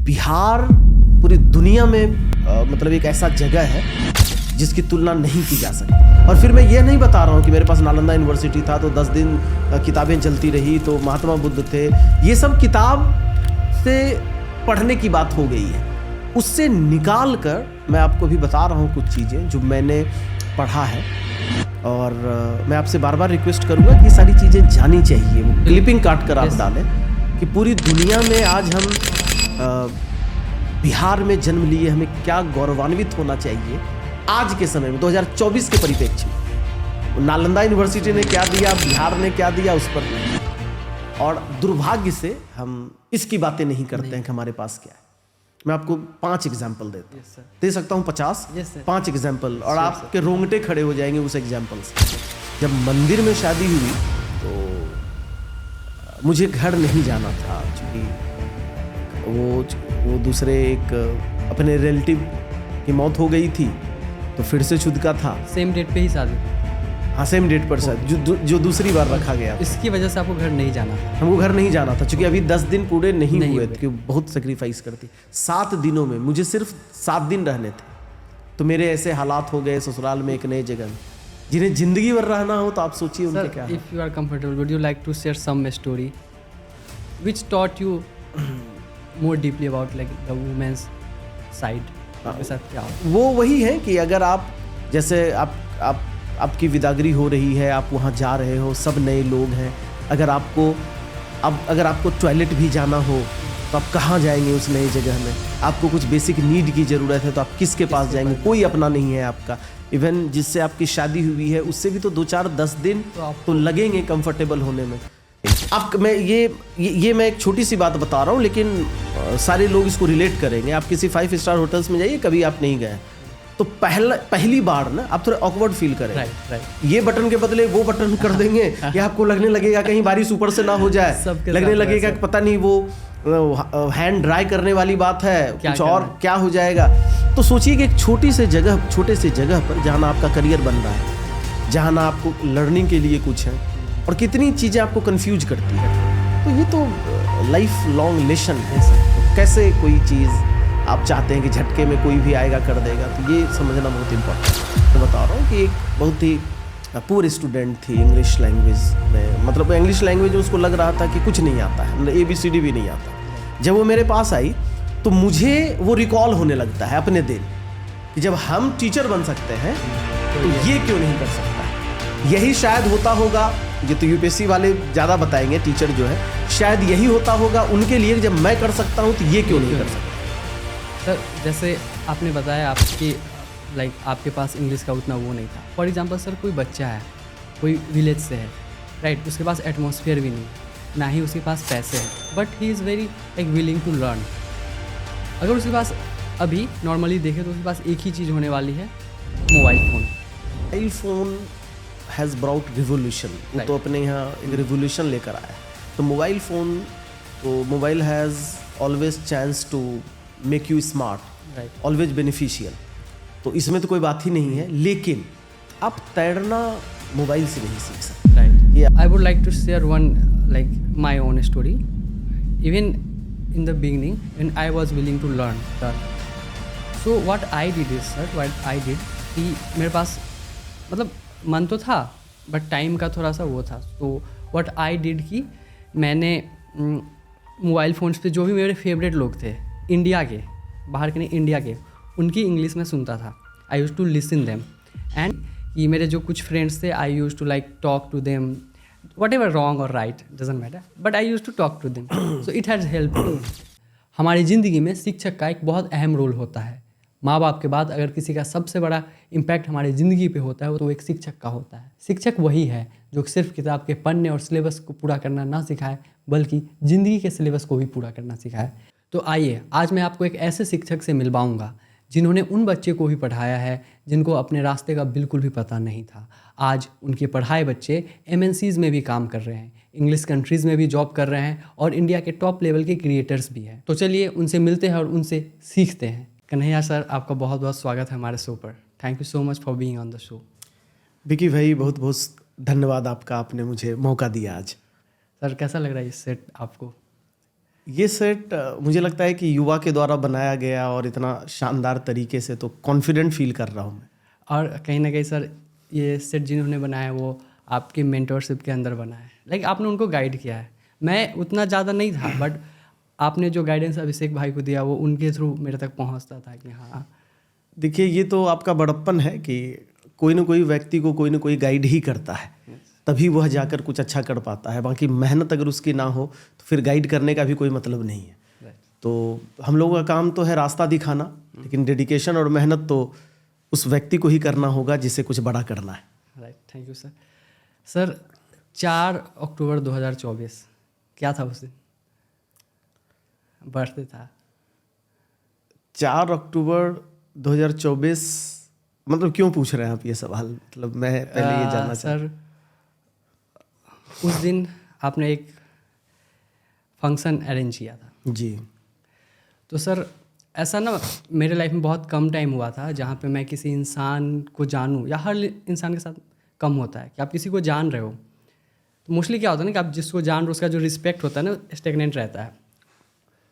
बिहार पूरी दुनिया में मतलब एक ऐसा जगह है जिसकी तुलना नहीं की जा सकती। और फिर मैं ये नहीं बता रहा हूँ कि मेरे पास नालंदा यूनिवर्सिटी था तो 10 दिन किताबें चलती रही तो महात्मा बुद्ध थे। ये सब किताब से पढ़ने की बात हो गई है। उससे निकाल कर मैं आपको भी बता रहा हूँ कुछ चीज़ें जो मैंने पढ़ा है। और मैं आपसे बार बार रिक्वेस्ट करूँगा कि ये सारी चीज़ें जानी चाहिए। वो क्लिपिंग काट कर आप डालें कि पूरी दुनिया में आज हम बिहार में जन्म लिए, हमें क्या गौरवान्वित होना चाहिए आज के समय में 2024 के परिप्रेक्ष्य में। नालंदा यूनिवर्सिटी ने क्या दिया, बिहार ने क्या दिया, उस पर नहीं। और दुर्भाग्य से हम इसकी बातें नहीं करते हैं कि हमारे पास क्या है। मैं आपको 5 एग्जाम्पल देता हूँ, दे सकता हूँ 50, 5 एग्जाम्पल, और आपके रोंगटे खड़े हो जाएंगे उस एग्जाम्पल से। जब मंदिर में शादी हुई तो मुझे घर नहीं जाना था, क्योंकि वो दूसरे एक अपने रिलेटिव की मौत हो गई थी तो फिर से छुदका था। सेम डेट पे ही शादी? हाँ, सेम डेट पर शादी, जो दूसरी बार रखा गया। इसकी वजह से आपको घर नहीं जाना था? हमको घर नहीं जाना था क्योंकि अभी 10 दिन पूरे नहीं हुए थे, बहुत सेक्रीफाइस करती। 7 दिनों में मुझे सिर्फ 7 दिन रहने थे, तो मेरे ऐसे हालात हो गए ससुराल में एक नए जगह में। जिन्हें जिंदगी भर रहना हो तो आप सोचिए उनके क्या। If you are comfortable, would you like to share some story which taught you more deeply about like the women's side? आपके साथ क्या वो वही है कि अगर आप जैसे आपकी विदागरी हो रही है, आप वहाँ जा रहे हो, सब नए लोग हैं। अगर आपको टॉयलेट भी जाना हो तो आप कहाँ जाएंगे उस नई जगह में? आपको कुछ बेसिक नीड की ज़रूरत है तो आप किसके पास जाएंगे? कोई अपना नहीं है आपका। इवन जिससे आपकी शादी हुई है उससे भी तो 2-4-10 दिन तो लगेंगे कंफर्टेबल होने में। अब मैं ये मैं एक छोटी सी बात बता रहा हूँ, लेकिन सारे लोग इसको रिलेट करेंगे। आप किसी 5 स्टार होटल्स में जाइए, कभी आप नहीं गए तो पहली बार ना आप थोड़ा ऑकवर्ड फील करेंगे। राइट। ये बटन के बदले वो बटन कर देंगे या आपको लगने लगेगा कहीं बारिश ऊपर से ना हो जाए, लगने लगेगा कि पता नहीं वो हैंड ड्राई करने वाली बात है, कुछ और क्या हो जाएगा। तो सोचिए कि एक छोटे से जगह पर जहाँ ना आपका करियर बन रहा है, जहाँ ना आपको लर्निंग के लिए कुछ है, और कितनी चीज़ें आपको कंफ्यूज करती है। तो ये तो लाइफ लॉन्ग लेसन है। तो कैसे कोई चीज़ आप चाहते हैं कि झटके में कोई भी आएगा कर देगा, तो ये समझना बहुत इम्पोर्टेंट। तो बता रहा हूँ कि एक बहुत ही पुअर स्टूडेंट थी इंग्लिश लैंग्वेज में, मतलब इंग्लिश लैंग्वेज में उसको लग रहा था कि कुछ नहीं आता है, ABCD भी नहीं आता। जब वो मेरे पास आई तो मुझे वो रिकॉल होने लगता है अपने दिन कि जब हम टीचर बन सकते हैं तो ये क्यों नहीं कर सकता। यही शायद होता होगा, ये तो UPSC वाले ज़्यादा बताएंगे, टीचर जो है, शायद यही होता होगा उनके लिए, जब मैं कर सकता हूँ तो ये क्यों नहीं कर सकता। सर जैसे आपने बताया आपके पास इंग्लिश का उतना वो नहीं था। फॉर एग्जांपल सर, कोई बच्चा है, कोई विलेज से है, राइट, उसके पास एटमॉस्फेयर भी नहीं, ना ही उसके पास पैसे हैं, but he is very willing to learn. अगर उसके पास अभी नॉर्मली देखें तो उसके पास एक ही चीज़ होने वाली है, mobile phone has brought revolution. वो तो अपने यहाँ एक रिवोल्यूशन लेकर आया। तो mobile has always chance to make you smart, always beneficial. तो इसमें तो कोई बात ही नहीं है, लेकिन आप तैरना मोबाइल से नहीं सीख सकते। Right. I would like to share one my own story. Even in the beginning when I was willing to learn, so what I did कि मेरे पास मतलब मन तो था बट टाइम का थोड़ा सा वो था। तो व्हाट आई डिड कि मैंने मोबाइल फ़ोन्स पे जो भी मेरे फेवरेट लोग थे, इंडिया के, बाहर के नहीं, इंडिया के, उनकी इंग्लिश में सुनता था। I use to listen them, and ये मेरे जो कुछ फ्रेंड्स थे, I use to talk to them, whatever wrong और right doesn't matter, but I use to talk to them, so it has help. हमारी ज़िंदगी में शिक्षक का एक बहुत अहम रोल होता है। माँ बाप के बाद अगर किसी का सबसे बड़ा इम्पैक्ट हमारी ज़िंदगी पे होता है तो एक शिक्षक का होता है। शिक्षक वही है जो सिर्फ किताब के पढ़ने और सिलेबस को पूरा करना ना सिखाए, बल्कि ज़िंदगी के सिलेबस को भी पूरा करना सिखाए। तो आइए आज मैं आपको एक ऐसे शिक्षक से मिलवाऊंगा जिन्होंने उन बच्चे को भी पढ़ाया है जिनको अपने रास्ते का बिल्कुल भी पता नहीं था। आज उनके पढ़ाए बच्चे MNCs में भी काम कर रहे हैं, इंग्लिश कंट्रीज़ में भी जॉब कर रहे हैं, और इंडिया के टॉप लेवल के क्रिएटर्स भी हैं। तो चलिए उनसे मिलते हैं और उनसे सीखते हैं। कन्हैया सर, आपका बहुत बहुत स्वागत है हमारे शो पर। Thank you so much for being on the show. Vicky भाई, बहुत बहुत धन्यवाद आपका, आपने मुझे मौका दिया आज। सर कैसा लग रहा है इस सेट आपको? ये सेट मुझे लगता है कि युवा के द्वारा बनाया गया और इतना शानदार तरीके से, तो कॉन्फिडेंट फील कर रहा हूँ मैं। और कहीं ना कहीं सर ये सेट जिन्होंने बनाया वो आपकी मेंटरशिप के अंदर बना है, लाइक आपने उनको गाइड किया है। मैं उतना ज़्यादा नहीं था, बट आपने जो गाइडेंस अभिषेक भाई को दिया वो उनके थ्रू मेरे तक पहुंचता था कि हाँ। देखिए, ये तो आपका बड़प्पन है कि कोई ना कोई व्यक्ति को कोई ना कोई गाइड ही करता है, तभी वह जाकर कुछ अच्छा कर पाता है। बाकी मेहनत अगर उसकी ना हो तो फिर गाइड करने का भी कोई मतलब नहीं है। तो हम लोगों का काम तो है रास्ता दिखाना, लेकिन डेडिकेशन और मेहनत तो उस व्यक्ति को ही करना होगा जिसे कुछ बड़ा करना है। Right, thank you sir. Sir 4 अक्टूबर 2024 क्या था उस दिन? बर्थडे था। 4 अक्टूबर 2024 मतलब क्यों पूछ रहे हैं आप ये सवाल? मतलब मैं पहले ये जानना सर उस दिन आपने एक फंक्शन अरेंज किया था जी। तो सर ऐसा ना मेरे लाइफ में बहुत कम टाइम हुआ था जहाँ पे मैं किसी इंसान को जानूँ, या हर इंसान के साथ कम होता है कि आप किसी को जान रहे हो। तो मोस्टली क्या होता है ना कि आप जिसको जान रहे हो उसका जो रिस्पेक्ट होता है ना स्टेगनेंट रहता है,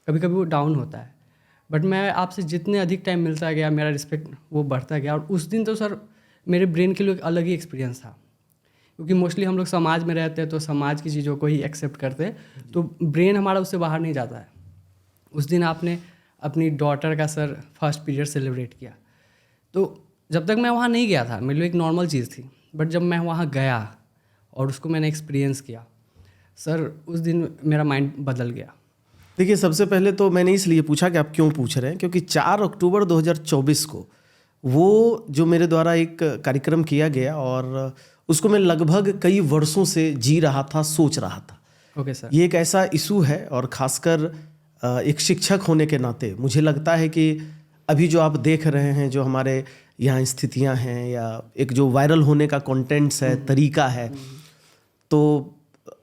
कभी कभी वो डाउन होता है। बट मैं आपसे जितने अधिक टाइम मिलता गया मेरा रिस्पेक्ट वो बढ़ता गया। और उस दिन तो सर मेरे ब्रेन के लिए एक अलग ही एक्सपीरियंस था, क्योंकि मोस्टली हम लोग समाज में रहते हैं तो समाज की चीज़ों को ही एक्सेप्ट करते हैं, तो ब्रेन हमारा उससे बाहर नहीं जाता है। उस दिन आपने अपनी डॉटर का सर फर्स्ट पीरियड सेलिब्रेट किया। तो जब तक मैं वहाँ नहीं गया था मेरे लिए एक नॉर्मल चीज़ थी, बट जब मैं वहाँ गया और उसको मैंने एक्सपीरियंस किया सर, उस दिन मेरा माइंड बदल गया। देखिए, सबसे पहले तो मैंने इसलिए पूछा कि आप क्यों पूछ रहे हैं, क्योंकि 4 अक्टूबर 2024 को वो जो मेरे द्वारा एक कार्यक्रम किया गया और उसको मैं लगभग कई वर्षों से जी रहा था, सोच रहा था। Okay sir. ये एक ऐसा इशू है और ख़ासकर एक शिक्षक होने के नाते मुझे लगता है कि अभी जो आप देख रहे हैं, जो हमारे यहाँ स्थितियाँ हैं या एक जो वायरल होने का कंटेंट्स है, तरीका है, तो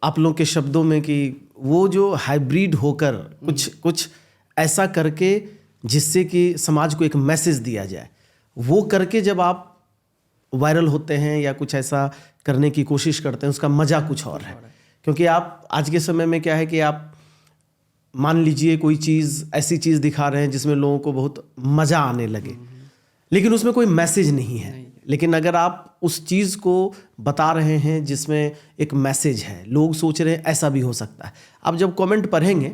आप लोग के शब्दों में कि वो जो हाइब्रिड होकर कुछ ऐसा करके जिससे कि समाज को एक मैसेज दिया जाए, वो करके जब आप वायरल होते हैं या कुछ ऐसा करने की कोशिश करते हैं, उसका मज़ा कुछ और है। क्योंकि आप आज के समय में क्या है कि आप मान लीजिए कोई चीज़ ऐसी चीज़ दिखा रहे हैं जिसमें लोगों को बहुत मज़ा आने लगे, लेकिन उसमें कोई मैसेज नहीं है। लेकिन अगर आप उस चीज़ को बता रहे हैं जिसमें एक मैसेज है, लोग सोच रहे हैं ऐसा भी हो सकता है। आप जब कमेंट पढ़ेंगे,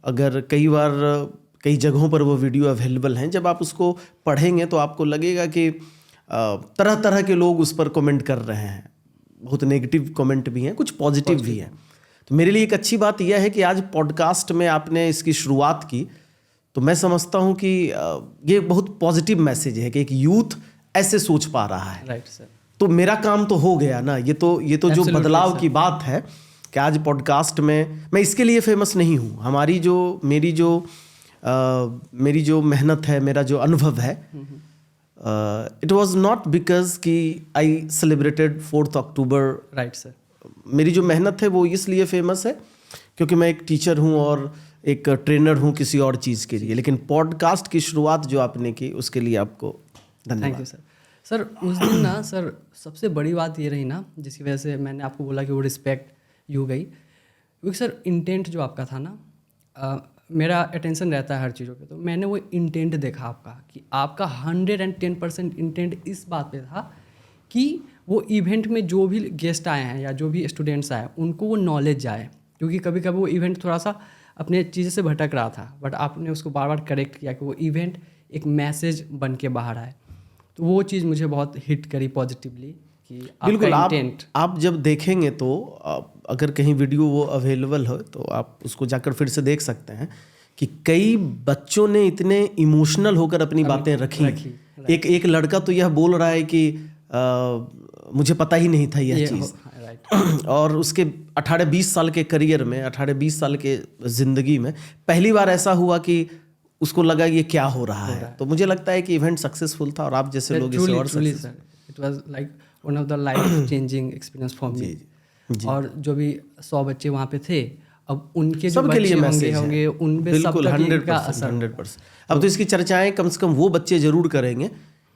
अगर कई बार कई जगहों पर वो वीडियो अवेलेबल हैं, जब आप उसको पढ़ेंगे तो आपको लगेगा कि तरह तरह के लोग उस पर कमेंट कर रहे हैं। बहुत नेगेटिव कमेंट भी हैं, कुछ पॉजिटिव भी हैं। तो मेरे लिए एक अच्छी बात यह है कि आज पॉडकास्ट में आपने इसकी शुरुआत की, तो मैं समझता हूँ कि ये बहुत पॉजिटिव मैसेज है कि एक यूथ ऐसे सोच पा रहा है। Right sir. तो मेरा काम तो हो गया ना। ये तो जो बदलाव की बात है कि आज पॉडकास्ट में मैं इसके लिए फेमस नहीं हूँ। मेरी जो मेहनत है, मेरा जो अनुभव है, इट वॉज नॉट बिकॉज कि I celebrated 4 October. Right sir. मेरी जो मेहनत है वो इसलिए फेमस है क्योंकि मैं एक टीचर हूँ और एक ट्रेनर हूँ किसी और चीज़ के लिए। लेकिन पॉडकास्ट की शुरुआत जो आपने की उसके लिए आपको धन्यवाद। Thank you sir. सर उस दिन ना सर सबसे बड़ी बात ये रही ना, जिसकी वजह से मैंने आपको बोला कि वो रिस्पेक्ट यू गई, क्योंकि सर इंटेंट जो आपका था ना, मेरा अटेंशन रहता है हर चीज़ों पे, तो मैंने वो इंटेंट देखा आपका कि आपका 110% इंटेंट इस बात पे था कि वो इवेंट में जो भी गेस्ट आए हैं या जो भी स्टूडेंट्स आए उनको वो नॉलेज जाए। क्योंकि कभी कभी वो इवेंट थोड़ा सा अपने चीज़ से भटक रहा था, बट आपने उसको बार बार करेक्ट किया कि वो इवेंट एक मैसेज बन के बाहर आए। तो वो चीज़ मुझे बहुत हिट करी पॉजिटिवली कि बिल्कुल इंटेंट आप जब देखेंगे तो अगर कहीं वीडियो वो अवेलेबल हो तो आप उसको जाकर फिर से देख सकते हैं कि कई बच्चों ने इतने इमोशनल होकर अपनी बातें रखी। एक लड़का तो यह बोल रहा है कि मुझे पता ही नहीं था यह चीज़। और उसके 18-20 साल के करियर में, 18-20 साल के ज़िंदगी में पहली बार ऐसा हुआ कि उसको लगा ये क्या हो रहा है। तो मुझे लगता है कि इवेंट सक्सेसफुल था और आप जैसे लोग इसे और it was like one of the life changing experience for me. और जो भी 100 बच्चे वहाँ पे थे, अब उनके जो बच्चे होंगे उन पे सब 100%। अब तो इसकी चर्चाएं कम से कम वो बच्चे जरूर करेंगे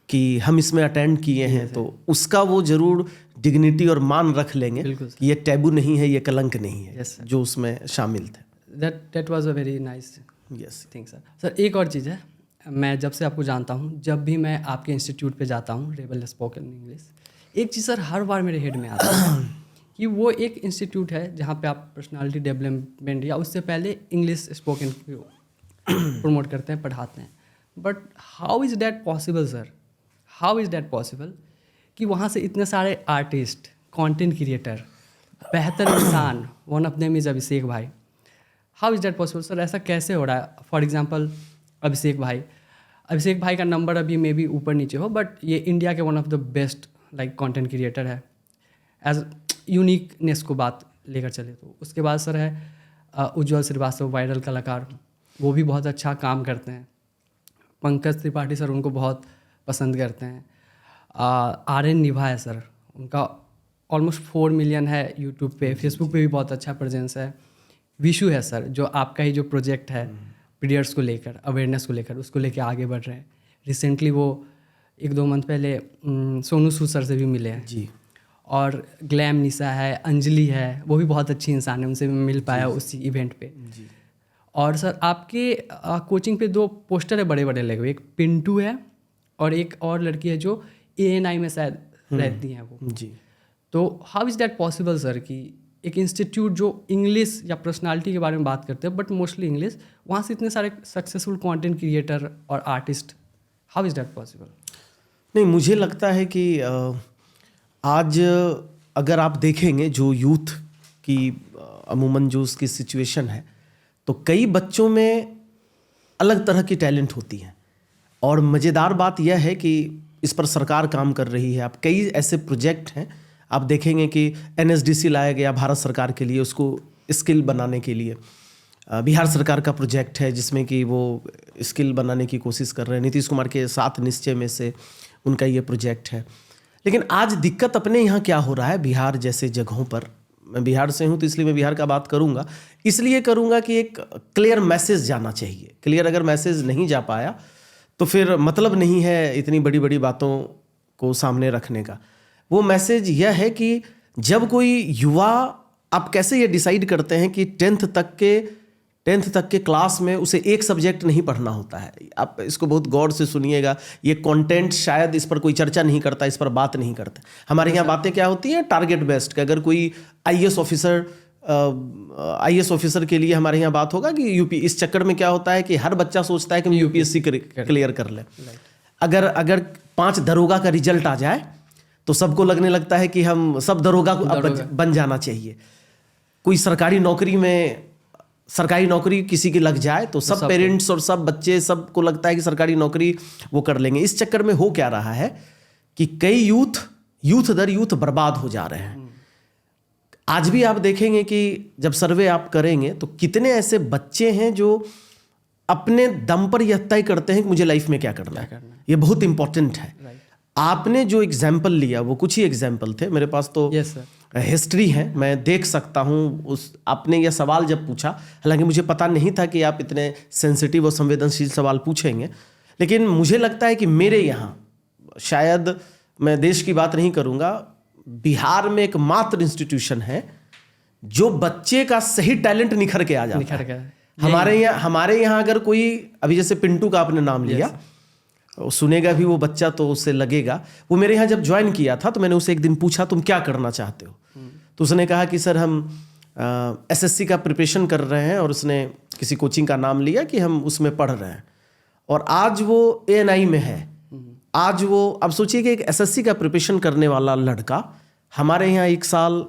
कि हम इसमें अटेंड किए हैं, तो उसका वो जरूर डिग्निटी और मान रख लेंगे कि ये टैबू नहीं है, ये कलंक नहीं है जो उसमें शामिल थे। That was a very nice yes. Thing sir. Sir एक और चीज़ है, मैं जब से आपको जानता हूँ, जब भी मैं आपके इंस्टीट्यूट पे जाता हूँ, रेबल स्पोकन इंग्लिश, एक चीज़ सर हर बार मेरे हेड में आता है कि वो एक इंस्टीट्यूट है जहाँ पे आप पर्सनालिटी डेवलपमेंट या उससे पहले इंग्लिश स्पोकन को प्रमोट करते हैं, पढ़ाते हैं। But how is that possible sir? How is that possible कि वहाँ से इतने सारे आर्टिस्ट, कंटेंट क्रिएटर, बेहतर इंसान, वन ऑफ देम इज़ अभिषेक भाई, how is that possible sir? ऐसा कैसे हो रहा है? फॉर एग्जांपल अभिषेक भाई का नंबर अभी मे बी ऊपर नीचे हो, बट ये इंडिया के one of the best like content creator है, एज यूनिकनेस को बात लेकर चले तो। उसके बाद सर है उज्ज्वल श्रीवास्तव, वायरल कलाकार, वो भी बहुत अच्छा काम करते हैं। पंकज त्रिपाठी सर उनको बहुत पसंद करते हैं। RN निभा है सर, उनका ऑलमोस्ट 4 मिलियन है यूट्यूब पे, फेसबुक पे भी बहुत अच्छा प्रेजेंस है। विशु है सर, जो आपका ही जो प्रोजेक्ट है पीरियड्स को लेकर, अवेयरनेस को लेकर, उसको लेकर आगे बढ़ रहे हैं। रिसेंटली वो 1-2 मंथ पहले सोनू सूद सर से भी मिले हैं जी। और ग्लैम निशा है, अंजलि है, वो भी बहुत अच्छी इंसान है, उनसे मैं मिल पाया उसी इवेंट पे जी। और सर आपके कोचिंग पे 2 पोस्टर है बड़े बड़े लगे हुए, एक पिंटू है और एक और लड़की है जो ANI में शायद रहती हैं वो जी। तो how is that possible sir कि एक इंस्टीट्यूट जो इंग्लिश या पर्सनालिटी के बारे में बात करते हैं बट मोस्टली इंग्लिश, वहाँ से इतने सारे सक्सेसफुल कंटेंट क्रिएटर और artist, how is that possible? नहीं, मुझे लगता है कि आज अगर आप देखेंगे जो यूथ की अमूमन जो उसकी सिचुएशन है, तो कई बच्चों में अलग तरह की टैलेंट होती है और मज़ेदार बात यह है कि इस पर सरकार काम कर रही है। अब कई ऐसे प्रोजेक्ट हैं, आप देखेंगे कि NSDC लाया गया भारत सरकार के लिए, उसको स्किल बनाने के लिए। बिहार सरकार का प्रोजेक्ट है जिसमें कि वो स्किल बनाने की कोशिश कर रहे हैं। नीतीश कुमार के 7 निश्चय में से उनका ये प्रोजेक्ट है। लेकिन आज दिक्कत अपने यहाँ क्या हो रहा है, बिहार जैसे जगहों पर, मैं बिहार से हूँ तो इसलिए मैं बिहार का बात करूँगा, इसलिए करूँगा कि एक क्लियर मैसेज जाना चाहिए। क्लियर अगर मैसेज नहीं जा पाया तो फिर मतलब नहीं है इतनी बड़ी बड़ी बातों को सामने रखने का। वो मैसेज यह है कि जब कोई युवा, आप कैसे ये डिसाइड करते हैं कि 10th तक के क्लास में उसे एक सब्जेक्ट नहीं पढ़ना होता है। आप इसको बहुत गौर से सुनिएगा, ये कंटेंट शायद इस पर कोई चर्चा नहीं करता, इस पर बात नहीं करता। हमारे यहाँ बातें क्या होती हैं, टारगेट बेस्ड कि अगर कोई IAS ऑफिसर के लिए हमारे यहाँ बात होगा कि यूपी, इस चक्कर में क्या होता है कि हर बच्चा सोचता है कि हम UPSC क्लियर कर लें। अगर 5 दरोगा का रिजल्ट आ जाए तो सबको लगने लगता है कि हम सब दरोगा बन जाना चाहिए। कोई सरकारी नौकरी किसी की लग जाए तो सब पेरेंट्स और सब बच्चे, सबको लगता है कि सरकारी नौकरी वो कर लेंगे। इस चक्कर में हो क्या रहा है कि कई यूथ दर यूथ बर्बाद हो जा रहे हैं। आज भी आप देखेंगे कि जब सर्वे आप करेंगे तो कितने ऐसे बच्चे हैं जो अपने दम पर यह तय करते हैं कि मुझे लाइफ में क्या करना है। ये बहुत इंपॉर्टेंट है। आपने जो एग्जाम्पल लिया वो कुछ ही एग्जाम्पल थे, मेरे पास तो हिस्ट्री है, मैं देख सकता हूँ। आपने यह सवाल जब पूछा, हालांकि मुझे पता नहीं था कि आप इतने सेंसिटिव और संवेदनशील सवाल पूछेंगे, लेकिन मुझे लगता है कि मेरे यहाँ, शायद मैं देश की बात नहीं करूँगा, बिहार में एक मात्र इंस्टीट्यूशन है जो बच्चे का सही टैलेंट निखर के आ जाता है। हमारे यहाँ अगर कोई, अभी जैसे पिंटू का आपने नाम लिया, सुनेगा भी वो बच्चा तो उससे लगेगा। वो मेरे यहाँ जब ज्वाइन किया था तो मैंने उसे एक दिन पूछा तुम क्या करना चाहते हो, तो उसने कहा कि सर हम SSC का प्रिपरेशन कर रहे हैं, और उसने किसी कोचिंग का नाम लिया कि हम उसमें पढ़ रहे हैं, और आज वो ANI में है। आज वो, अब सोचिए कि एक SSC का प्रिपरेशन करने वाला लड़का हमारे यहाँ 1 साल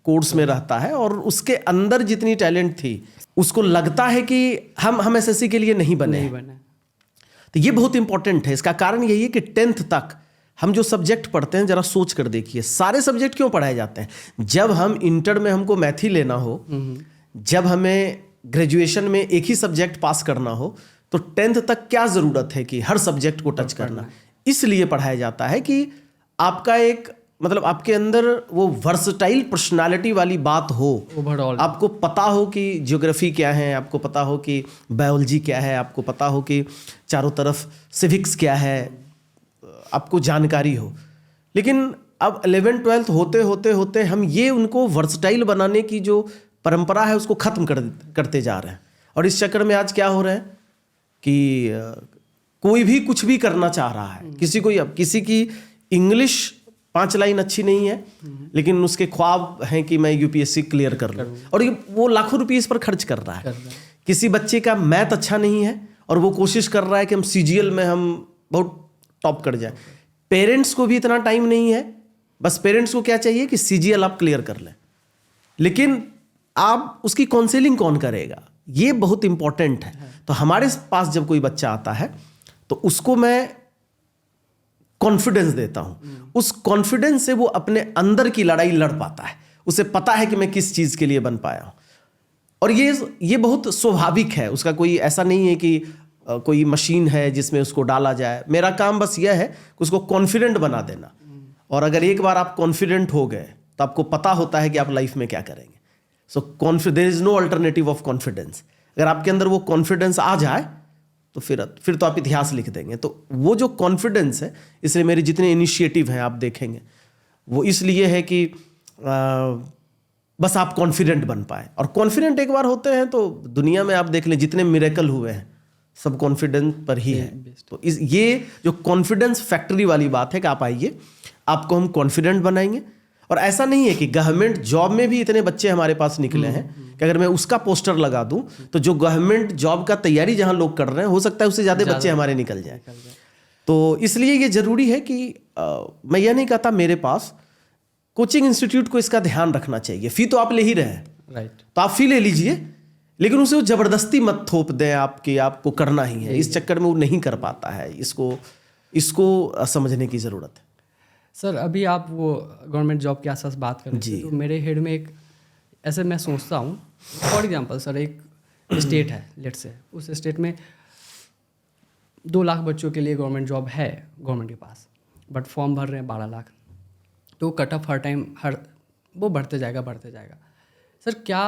कोर्स में रहता है और उसके अंदर जितनी टैलेंट थी, उसको लगता है कि हम SSC के लिए नहीं बने। तो ये बहुत इंपॉर्टेंट है। इसका कारण यही है कि 10th तक हम जो सब्जेक्ट पढ़ते हैं, जरा सोच कर देखिए, सारे सब्जेक्ट क्यों पढ़ाए जाते हैं। जब हम इंटर में हमको मैथ ही लेना हो, जब हमें ग्रेजुएशन में एक ही सब्जेक्ट पास करना हो, तो 10th तक क्या ज़रूरत है कि हर सब्जेक्ट को टच करना। इसलिए पढ़ाया जाता है कि आपका एक, मतलब आपके अंदर वो वर्सटाइल पर्सनालिटी वाली बात हो, ओवरऑल आपको पता हो कि ज्योग्राफी क्या है, आपको पता हो कि बायोलॉजी क्या है, आपको पता हो कि चारों तरफ सिविक्स क्या है, आपको जानकारी हो। लेकिन अब 11th 12th होते होते हम ये उनको वर्सटाइल बनाने की जो परंपरा है उसको खत्म करते जा रहे हैं। और इस चक्कर में आज क्या हो रहा है कि कोई भी कुछ भी करना चाह रहा है। किसी की इंग्लिश 5 लाइन अच्छी नहीं है, लेकिन उसके ख्वाब हैं कि मैं यूपीएससी क्लियर कर लूँ, और वो लाखों रुपये इस पर खर्च कर रहा है। किसी बच्चे का मैथ अच्छा नहीं है और वो कोशिश कर रहा है कि हम सीजीएल में हम बहुत टॉप कर जाए। पेरेंट्स को भी इतना टाइम नहीं है, बस पेरेंट्स को क्या चाहिए कि सीजीएल आप क्लियर कर लें, लेकिन आप उसकी काउंसलिंग कौन करेगा, ये बहुत इंपॉर्टेंट है। तो हमारे पास जब कोई बच्चा आता है तो उसको मैं कॉन्फिडेंस देता हूं। उस कॉन्फिडेंस से वो अपने अंदर की लड़ाई लड़ पाता है, उसे पता है कि मैं किस चीज के लिए बन पाया हूं। और ये बहुत स्वाभाविक है, उसका कोई ऐसा नहीं है कि कोई मशीन है जिसमें उसको डाला जाए। मेरा काम बस यह है कि उसको कॉन्फिडेंट बना देना, और अगर एक बार आप कॉन्फिडेंट हो गए तो आपको पता होता है कि आप लाइफ में क्या करेंगे। So there is no alternative of confidence. अगर आपके अंदर वो कॉन्फिडेंस आ जाए तो फिर तो आप इतिहास लिख देंगे। तो वो जो कॉन्फिडेंस है, इसलिए मेरे जितने इनिशिएटिव हैं आप देखेंगे वो इसलिए है कि बस आप कॉन्फिडेंट बन पाए। और कॉन्फिडेंट एक बार होते हैं तो दुनिया में आप देख लें जितने मिरेकल हुए हैं सब कॉन्फिडेंस पर ही है। तो ये जो कॉन्फिडेंस फैक्ट्री वाली बात है कि आप आइए, आपको हम कॉन्फिडेंट बनाएंगे। और ऐसा नहीं है कि गवर्नमेंट जॉब में भी इतने बच्चे हमारे पास निकले हैं कि अगर मैं उसका पोस्टर लगा दूं तो जो गवर्नमेंट जॉब का तैयारी जहां लोग कर रहे हैं हो सकता है उससे ज़्यादा बच्चे हमारे निकल जाएं। तो इसलिए ये जरूरी है कि मैं यह नहीं कहता, मेरे पास कोचिंग इंस्टीट्यूट को इसका ध्यान रखना चाहिए। फी तो आप ले ही रहे हैं, राइट, तो आप फी ले लीजिए, लेकिन उसे वो जबरदस्ती मत थोप दें आपको करना ही है। इस चक्कर में वो नहीं कर पाता है। इसको समझने की ज़रूरत है। सर अभी आप वो गवर्नमेंट जॉब के आसपास बात कर रहे थे, तो मेरे हेड में एक ऐसे मैं सोचता हूँ, फॉर एग्जांपल सर एक स्टेट है, लेट्स से उस स्टेट में 2 लाख बच्चों के लिए गवर्नमेंट जॉब है गवर्नमेंट के पास, बट फॉर्म भर रहे हैं 12 लाख। तो कट ऑफ हर वो बढ़ते जाएगा। सर क्या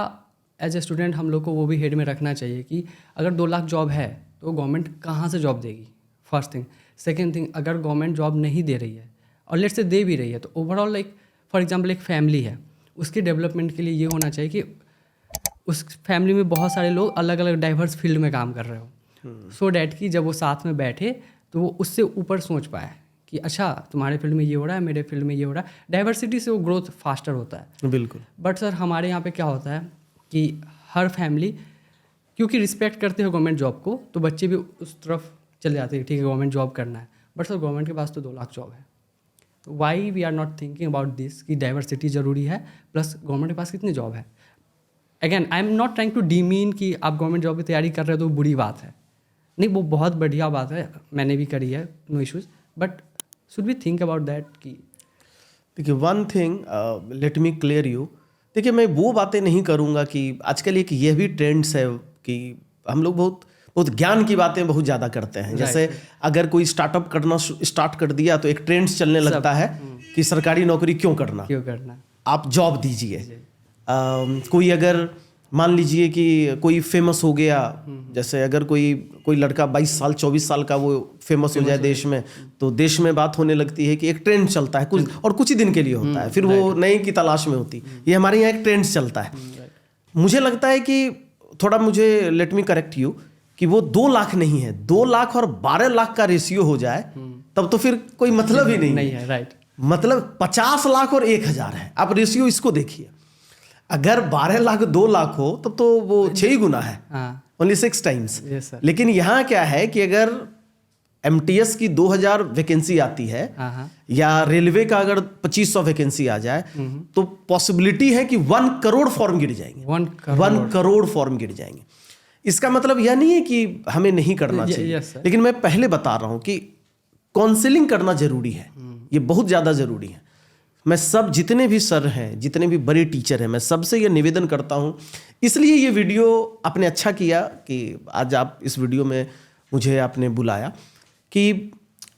एज ए स्टूडेंट हम लोग को वो भी हेड में रखना चाहिए कि अगर 2 लाख जॉब है तो गवर्नमेंट कहाँ से जॉब देगी, फर्स्ट थिंग। सेकेंड थिंग, अगर गवर्नमेंट जॉब नहीं दे रही है और लेट्स से दे भी रही है तो ओवरऑल लाइक फॉर एग्जांपल एक फैमिली है, उसके डेवलपमेंट के लिए ये होना चाहिए कि उस फैमिली में बहुत सारे लोग अलग अलग डाइवर्स फील्ड में काम कर रहे हो, सो डैट कि जब वो साथ में बैठे तो वो उससे ऊपर सोच पाए कि अच्छा तुम्हारे फील्ड में ये हो रहा है, मेरे फील्ड में ये हो रहा है। डाइवर्सिटी से वो ग्रोथ फास्टर होता है। बिल्कुल। बट सर हमारे यहाँ पे क्या होता है कि हर फैमिली क्योंकि रिस्पेक्ट करते हो गवर्नमेंट जॉब को, तो बच्चे भी उस तरफ चले जाते हैं, ठीक है गवर्नमेंट जॉब करना है। बट सर गवर्नमेंट के पास तो 2 लाख जॉब है, तो why we are not thinking about this कि डाइवर्सिटी ज़रूरी है, प्लस गवर्नमेंट के पास कितनी जॉब है। Again I am not trying to demean कि आप गवर्नमेंट जॉब की तैयारी कर रहे हो तो बुरी बात है, नहीं वो बहुत बढ़िया बात है, मैंने भी करी है, no issues, but should we think about that कि देखिए one thing let me clear you. देखिए मैं वो बातें नहीं करूँगा कि आजकल एक यह भी ट्रेंड्स है कि हम लोग बहुत ज्ञान की बातें बहुत ज़्यादा करते हैं। जैसे अगर कोई स्टार्टअप करना स्टार्ट कर दिया तो एक ट्रेंड्स चलने लगता है कि सरकारी नौकरी क्यों करना, आप जॉब दीजिए। कोई अगर मान लीजिए कि कोई फेमस हो गया, जैसे अगर कोई लड़का 22 साल 24 साल का वो फेमस हो जाए देश में, तो देश में बात होने लगती है कि एक ट्रेंड चलता है कुछ ही दिन के लिए होता है, फिर वो नए की तलाश में होती। ये हमारे यहाँ एक ट्रेंड चलता है। मुझे लगता है कि थोड़ा मुझे लेट मी करेक्ट यू कि वो 2 लाख नहीं है, 2 लाख और 12 लाख का रेशियो हो जाए तब तो फिर कोई मतलब ही नहीं है। राइट, मतलब 50 लाख और 1000 है। आप रेशियो इसको देखिए, अगर 12 लाख 2 लाख हो तब तो वो 6 ही गुना है, ओनली 6 टाइम्स। लेकिन यहाँ क्या है कि अगर MTS की 2000 वैकेंसी आती है या रेलवे का अगर 2500 वैकेंसी आ जाए तो पॉसिबिलिटी है कि 1 करोड़ फॉर्म गिर जाएंगे, 1 करोड़ फॉर्म गिर जाएंगे। इसका मतलब यह नहीं है कि हमें नहीं करना चाहिए, लेकिन मैं पहले बता रहा हूं कि काउंसलिंग करना जरूरी है, ये बहुत ज़्यादा ज़रूरी है। मैं सब जितने भी सर हैं, जितने भी बड़े टीचर हैं, मैं सबसे ये निवेदन करता हूं। इसलिए ये वीडियो आपने अच्छा किया कि आज आप इस वीडियो में मुझे आपने बुलाया कि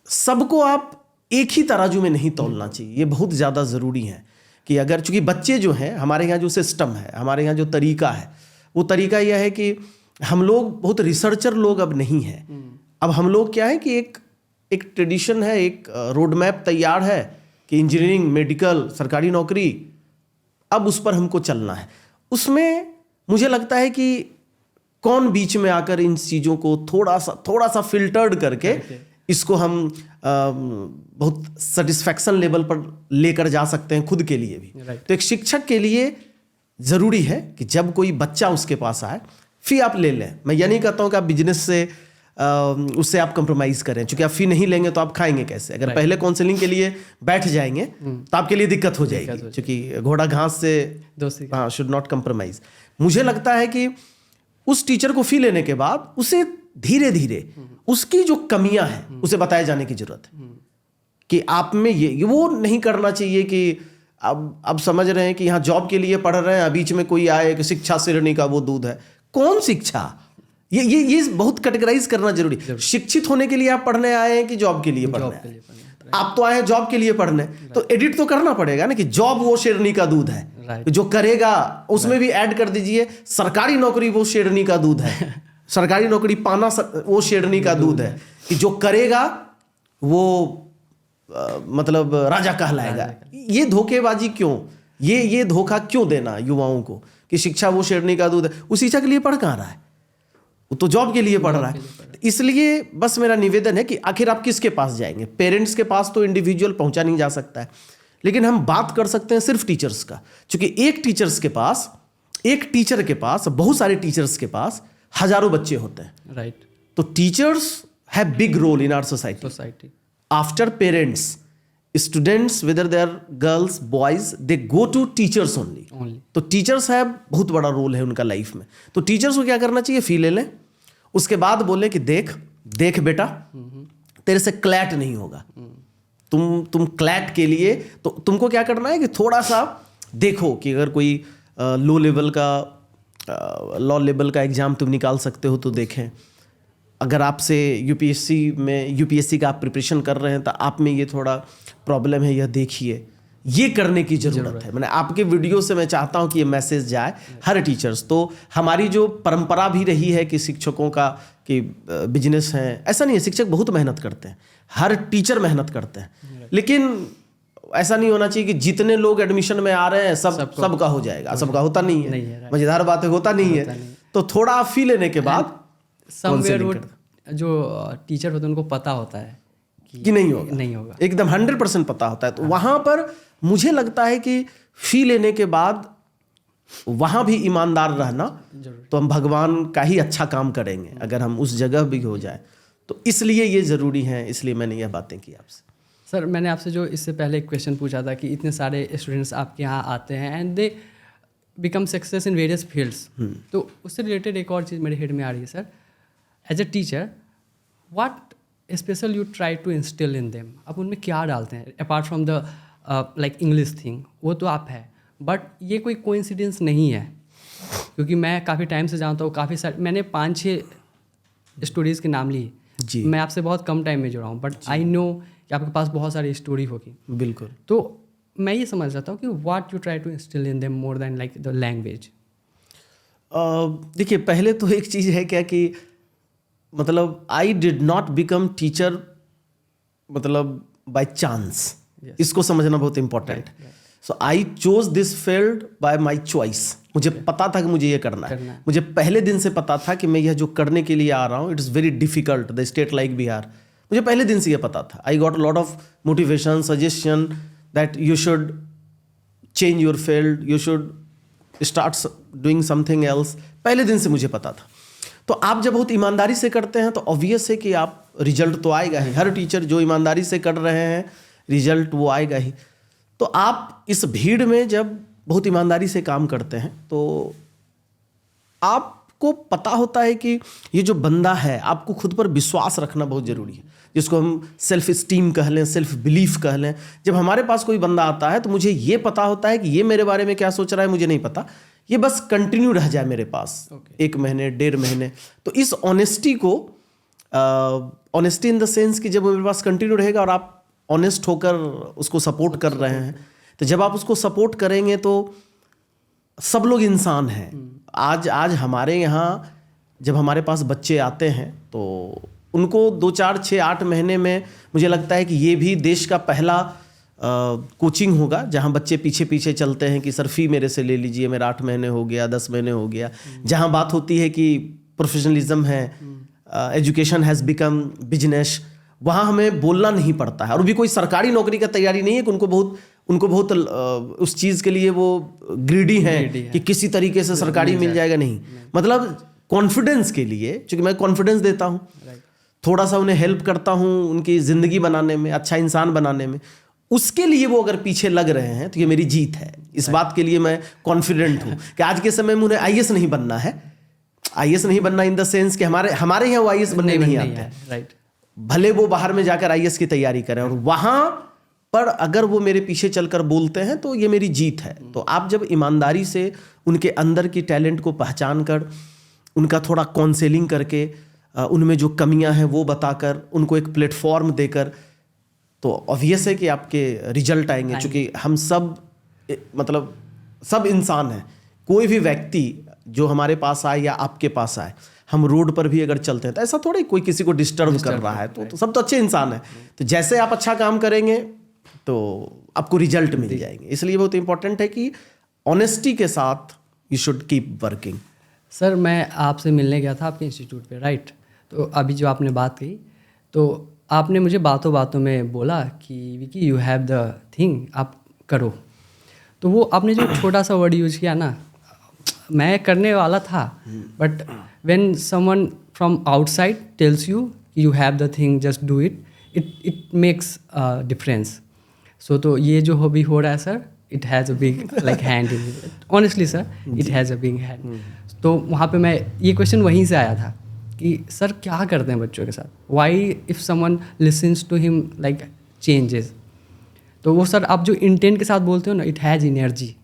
सबको आप एक ही तराजू में नहीं तौलना चाहिए। ये बहुत ज़्यादा ज़रूरी है कि अगर चूँकि बच्चे जो हैं, हमारे यहाँ जो सिस्टम है, हमारे यहाँ जो तरीका है, वो तरीका यह है कि हम लोग बहुत रिसर्चर लोग अब नहीं हैं। अब हम लोग क्या है कि एक ट्रेडिशन है, एक रोड मैप तैयार है कि इंजीनियरिंग, मेडिकल, सरकारी नौकरी, अब उस पर हमको चलना है। उसमें मुझे लगता है कि कौन बीच में आकर इन चीज़ों को थोड़ा सा फिल्टर्ड करके इसको हम बहुत सेटिस्फैक्शन लेवल पर लेकर जा सकते हैं खुद के लिए भी। तो एक शिक्षक के लिए ज़रूरी है कि जब कोई बच्चा उसके पास आए, फ़ी आप ले लें। मैं ये नहीं कहता हूँ कि आप बिजनेस से उससे आप कंप्रोमाइज़ करें, क्योंकि आप फ़ी नहीं लेंगे तो आप खाएंगे कैसे। अगर पहले काउंसलिंग के लिए बैठ जाएंगे तो आपके लिए दिक्कत हो जाएगी, क्योंकि घोड़ा घास से हाँ शुड नॉट कंप्रोमाइज़। मुझे लगता है कि उस टीचर को फ़ी लेने के बाद उसे धीरे धीरे उसकी जो कमियां हैं उसे बताए जाने की जरूरत है कि आप में ये वो नहीं करना चाहिए कि अब समझ रहे हैं कि यहाँ जॉब के लिए पढ़ रहे हैं, बीच में कोई आए कि शिक्षा शेरनी का वो दूध है। कौन शिक्षा? ये बहुत कैटेगराइज करना जरूरी। शिक्षित होने के लिए आप पढ़ने आए हैं कि जॉब के लिए पढ़ने आए हैं? आप तो आए हैं जॉब के लिए पढ़ने, तो एडिट तो करना पड़ेगा ना कि जॉब वो शेरनी का दूध है। जो करेगा उसमें भी ऐड कर दीजिए सरकारी नौकरी वो शेरनी का दूध है, सरकारी नौकरी पाना वो शेरनी का दूध है, कि जो करेगा वो मतलब राजा कहलाएगा। ये धोखेबाजी क्यों, ये धोखा क्यों देना युवाओं को कि शिक्षा वो शेरनी का दूध है? उस शिक्षा के लिए पढ़ कहाँ रहा है, वो तो जॉब के लिए पढ़ रहा है। इसलिए बस मेरा निवेदन है कि आखिर आप किसके पास जाएंगे? पेरेंट्स के पास तो इंडिविजुअल पहुंचा नहीं जा सकता है, लेकिन हम बात कर सकते हैं सिर्फ टीचर्स का, क्योंकि एक टीचर के पास बहुत सारे टीचर्स के पास हजारों बच्चे होते हैं। राइट। तो teachers have big role in our society. After parents, students whether they are girls boys they go to teachers only. तो टीचर्स है बहुत बड़ा रोल है उनका लाइफ में। तो टीचर्स को क्या करना चाहिए? फी ले लें, उसके बाद बोले कि देख बेटा तेरे से क्लैट नहीं होगा, तुम क्लैट के लिए तो तुमको क्या करना है कि थोड़ा सा देखो कि अगर कोई लॉ लेवल का एग्जाम तुम निकाल सकते हो तो देखें। अगर आपसे यूपीएससी का आप प्रिपरेशन कर रहे हैं तो आप में ये थोड़ा प्रॉब्लम है, यह देखिए। ये करने की ज़रूरत है। मैंने आपके वीडियो से मैं चाहता हूं कि ये मैसेज जाए हर टीचर्स। तो हमारी जो परंपरा भी रही है कि शिक्षकों का कि बिजनेस है, ऐसा नहीं है। शिक्षक बहुत मेहनत करते हैं, हर टीचर मेहनत करते हैं, लेकिन ऐसा नहीं होना चाहिए कि जितने लोग एडमिशन में आ रहे हैं सबका हो जाएगा। सबका होता नहीं है, मजेदार बात है, होता नहीं है। तो थोड़ा आप फी लेने के बाद समवेयर वो जो टीचर होते हैं उनको पता होता है कि नहीं होगा, एकदम 100% पता होता है। तो वहां पर मुझे लगता है कि फी लेने के बाद वहां भी ईमानदार रहना, तो हम भगवान का ही अच्छा काम करेंगे अगर हम उस जगह भी हो जाए। तो इसलिए ये ज़रूरी है, इसलिए मैंने यह बातें की आपसे। सर, मैंने आपसे जो इससे पहले एक क्वेश्चन पूछा था कि इतने सारे स्टूडेंट्स आपके यहाँ आते हैं and they become success in various fields, तो उससे रिलेटेड एक और चीज़ मेरे हेड में आ रही है sir. As a teacher what special you try to instil in them? आप उनमें क्या डालते हैं apart from the like English thing? वो तो आप है, बट ये कोई कोइंसिडेंस नहीं है, क्योंकि मैं काफ़ी टाइम से जानता हूँ, काफ़ी सारे मैंने 5-6 स्टोरीज़ के नाम लिए जी। मैं आपसे बहुत कम टाइम में जुड़ा हूँ, बट आई नो कि आपके पास बहुत सारी स्टोरी होगी। बिल्कुल। तो मैं ये समझ जाता हूँ कि what you try to instil in them more than like the language. देखिए, पहले तो एक चीज़ है क्या कि मतलब I did not become teacher मतलब बाय चांस। इसको समझना बहुत important. So I chose this field by my choice. मुझे पता था कि मुझे ये करना है। मुझे पहले दिन से पता था कि मैं यह जो करने के लिए आ रहा हूँ, it is very difficult, the state like Bihar. मुझे पहले दिन से ये पता था। I got lot of motivation, suggestion that you should change your field, you should start doing something else. पहले दिन से मुझे पता था। तो आप जब बहुत ईमानदारी से करते हैं तो ऑब्वियस है कि आप रिजल्ट तो आएगा ही। हर टीचर जो ईमानदारी से कर रहे हैं रिजल्ट वो आएगा ही। तो आप इस भीड़ में जब बहुत ईमानदारी से काम करते हैं तो आपको पता होता है कि ये जो बंदा है, आपको खुद पर विश्वास रखना बहुत ज़रूरी है, जिसको हम सेल्फ स्टीम कह लें, सेल्फ बिलीफ कह लें। जब हमारे पास कोई बंदा आता है तो मुझे ये पता होता है कि ये मेरे बारे में क्या सोच रहा है मुझे नहीं पता, ये बस कंटिन्यू रह जाए मेरे पास 1 महीने 1.5 महीने। तो इस ऑनेस्टी को, ऑनेस्टी इन द सेंस कि जब मेरे पास कंटिन्यू रहेगा और आप ऑनेस्ट होकर उसको सपोर्ट कर रहे हैं, तो जब आप उसको सपोर्ट करेंगे तो सब लोग इंसान हैं। आज हमारे यहाँ जब हमारे पास बच्चे आते हैं तो उनको 2, 4, 6, 8 महीने में मुझे लगता है कि ये भी देश का पहला कोचिंग होगा जहाँ बच्चे पीछे पीछे चलते हैं कि सर फी मेरे से ले लीजिए, मेरा 8 महीने हो गया, 10 महीने हो गया। जहाँ बात होती है कि प्रोफेशनलिज्म है, एजुकेशन हैज़ बिकम बिजनेस, वहाँ हमें बोलना नहीं पड़ता है। और भी कोई सरकारी नौकरी का तैयारी नहीं है कि उनको बहुत उस चीज़ के लिए वो ग्रीडी हैं कि किसी तरीके से सरकारी मिल जाएगा, नहीं। मतलब कॉन्फिडेंस के लिए, क्योंकि मैं कॉन्फिडेंस देता हूँ, थोड़ा सा उन्हें हेल्प करता हूँ उनकी ज़िंदगी बनाने में, अच्छा इंसान बनाने में, उसके लिए वो अगर पीछे लग रहे हैं तो ये मेरी जीत है। इस बात के लिए मैं कॉन्फिडेंट हूँ कि आज के समय में उन्हें आईएएस नहीं बनना है। आईएएस नहीं बनना इन द सेंस कि हमारे यहाँ वो आईएएस बनने नहीं आते, राइट। भले वो बाहर में जाकर आईएएस की तैयारी करें, और वहाँ पर अगर वो मेरे पीछे चलकर बोलते हैं तो ये मेरी जीत है। तो आप जब ईमानदारी से उनके अंदर की टैलेंट को पहचान कर, उनका थोड़ा काउंसलिंग करके, उनमें जो कमियां हैं वो बताकर, उनको एक प्लेटफॉर्म देकर, तो ऑब्वियस है कि आपके रिजल्ट आएंगे। क्योंकि हम सब मतलब सब इंसान हैं, कोई भी व्यक्ति जो हमारे पास आए या आपके पास आए, हम रोड पर भी अगर चलते हैं तो ऐसा थोड़ा ही कोई किसी को डिस्टर्ब कर रहा है, तो सब तो अच्छे इंसान हैं। तो जैसे आप अच्छा काम करेंगे तो आपको रिजल्ट मिल जाएंगे। इसलिए बहुत इंपॉर्टेंट है कि ऑनेस्टी के साथ you should keep working. Sir मैं आपसे मिलने गया था आपके इंस्टीट्यूट पे, राइट। तो अभी जो आपने बात कही, तो आपने मुझे बातों बातों में बोला कि Vicky you have the thing, आप करो। तो वो आपने जो छोटा सा वर्ड यूज किया ना, मैं करने वाला था, but when someone from outside tells you you have the thing, just do it, it makes difference. So तो ये जो हॉबी हो रहा है sir, it has a big like hand in it, honestly sir, it has a big hand. तो वहाँ पे मैं ये क्वेश्चन वहीं से आया था कि सर क्या करते हैं बच्चों के साथ, why if someone listens to him like changes. तो वो सर आप जो इंटेंट के साथ बोलते हो ना, इट हैज़ एनर्जी,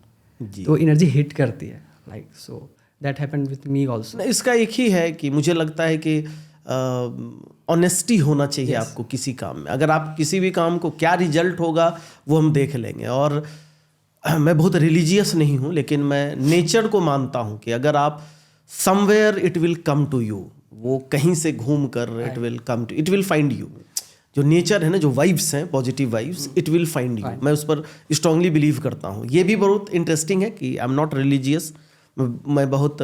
तो एनर्जी हिट करती है, like so that happened with me also. इसका एक ही है कि मुझे लगता है कि ऑनेस्टी होना चाहिए आपको किसी काम में। अगर आप किसी भी काम को, क्या रिजल्ट होगा वो हम देख लेंगे। और मैं बहुत रिलीजियस नहीं हूँ, लेकिन मैं नेचर को मानता हूँ कि अगर आप somewhere it will come to you, वो कहीं से घूम कर इट विल फाइंड यू। जो नेचर है ना, जो वाइब्स हैं, positive vibes, it will find you. मैं उस पर स्ट्रांगली बिलीव करता हूँ। ये भी बहुत इंटरेस्टिंग है कि आई एम नॉट रिलीजियस, मैं बहुत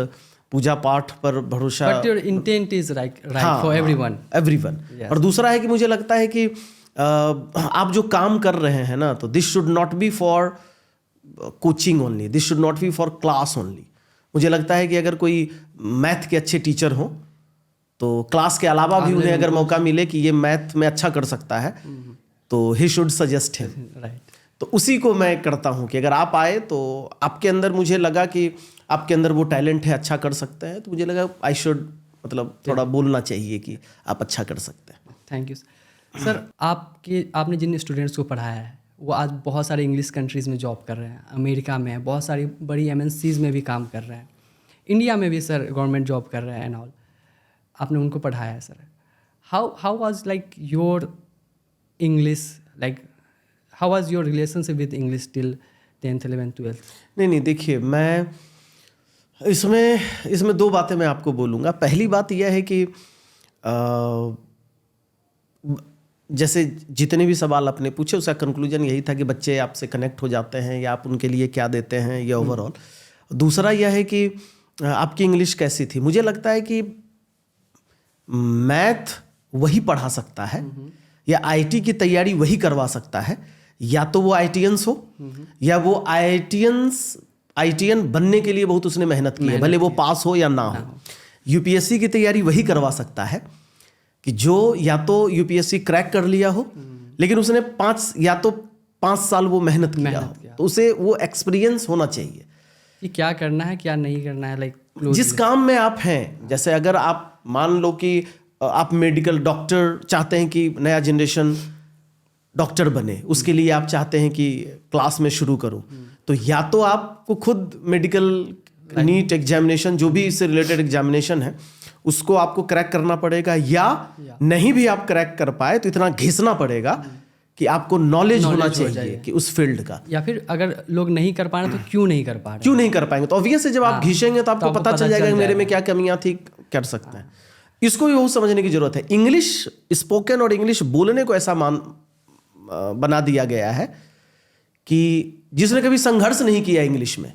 पूजा पाठ पर भरोसा, but your intent is right for everyone. और दूसरा है कि मुझे लगता है कि आप जो काम कर रहे हैं ना, तो this should not be for coaching only, this should not be for class only. मुझे लगता है कि अगर कोई मैथ के अच्छे टीचर हो तो क्लास के अलावा भी उन्हें अगर मौका मिले कि ये मैथ में अच्छा कर सकता है, तो he should suggest him, right. तो उसी को मैं करता हूँ कि अगर आप आए तो आपके अंदर, मुझे लगा कि आपके अंदर वो टैलेंट है, अच्छा कर सकते हैं, तो मुझे लगा आई शुड मतलब थोड़ा बोलना चाहिए कि आप अच्छा कर सकते हैं। Thank you sir. आपने जिन स्टूडेंट्स को पढ़ाया है वो आज बहुत सारे इंग्लिश कंट्रीज़ में जॉब कर रहे हैं, अमेरिका में बहुत सारी बड़ी MNCs में भी काम कर रहे हैं, इंडिया में भी सर गवर्नमेंट जॉब कर रहे हैं एंड ऑल। आपने उनको पढ़ाया है sir. How was like your English, like how was your relationship with English till 10th 11th 12th? नहीं, देखिए, मैं इसमें दो बातें मैं आपको बोलूँगा। पहली बात यह है कि जैसे जितने भी सवाल आपने पूछे उसका कंक्लूजन यही था कि बच्चे आपसे कनेक्ट हो जाते हैं या आप उनके लिए क्या देते हैं, या ओवरऑल। दूसरा यह है कि आपकी इंग्लिश कैसी थी। मुझे लगता है कि मैथ वही पढ़ा सकता है या आईटी की तैयारी वही करवा सकता है, या तो वो आईटीएंस हो या वो आईटीएन बनने के लिए बहुत उसने मेहनत की है, भले वो पास हो या ना हो। यूपीएससी की तैयारी वही करवा सकता है कि जो या तो यूपीएससी क्रैक कर लिया हो, लेकिन उसने 5 साल वो मेहनत किया हो, तो उसे वो एक्सपीरियंस होना चाहिए कि क्या करना है क्या नहीं करना है, लाइक जिस काम में आप हैं। जैसे अगर आप मान लो कि आप मेडिकल डॉक्टर चाहते हैं कि नया जनरेशन डॉक्टर बने, उसके लिए आप चाहते हैं कि क्लास में शुरू करो, तो या तो आपको खुद मेडिकल नीट एग्जामिनेशन, जो भी इससे रिलेटेड एग्जामिनेशन है, उसको आपको क्रैक करना पड़ेगा, या नहीं भी आप क्रैक कर पाए तो इतना घिसना पड़ेगा कि आपको नॉलेज होना चाहिए कि उस फील्ड का। या फिर अगर लोग नहीं कर पा रहे तो क्यों नहीं कर पा रहे, क्यों नहीं कर पाएंगे, तो ऑब्वियस है जब आप घिसेंगे तो आपको पता चल जाएगा कि मेरे में क्या कमियां थी, कर सकते हैं। इसको भी बहुत समझने की जरूरत है। इंग्लिश स्पोकन और इंग्लिश बोलने को ऐसा बना दिया गया है कि जिसने कभी संघर्ष नहीं किया इंग्लिश में,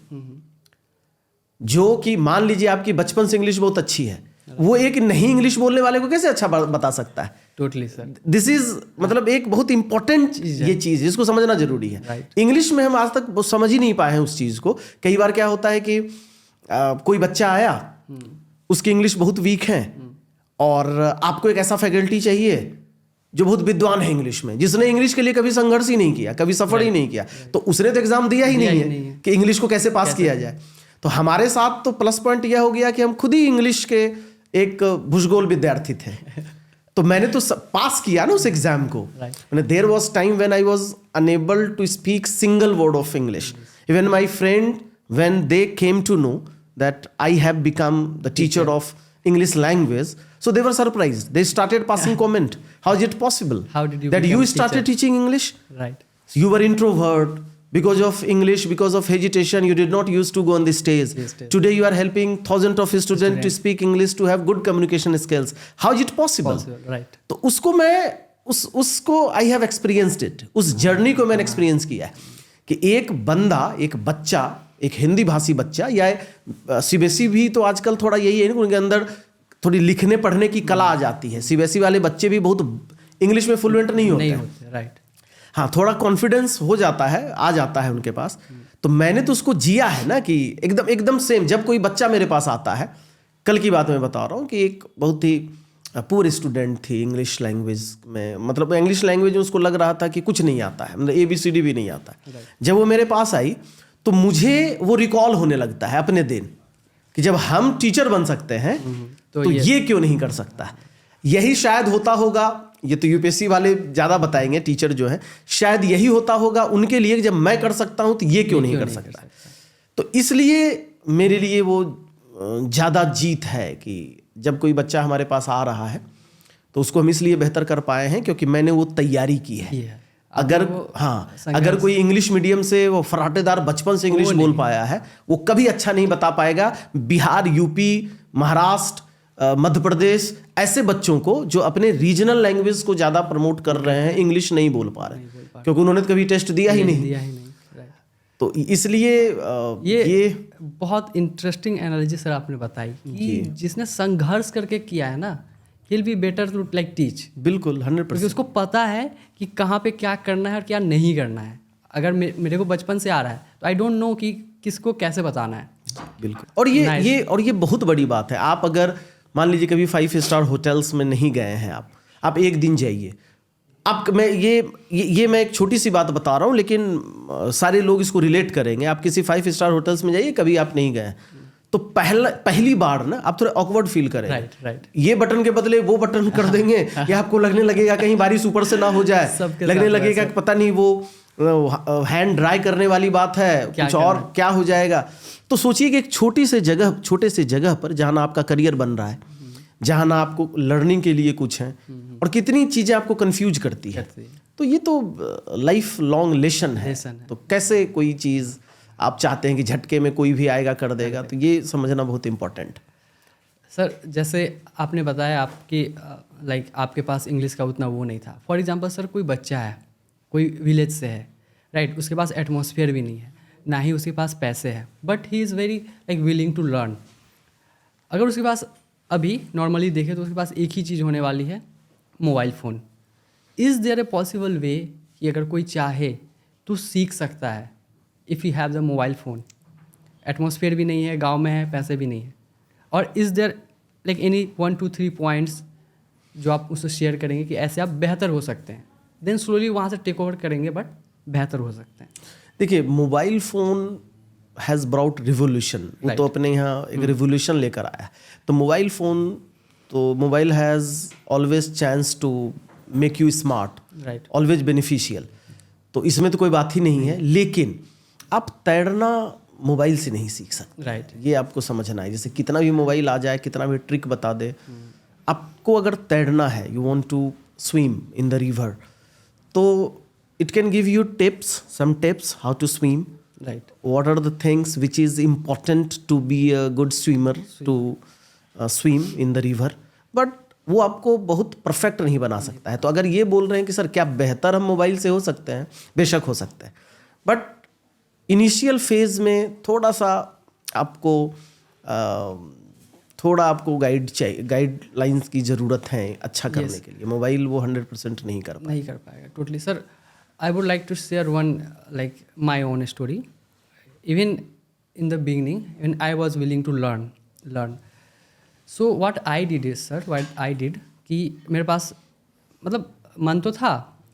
जो कि मान लीजिए आपकी बचपन से इंग्लिश बहुत अच्छी है, वो एक नहीं इंग्लिश बोलने वाले को कैसे अच्छा बता सकता है? टोटली सर, दिस इज मतलब एक बहुत इंपॉर्टेंट ये चीज, इसको समझना जरूरी है। इंग्लिश में हम आज तक समझ ही नहीं पाए हैं उस चीज को। कई बार क्या होता है कि कोई बच्चा आया, उसकी इंग्लिश बहुत वीक है, और आपको एक ऐसा फैकल्टी चाहिए जो बहुत विद्वान है इंग्लिश में, जिसने इंग्लिश के लिए कभी संघर्ष ही नहीं किया, कभी सफर ही नहीं किया, तो उसने तो एग्जाम दिया ही नहीं है कि इंग्लिश को कैसे पास किया जाए। तो हमारे साथ तो प्लस पॉइंट यह हो गया कि हम खुद ही इंग्लिश के एक भुजगोल विद्यार्थी थे। तो मैंने तो पास किया ना उस एग्जाम को। There was time when I was unable to speak single word of English. Even my friend when they came to know that I have become the teacher of English language, so they were surprised. They started passing comment. How is it possible? How did you that you started teaching English? Right. You were introvert because of English, because of hesitation. You did not used to go on the stage. Today you are helping thousands of students to speak English, to have good communication skills. How is it possible? Right. तो उसको मैं उसको I have experienced it. उस journey को मैंने experience किया है कि एक बंदा, एक बच्चा, एक हिंदी भाषी बच्चा, या सीबीएसई भी तो आजकल थोड़ा यही है, उनके अंदर थोड़ी लिखने पढ़ने की कला आ जाती है। सीबीएसई वाले बच्चे भी बहुत इंग्लिश में फ्लुएंट नहीं होते। राइट। हाँ, थोड़ा कॉन्फिडेंस हो जाता है, आ जाता है उनके पास। तो मैंने तो उसको जिया है ना कि एकदम सेम। जब कोई बच्चा मेरे पास आता है, कल की बात मैं बता रहा हूँ कि एक बहुत ही पुअर स्टूडेंट थी इंग्लिश लैंग्वेज में, मतलब इंग्लिश लैंग्वेज में उसको लग रहा था कि कुछ नहीं आता है, मतलब ABCD भी नहीं आता है। जब वो मेरे पास आई तो मुझे वो रिकॉल होने लगता है अपने दिन कि जब हम टीचर बन सकते हैं तो ये क्यों नहीं कर सकता। यही शायद होता होगा, ये तो यूपीएससी वाले ज़्यादा बताएंगे, टीचर जो है, शायद यही होता होगा उनके लिए, जब मैं कर सकता हूँ तो ये क्यों नहीं कर सकता। तो इसलिए मेरे लिए वो ज़्यादा जीत है कि जब कोई बच्चा हमारे पास आ रहा है तो उसको हम इसलिए बेहतर कर पाए हैं क्योंकि मैंने वो तैयारी की है। अगर कोई इंग्लिश मीडियम से वो फराटेदार बचपन से इंग्लिश बोल पाया है, वो कभी अच्छा नहीं बता पाएगा बिहार, यूपी, महाराष्ट्र, मध्य प्रदेश ऐसे बच्चों को जो अपने रीजनल लैंग्वेज को ज़्यादा प्रमोट कर रहे हैं, इंग्लिश नहीं बोल पा रहे क्योंकि उन्होंने कभी टेस्ट दिया ही नहीं। तो इसलिए ये बहुत इंटरेस्टिंग एनालिसिस सर आपने बताई कि जिसने संघर्ष करके किया है ना, he'll be better to like teach. बिल्कुल 100%। क्योंकि उसको पता है कि कहाँ पे क्या करना है और क्या नहीं करना है। अगर मेरे को बचपन से आ रहा है तो आई डोंट नो कि किसको कैसे बताना है। बिल्कुल। और ये बहुत बड़ी बात है। आप अगर मान लीजिए कभी 5 स्टार होटल्स में नहीं गए हैं, आप एक दिन जाइए। मैं मैं एक छोटी सी बात बता रहा हूँ, लेकिन सारे लोग इसको रिलेट करेंगे। आप किसी 5 स्टार होटल्स में जाइए, कभी आप नहीं गए तो पहली बार ना आप थोड़ा ऑकवर्ड फील करेंगे। राइट। ये बटन के बदले वो बटन कर देंगे या आपको लगने लगेगा कहीं बारिश ऊपर से ना हो जाए, लगने लगेगा कि पता नहीं वो हैंड ड्राई करने वाली बात है, कुछ और क्या हो जाएगा। तो सोचिए कि एक छोटे से जगह पर जहाँ ना आपका करियर बन रहा है, जहाँ ना आपको लर्निंग के लिए कुछ है, और कितनी चीज़ें आपको कंफ्यूज करती है। तो ये तो लाइफ लॉन्ग लेसन है। तो कैसे कोई चीज़ आप चाहते हैं कि झटके में कोई भी आएगा कर देगा, तो ये समझना बहुत इम्पोर्टेंट। सर जैसे आपने बताया आपकी आपके पास इंग्लिश का उतना वो नहीं था। फॉर एग्जांपल सर कोई बच्चा है, कोई विलेज से है, राइट, उसके पास एटमॉस्फेयर भी नहीं है, ना ही उसके पास पैसे है, but he is very willing to learn. अगर उसके पास अभी नॉर्मली देखें तो उसके पास एक ही चीज़ होने वाली है, mobile phone. Is there a possible way कि अगर कोई चाहे तो सीख सकता है if you have the mobile phone? Atmosphere भी नहीं है, गांव में है, पैसे भी नहीं है, और इज़ देयर एनी 1 2 3 पॉइंट्स जो आप उससे शेयर करेंगे कि ऐसे आप बेहतर हो सकते हैं, देन स्लोली वहाँ से टेक ओवर करेंगे बट बेहतर हो सकते हैं? देखिए, mobile phone has brought revolution. वो तो अपने यहाँ एक रिवोल्यूशन लेकर आया। तो mobile has always chance to make you smart, right, always beneficial. तो इसमें तो कोई बात ही नहीं है, लेकिन आप तैरना मोबाइल से नहीं सीख सकते, राइट। ये आपको समझना है। जैसे कितना भी मोबाइल आ जाए, कितना भी ट्रिक बता दे, आपको अगर तैरना है, you want to swim in the river, तो it can give you some tips how to swim, right, what are the things which is important to be a good swimmer to swim in the river, but वो आपको बहुत perfect नहीं बना सकता है। तो अगर ये बोल रहे हैं कि सर क्या बेहतर हम मोबाइल से हो सकते हैं, बेशक हो सकते हैं, बट इनिशियल फेज में थोड़ा सा आपको थोड़ा आपको गाइडलाइंस की ज़रूरत है अच्छा करने के लिए। मोबाइल वो 100% नहीं कर पाएगा totally. Sir, I would like to share one like my own story. Even in the beginning when I was willing to learn so what I did is sir, what I did कि मेरे पास मतलब मन तो था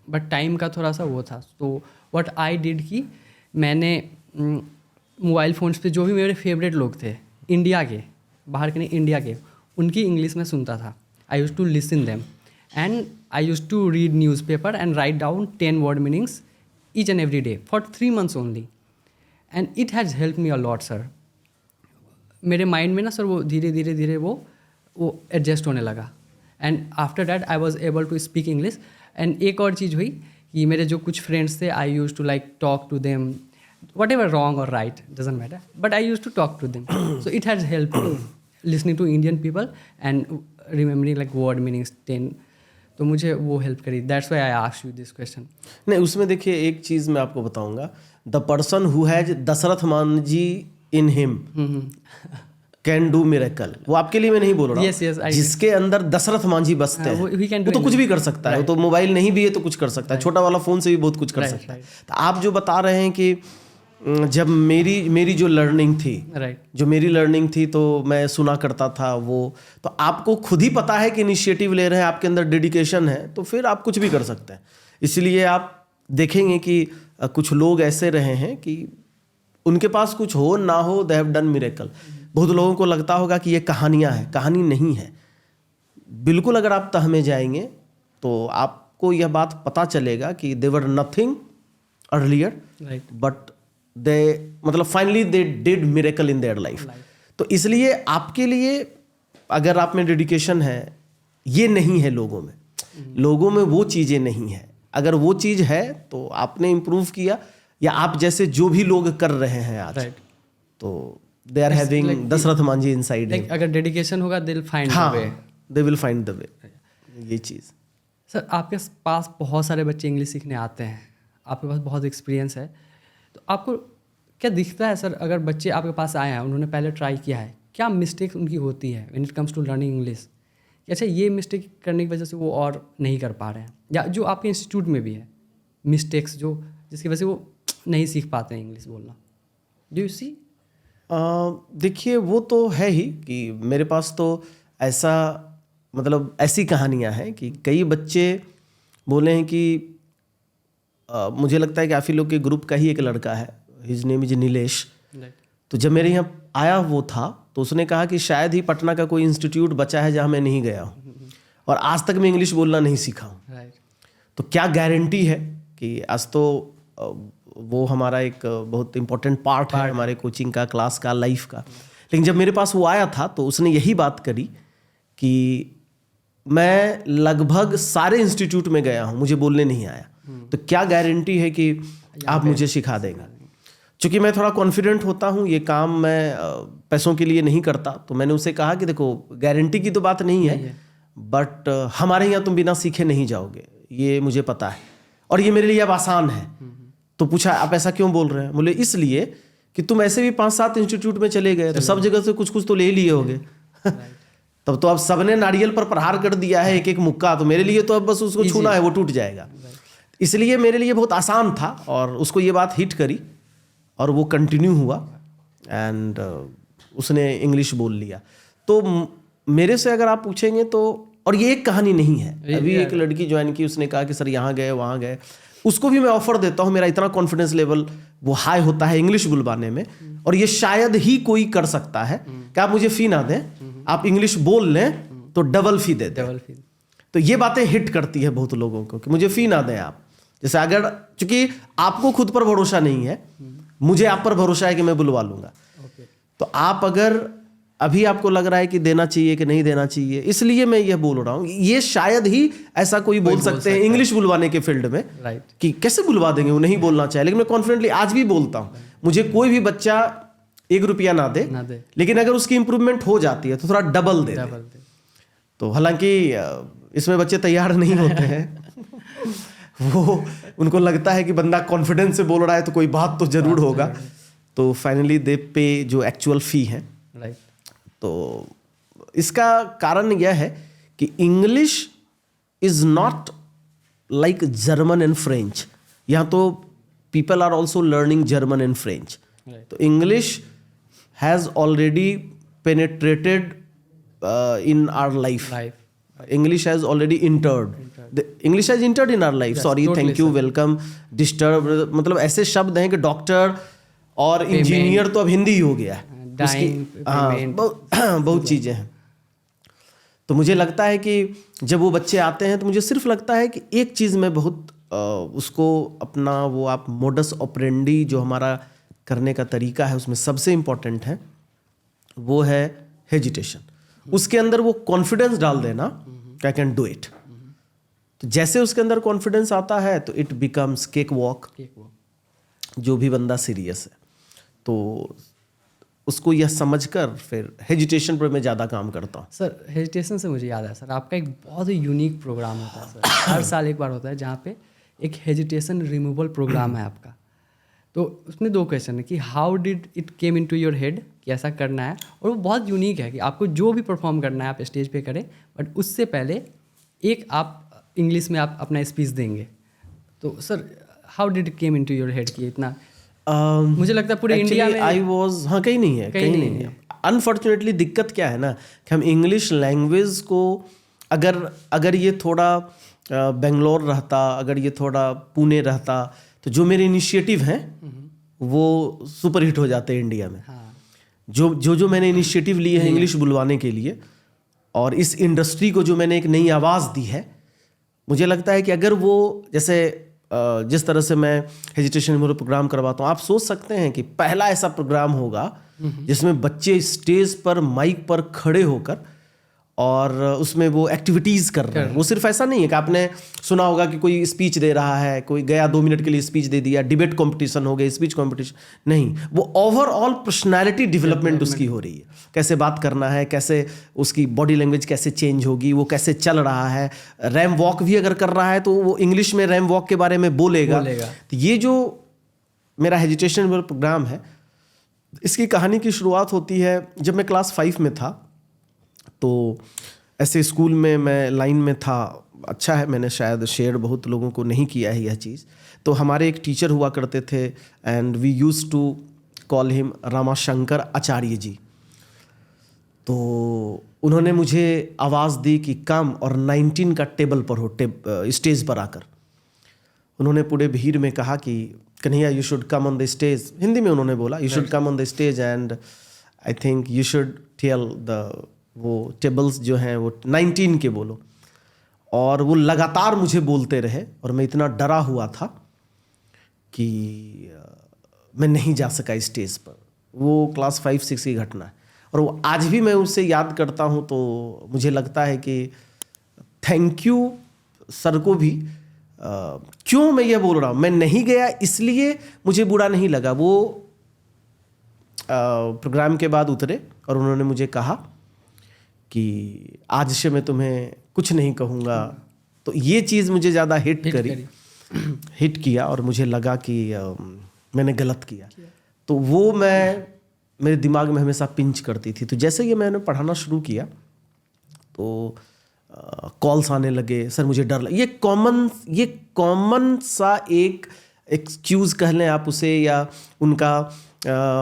but time का थोड़ा सा वो था। तो व्हाट आई डिड कि मैंने मोबाइल फ़ोन्स पे जो भी मेरे फेवरेट लोग थे इंडिया के, बाहर के नहीं इंडिया के, उनकी इंग्लिश में सुनता था। I use to listen them and I use to read newspaper and write down 10 word meanings each and every day for 3 months only and it has help me a lot sir. मेरे mind में ना sir वो धीरे धीरे वो adjust होने लगा and after that I was able to speak English. एंड एक और चीज़ हुई कि मेरे जो कुछ फ्रेंड्स थे I use to like talk to them whatever wrong or right doesn't matter, but I used to talk to them. So it has helped me listening to Indian people and remembering like word meanings 10. तो मुझे वो help करी। That's why I asked you this question. नहीं, उसमें देखिए एक चीज़ मैं आपको बताऊंगा, the person who has Dashrath Manjhi in him can do miracle. वो आपके लिए मैं नहीं बोल रहा हूँ। जिसके अंदर दशरथ मांझी बसते हैं वो तो कुछ भी कर सकता है। वो तो मोबाइल नहीं भी है तो कुछ कर सकता है, छोटा वाला फ़ोन से भी बहुत कुछ कर सकता है। तो आप जो बता रहे हैं कि जब मेरी जो लर्निंग थी जो मेरी लर्निंग थी तो मैं सुना करता था वो, तो आपको खुद ही पता है कि इनिशिएटिव ले रहे हैं, आपके अंदर डेडिकेशन है, तो फिर आप कुछ भी कर सकते हैं। इसलिए आप देखेंगे कि कुछ लोग ऐसे रहे हैं कि उनके पास कुछ हो ना हो, दे हैव डन मिरेकल। बहुत लोगों को लगता होगा कि ये कहानियाँ हैं, कहानी नहीं है। बिल्कुल अगर आप तह में जाएंगे तो आपको यह बात पता चलेगा कि दे वर नथिंग अर्लियर बट दे मतलब finally they did miracle in their life. तो इसलिए आपके लिए अगर आप में डेडिकेशन है, ये नहीं है लोगों में वो चीज़ें नहीं है। अगर वो चीज़ है तो आपने इम्प्रूव किया, या आप जैसे जो भी लोग कर रहे हैं आज तो they are having Dashrath Manjhi inside. अगर डेडिकेशन होगा they will find the way, they will find the way. ये चीज़ सर, आपके पास बहुत सारे बच्चे इंग्लिश सीखने आते हैं, आपके पास बहुत एक्सपीरियंस है, तो आपको क्या दिखता है सर अगर बच्चे आपके पास आए हैं, उन्होंने पहले ट्राई किया है, क्या मिस्टेक उनकी होती है when it comes to learning English? अच्छा, ये मिस्टेक करने की वजह से वो और नहीं कर पा रहे हैं, या जो आपके इंस्टीट्यूट में भी है मिस्टेक्स जो जिसकी वजह से वो नहीं सीख पाते हैं इंग्लिश बोलना, डू यू सी? देखिए वो तो है ही कि मेरे पास तो ऐसा मतलब ऐसी कहानियाँ हैं कि कई बच्चे बोले हैं कि मुझे लगता है कि आप ही लोग के ग्रुप का ही एक लड़का है, हिज नेम इज नीलेश। तो जब मेरे यहाँ आया वो था तो उसने कहा कि शायद ही पटना का कोई इंस्टीट्यूट बचा है जहाँ मैं नहीं गया हूँ और आज तक मैं इंग्लिश बोलना नहीं सीखा हूँ। तो क्या गारंटी है कि आज तो वो हमारा एक बहुत इम्पोर्टेंट पार्ट है हमारे कोचिंग का, क्लास का, लाइफ का। लेकिन जब मेरे पास वो आया था तो उसने यही बात करी कि मैं लगभग सारे इंस्टीट्यूट में गया हूँ, मुझे बोलने नहीं आया, तो क्या गारंटी है कि आप मुझे सिखा देगा। चूँकि मैं थोड़ा कॉन्फिडेंट होता हूँ, ये काम मैं पैसों के लिए नहीं करता, तो मैंने उसे कहा कि देखो गारंटी की तो बात नहीं है, बट हमारे यहाँ तुम बिना सीखे नहीं जाओगे, ये मुझे पता है और ये मेरे लिए अब आसान है। तो पूछा आप ऐसा क्यों बोल रहे हैं? बोले इसलिए कि तुम ऐसे भी 5-7 इंस्टीट्यूट में चले गए तो सब जगह से कुछ कुछ तो ले लिए होगे। तब तो अब सबने नारियल पर प्रहार कर दिया है एक एक मुक्का, तो मेरे लिए तो अब बस उसको छूना है, वो टूट जाएगा। इसलिए मेरे लिए बहुत आसान था और उसको ये बात हिट करी और वो कंटिन्यू हुआ एंड उसने इंग्लिश बोल लिया। तो मेरे से अगर आप पूछेंगे तो, और ये एक कहानी नहीं है, अभी एक लड़की ज्वाइन की, उसने कहा कि सर यहाँ गए वहाँ गए, उसको भी मैं ऑफर देता हूँ, मेरा इतना कॉन्फिडेंस लेवल वो हाई होता है इंग्लिश बुलवाने में, और ये शायद ही कोई कर सकता है कि आप मुझे फी ना दें, आप इंग्लिश बोल लें तो डबल फी दे दें। तो ये बातें हिट करती है बहुत लोगों को कि मुझे फी ना दें आप। जैसे अगर चूंकि आपको खुद पर भरोसा नहीं है, मुझे आप पर भरोसा है कि मैं बुलवा लूंगा, तो आप अगर अभी आपको लग रहा है कि देना चाहिए कि नहीं देना चाहिए, इसलिए मैं ये बोल रहा हूँ, ये शायद ही ऐसा कोई बोल सकते हैं इंग्लिश बुलवाने के फील्ड में कि कैसे बुलवा देंगे, वो नहीं बोलना चाहिए। लेकिन मैं कॉन्फिडेंटली आज भी बोलता हूँ, मुझे कोई भी बच्चा 1 रुपया ना दे, लेकिन अगर उसकी इंप्रूवमेंट हो जाती है तो थोड़ा डबल दे दे। तो हालांकि इसमें बच्चे तैयार नहीं होते हैं वो उनको लगता है कि बंदा कॉन्फिडेंस से बोल रहा है तो कोई बात तो जरूर होगा। तो फाइनली दे पे जो एक्चुअल फ़ी है। राइट। तो इसका कारण यह है कि English is not like German and French. यहाँ तो people are also learning German and French. तो English has already penetrated in our life. English has already entered. The English has entered in our life. Yes, Sorry, totally, thank you, sir. welcome, disturb, मतलब ऐसे शब्द हैं कि doctor और engineer तो अब हिंदी ही हो गया है। Dying, payment, बहुत चीज़ें हैं। तो मुझे लगता है कि जब वो बच्चे आते हैं तो मुझे सिर्फ लगता है कि एक चीज़ में बहुत उसको अपना वो आप मोडस ऑपरेंडी जो हमारा करने का तरीका है उसमें सबसे इम्पोर्टेंट है वो है हेजिटेशन। उसके अंदर वो कॉन्फिडेंस डाल देना कि आई कैन डू इट। तो जैसे उसके अंदर कॉन्फिडेंस आता है तो इट बिकम्स केक वॉक। जो भी बंदा सीरियस है तो उसको यह समझकर फिर हेजिटेशन पर मैं ज़्यादा काम करता हूँ। सर हेजिटेशन से मुझे याद है सर, आपका एक बहुत ही यूनिक प्रोग्राम होता है सर, हर साल एक बार होता है जहाँ पे एक हेजिटेशन रिमूवल प्रोग्राम है आपका। तो उसमें 2 क्वेश्चन है कि how did it came into your head कि ऐसा करना है, और वो बहुत यूनिक है कि आपको जो भी परफॉर्म करना है आप स्टेज पे करें, बट उससे पहले एक आप इंग्लिश में आप अपना स्पीच देंगे। तो sir how did it came into your head कि इतना मुझे लगता है पूरे इंडिया में आई वॉज हाँ कहीं नहीं है। अनफॉर्चुनेटली दिक्कत क्या है ना कि हम इंग्लिश लैंग्वेज को अगर ये थोड़ा बेंगलोर रहता, अगर ये थोड़ा पुणे रहता तो जो मेरे इनिशिएटिव हैं वो सुपर हिट हो जाते हैं इंडिया में। जो मैंने इनिशिएटिव लिए हैं इंग्लिश बुलवाने के लिए और इस इंडस्ट्री को जो मैंने एक नई आवाज़ दी है, मुझे लगता है कि अगर वो जैसे जिस तरह से मैं हेजिटेशन रिमूवल प्रोग्राम करवाता हूँ, आप सोच सकते हैं कि पहला ऐसा प्रोग्राम होगा जिसमें बच्चे स्टेज पर माइक पर खड़े होकर और उसमें वो एक्टिविटीज़ कर रहे हैं। वो सिर्फ ऐसा नहीं है कि आपने सुना होगा कि कोई स्पीच दे रहा है, कोई गया 2 मिनट के लिए स्पीच दे दिया, डिबेट कंपटीशन हो गया, स्पीच कंपटीशन नहीं, वो ओवरऑल पर्सनालिटी डेवलपमेंट उसकी हो रही है। कैसे बात करना है, कैसे उसकी बॉडी लैंग्वेज कैसे चेंज होगी, वो कैसे चल रहा है, रैम वॉक भी अगर कर रहा है तो वो इंग्लिश में रैम वॉक के बारे में बोलेगा। तो ये जो मेरा हेजिटेशन वाला प्रोग्राम है, इसकी कहानी की शुरुआत होती है जब मैं क्लास 5 में था। तो ऐसे स्कूल में मैं लाइन में था। अच्छा है, मैंने शायद शेयर बहुत लोगों को नहीं किया है यह चीज़। तो हमारे एक टीचर हुआ करते थे and we used to call him Ramashankar Acharya ji. तो उन्होंने मुझे आवाज़ दी कि कम और 19 का टेबल पर हो, स्टेज पर आकर। उन्होंने पूरे भीड़ में कहा कि Kanhaiya you should come on the stage. Hindi में उन्होंने बोला you should come on the stage and I think you should tell the वो टेबल्स जो हैं वो 19 के बोलो। और वो लगातार मुझे बोलते रहे और मैं इतना डरा हुआ था कि मैं नहीं जा सका स्टेज पर। वो क्लास 5-6 की घटना है और वो आज भी मैं उससे याद करता हूँ तो मुझे लगता है कि थैंक यू सर को भी। क्यों मैं ये बोल रहा हूँ, मैं नहीं गया इसलिए मुझे बुरा नहीं लगा। वो प्रोग्राम के बाद उतरे और उन्होंने मुझे कहा कि आज से मैं तुम्हें कुछ नहीं कहूँगा। तो ये चीज़ मुझे ज़्यादा हिट किया और मुझे लगा कि मैंने गलत किया। तो वो मेरे दिमाग में हमेशा पिंच करती थी। तो जैसे ही मैंने पढ़ाना शुरू किया तो कॉल्स आने लगे, सर मुझे डर लगा। ये कॉमन सा एक एक्सक्यूज़ कह लें आप उसे, या उनका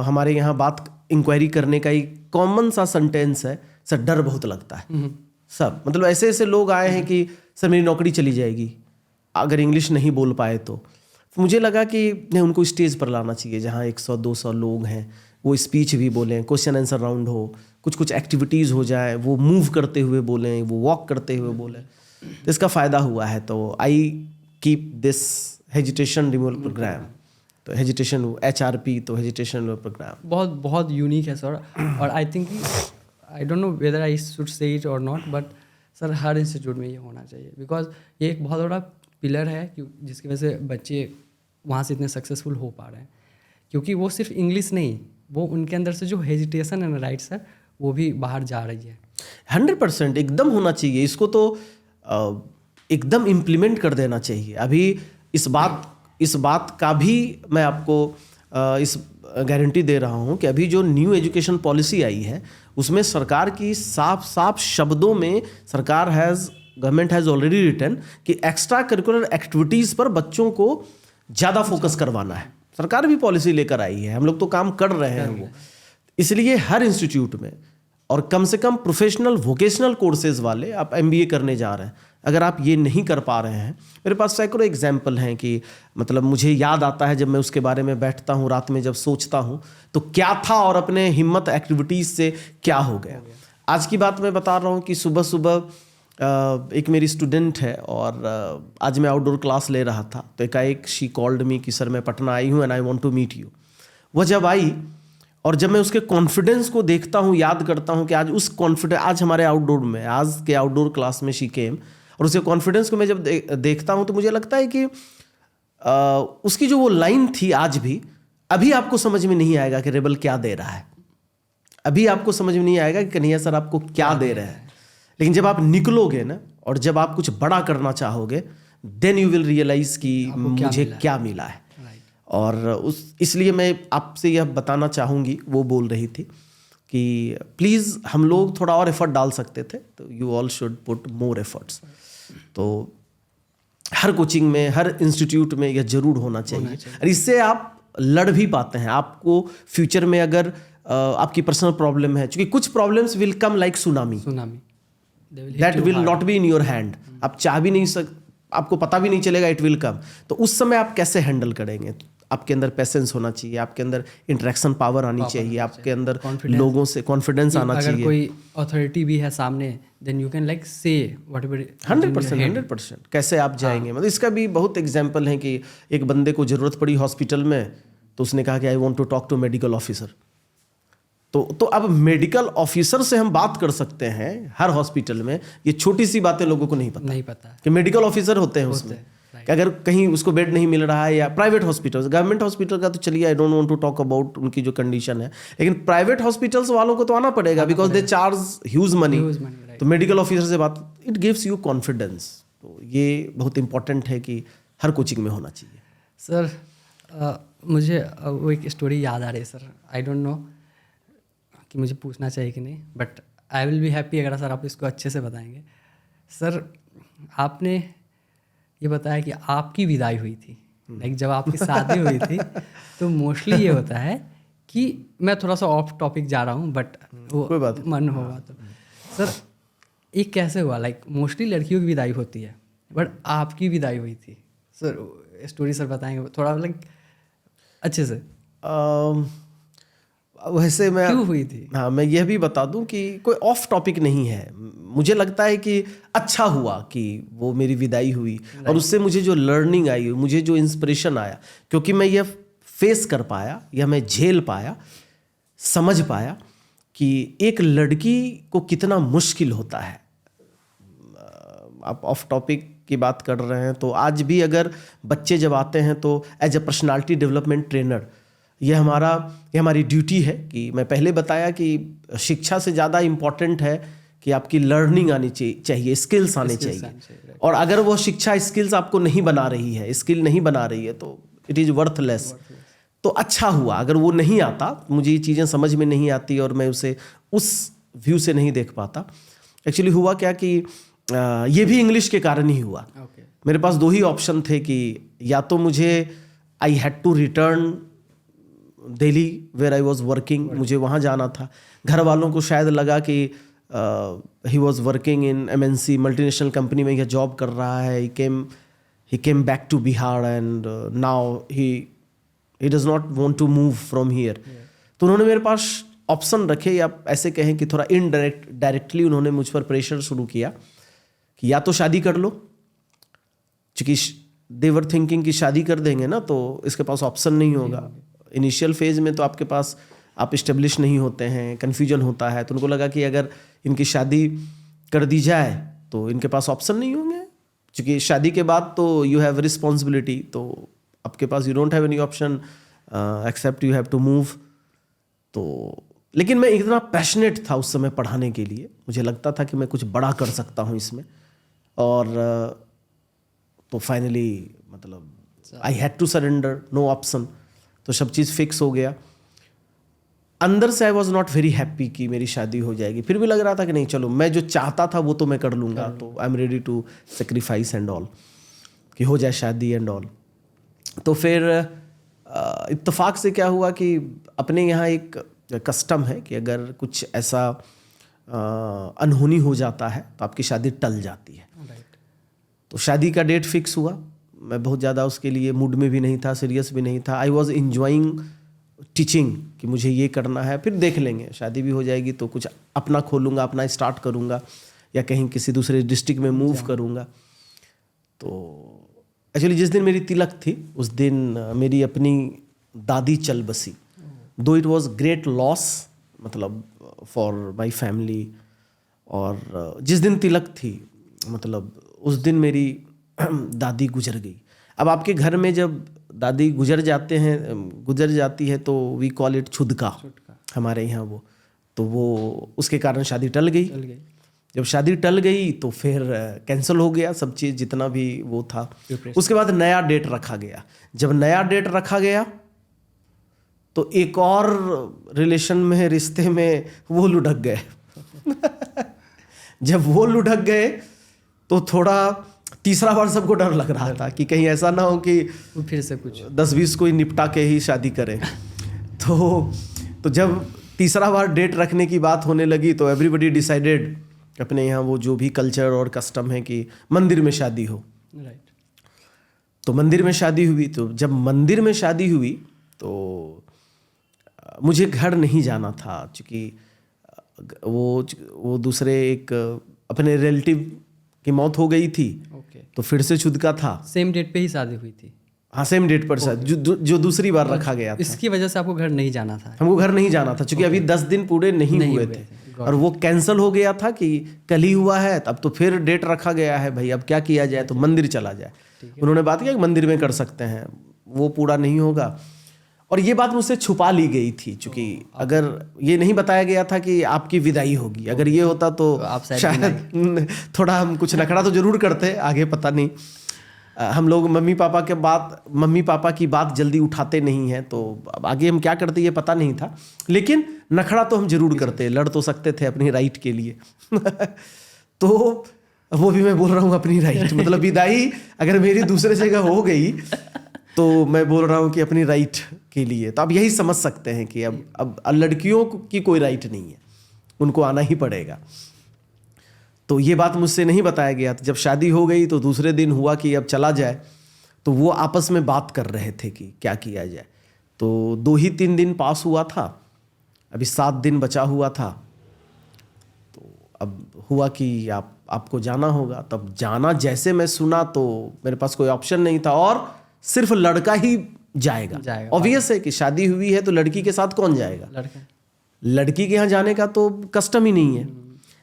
हमारे यहाँ बात इंक्वायरी करने का एक कॉमन सा सेंटेंस है, सर डर बहुत लगता है। सब मतलब ऐसे ऐसे लोग आए हैं कि सर मेरी नौकरी चली जाएगी अगर इंग्लिश नहीं बोल पाए तो मुझे लगा कि नहीं, उनको स्टेज पर लाना चाहिए जहाँ 100-200 लोग हैं, वो स्पीच भी बोलें, क्वेश्चन आंसर राउंड हो, कुछ एक्टिविटीज़ हो जाए, वो मूव करते हुए बोलें, वो वॉक करते हुए बोलें। तो इसका फ़ायदा हुआ है। तो I keep this hesitation removal programme. तो हेजिटेशन HRP, तो हेजिटेशन रिमूवल प्रोग्राम बहुत यूनिक है सर। और I think I don't know whether I should say it और नॉट, बट सर हर इंस्टीट्यूट में ये होना चाहिए बिकॉज ये एक बहुत बड़ा पिलर है जिसकी वजह से बच्चे वहाँ से इतने सक्सेसफुल हो पा रहे हैं। क्योंकि वो सिर्फ इंग्लिश नहीं, वो उनके अंदर से जो हेजिटेशन है राइट सर, वो भी बाहर जा रही है। 100% एकदम होना चाहिए। इसको तो एकदम इम्प्लीमेंट कर देना चाहिए। अभी इस बात का भी मैं आपको इस गारंटी दे रहा हूँ कि अभी जो न्यू एजुकेशन पॉलिसी आई है उसमें सरकार की साफ साफ शब्दों में गवर्नमेंट हैज़ ऑलरेडी रिटन कि एक्स्ट्रा करिकुलर एक्टिविटीज़ पर बच्चों को ज़्यादा फोकस करवाना है। सरकार भी पॉलिसी लेकर आई है, हम लोग तो काम कर रहे हैं वो। इसलिए हर इंस्टीट्यूट में, और कम से कम प्रोफेशनल वोकेशनल कोर्सेज वाले, आप MBA करने जा रहे हैं, अगर आप ये नहीं कर पा रहे हैं, मेरे पास सैकड़ों एग्जाम्पल हैं कि मतलब मुझे याद आता है जब मैं उसके बारे में बैठता हूँ रात में, जब सोचता हूँ तो क्या था और अपने हिम्मत एक्टिविटीज़ से क्या हो गया। आज की बात मैं बता रहा हूँ कि सुबह सुबह एक मेरी स्टूडेंट है और आज मैं आउटडोर क्लास ले रहा था, तो एकाएक शी कॉल्ड मी कि सर मैं पटना आई हूँ and I want to meet you. वो जब आई और जब मैं उसके कॉन्फिडेंस को देखता हूँ, याद करता हूँ कि आज हमारे आउटडोर में, आज के आउटडोर क्लास में शी केम, और उसके कॉन्फिडेंस को मैं जब देखता हूँ तो मुझे लगता है कि उसकी जो वो लाइन थी आज भी, अभी आपको समझ में नहीं आएगा कि रेबल क्या दे रहा है, अभी आपको समझ में नहीं आएगा कि कन्हैया सर आपको क्या दे रहे हैं। लेकिन जब आप निकलोगे ना और जब आप कुछ बड़ा करना चाहोगे, देन यू विल रियलाइज कि मुझे क्या मिला है। और इसलिए मैं आपसे यह बताना चाहूँगी, वो बोल रही थी कि प्लीज़ हम लोग थोड़ा और एफर्ट डाल सकते थे, तो you all should put more efforts. तो हर कोचिंग में, हर इंस्टीट्यूट में यह जरूर होना चाहिए। और इससे आप लड़ भी पाते हैं। आपको फ्यूचर में अगर आपकी पर्सनल प्रॉब्लम है, क्योंकि कुछ problems will come like tsunami, that will not be in your hand. आप चाह भी नहीं आपको पता भी नहीं चलेगा, इट विल कम। तो उस समय आप कैसे हैंडल करेंगे? आपके अंदर पेशेंस होना चाहिए, आपके अंदर इंटरेक्शन पावर आनी चाहिए, आपके अंदर लोगों से कॉन्फिडेंस आना चाहिए। अगर कोई अथॉरिटी भी है सामने, then you can like say whatever. 100% कैसे आप जाएंगे। मतलब इसका भी बहुत एग्जांपल है कि एक बंदे को जरूरत पड़ी हॉस्पिटल में, तो उसने कहा कि I want to talk to medical officer. तो अब मेडिकल ऑफिसर से हम बात कर सकते हैं हर हॉस्पिटल में। ये छोटी सी बातें लोगों को नहीं पता कि मेडिकल ऑफिसर होते हैं उसमें, कि अगर कहीं उसको बेड नहीं मिल रहा है, या प्राइवेट हॉस्पिटल, गवर्नमेंट हॉस्पिटल का तो चलिए I don't want to talk about उनकी जो कंडीशन है, लेकिन प्राइवेट हॉस्पिटल्स वालों को तो आना पड़ेगा because they charge huge money. तो मेडिकल ऑफिसर से बात, इट गिव्स यू कॉन्फिडेंस। तो ये बहुत इंपॉर्टेंट है कि हर कोचिंग में होना चाहिए। सर मुझे वो एक स्टोरी याद आ रही है सर, आई डोंट नो कि मुझे पूछना चाहिए कि नहीं, but I will be happy अगर सर आप इसको अच्छे से बताएंगे। सर आपने ये बताया कि आपकी विदाई हुई थी, लाइक जब आपकी शादी हुई थी, तो मोस्टली ये होता है कि मैं थोड़ा सा ऑफ टॉपिक जा रहा हूँ, बट वो कोई बात मन होगा तो सर ये कैसे हुआ? लाइक मोस्टली लड़कियों की विदाई होती है, बट आपकी विदाई हुई थी सर, स्टोरी सर बताएंगे थोड़ा लाइक अच्छे से? वैसे मैं क्यों हुई थी? हाँ, मैं यह भी बता दूं कि कोई ऑफ टॉपिक नहीं है। मुझे लगता है कि अच्छा हुआ कि वो मेरी विदाई हुई, और उससे मुझे जो लर्निंग आई, मुझे जो इंस्पिरेशन आया, क्योंकि मैं यह फेस कर पाया, या मैं झेल पाया, समझ पाया कि एक लड़की को कितना मुश्किल होता है। आप ऑफ टॉपिक की बात कर रहे हैं, तो आज भी अगर बच्चे जब आते हैं तो as a personality development trainer, ये हमारी ड्यूटी है कि मैं पहले बताया कि शिक्षा से ज़्यादा इम्पॉर्टेंट है कि आपकी लर्निंग आनी चाहिए, स्किल्स आने चाहिए। और अगर वो शिक्षा स्किल्स आपको नहीं बना रही है, स्किल नहीं बना रही है, तो इट इज़ वर्थलेस। तो अच्छा हुआ, अगर वो नहीं आता, मुझे ये चीज़ें समझ में नहीं आती और मैं उसे उस व्यू से नहीं देख पाता। एक्चुअली हुआ क्या कि ये भी इंग्लिश के कारण ही हुआ। मेरे पास दो ही ऑप्शन थे कि या तो मुझे I had to return Delhi where I was working, मुझे वहाँ जाना था। घर वालों को शायद लगा कि he was working in MNC multinational company में, यह जॉब कर रहा है। He came back to Bihar and now he does not want to move from here. तो उन्होंने मेरे पास ऑप्शन रखे, या ऐसे कहें कि थोड़ा डायरेक्टली उन्होंने मुझ पर प्रेशर शुरू किया कि या तो शादी कर लो, क्योंकि दे वर थिंकिंग कि शादी कर देंगे ना तो इसके पास ऑप्शन नहीं होगा। इनिशियल फेज में तो आपके पास आप इस्टेब्लिश नहीं होते हैं, कन्फ्यूजन होता है। तो उनको लगा कि अगर इनकी शादी कर दी जाए तो इनके पास ऑप्शन नहीं होंगे, क्योंकि शादी के बाद तो यू हैव रिस्पॉन्सिबिलिटी, तो आपके पास you don't have any option except you have to move. तो लेकिन मैं इतना पैशनेट था उस समय पढ़ाने के लिए, मुझे लगता था कि मैं कुछ बड़ा कर सकता हूँ इसमें। और तो फाइनली मतलब I had to surrender, no option. तो सब चीज़ फिक्स हो गया। अंदर से I was not very happy कि मेरी शादी हो जाएगी, फिर भी लग रहा था कि नहीं चलो मैं जो चाहता था वो तो मैं कर लूँगा, तो I am ready to sacrifice and all, कि हो जाए शादी एंड ऑल। तो फिर इत्तेफाक से क्या हुआ कि अपने यहाँ एक कस्टम है कि अगर कुछ ऐसा अनहोनी हो जाता है तो आपकी शादी टल जाती है। तो शादी का डेट फिक्स हुआ। मैं बहुत ज़्यादा उसके लिए मूड में भी नहीं था, सीरियस भी नहीं था। आई वॉज इन्जॉइंग टीचिंग कि मुझे ये करना है, फिर देख लेंगे, शादी भी हो जाएगी तो कुछ अपना खोलूँगा, अपना स्टार्ट करूँगा या कहीं किसी दूसरे डिस्ट्रिक्ट में मूव करूँगा। तो एक्चुअली जिस दिन मेरी तिलक थी उस दिन मेरी अपनी दादी चल बसी। दो इट वॉज ग्रेट लॉस मतलब फॉर माई फैमिली। और जिस दिन तिलक थी मतलब उस दिन मेरी दादी गुजर गई। अब आपके घर में जब दादी गुजर जाती है तो वी कॉल इट छुदका हमारे यहाँ वो। तो वो उसके कारण शादी टल गई। जब शादी टल गई तो फिर कैंसिल हो गया सब चीज़, जितना भी वो था। उसके बाद नया डेट रखा गया। जब नया डेट रखा गया तो एक और रिलेशन में, रिश्ते में वो लुढ़क गए। जब वो लुढ़क गए तो थोड़ा तीसरा बार सबको डर लग रहा था कि कहीं ऐसा ना हो कि फिर से कुछ 10-20 कोई निपटा के ही शादी करें। तो जब तीसरा बार डेट रखने की बात होने लगी तो एवरीबडी डिसाइडेड, अपने यहाँ वो जो भी कल्चर और कस्टम है कि मंदिर में शादी हो। राइट। तो मंदिर में शादी हुई। तो जब मंदिर में शादी हुई तो मुझे घर नहीं जाना था, क्योंकि वो दूसरे एक अपने रिलेटिव की मौत हो गई थी। तो फिर से छुदका था। सेम डेट पे ही शादी हुई थी? हाँ, सेम डेट पर शादी, जो दूसरी बार रखा गया था। इसकी वजह से आपको घर नहीं जाना था? हमको घर नहीं जाना था क्योंकि अभी 10 दिन पूरे नहीं हुए थे और वो कैंसिल हो गया था कि कल ही हुआ है। अब तो फिर डेट रखा गया है, भाई अब क्या किया जाए, तो मंदिर चला जाए। उन्होंने बात किया कि मंदिर में कर सकते हैं, वो पूरा नहीं होगा। और ये बात मुझसे छुपा ली गई थी, क्योंकि अगर ये नहीं बताया गया था कि आपकी विदाई होगी। अगर ये होता तो शायद थोड़ा हम कुछ नखरा तो जरूर करते, आगे पता नहीं। हम लोग मम्मी पापा की बात जल्दी उठाते नहीं हैं, तो अब आगे हम क्या करते ये पता नहीं था। लेकिन नखरा तो हम जरूर करते, लड़ तो सकते थे अपनी राइट के लिए। तो वो भी मैं बोल रहा हूँ अपनी राइट, मतलब विदाई अगर मेरी दूसरे जगह हो गई तो मैं बोल रहा हूँ कि अपनी राइट के लिए। तो आप यही समझ सकते हैं कि अब लड़कियों की कोई राइट नहीं है, उनको आना ही पड़ेगा। तो ये बात मुझसे नहीं बताया गया। जब शादी हो गई तो दूसरे दिन हुआ कि अब चला जाए, तो वो आपस में बात कर रहे थे कि क्या किया जाए। तो 2-3 दिन पास हुआ था, अभी 7 दिन बचा हुआ था। तो अब हुआ कि आपको जाना होगा। तब जाना जैसे मैं सुना तो मेरे पास कोई ऑप्शन नहीं था और सिर्फ लड़का ही जाएगा। ऑब्वियस है कि शादी हुई है तो लड़की के साथ कौन जाएगा? लड़की के यहाँ जाने का तो कस्टम ही नहीं है।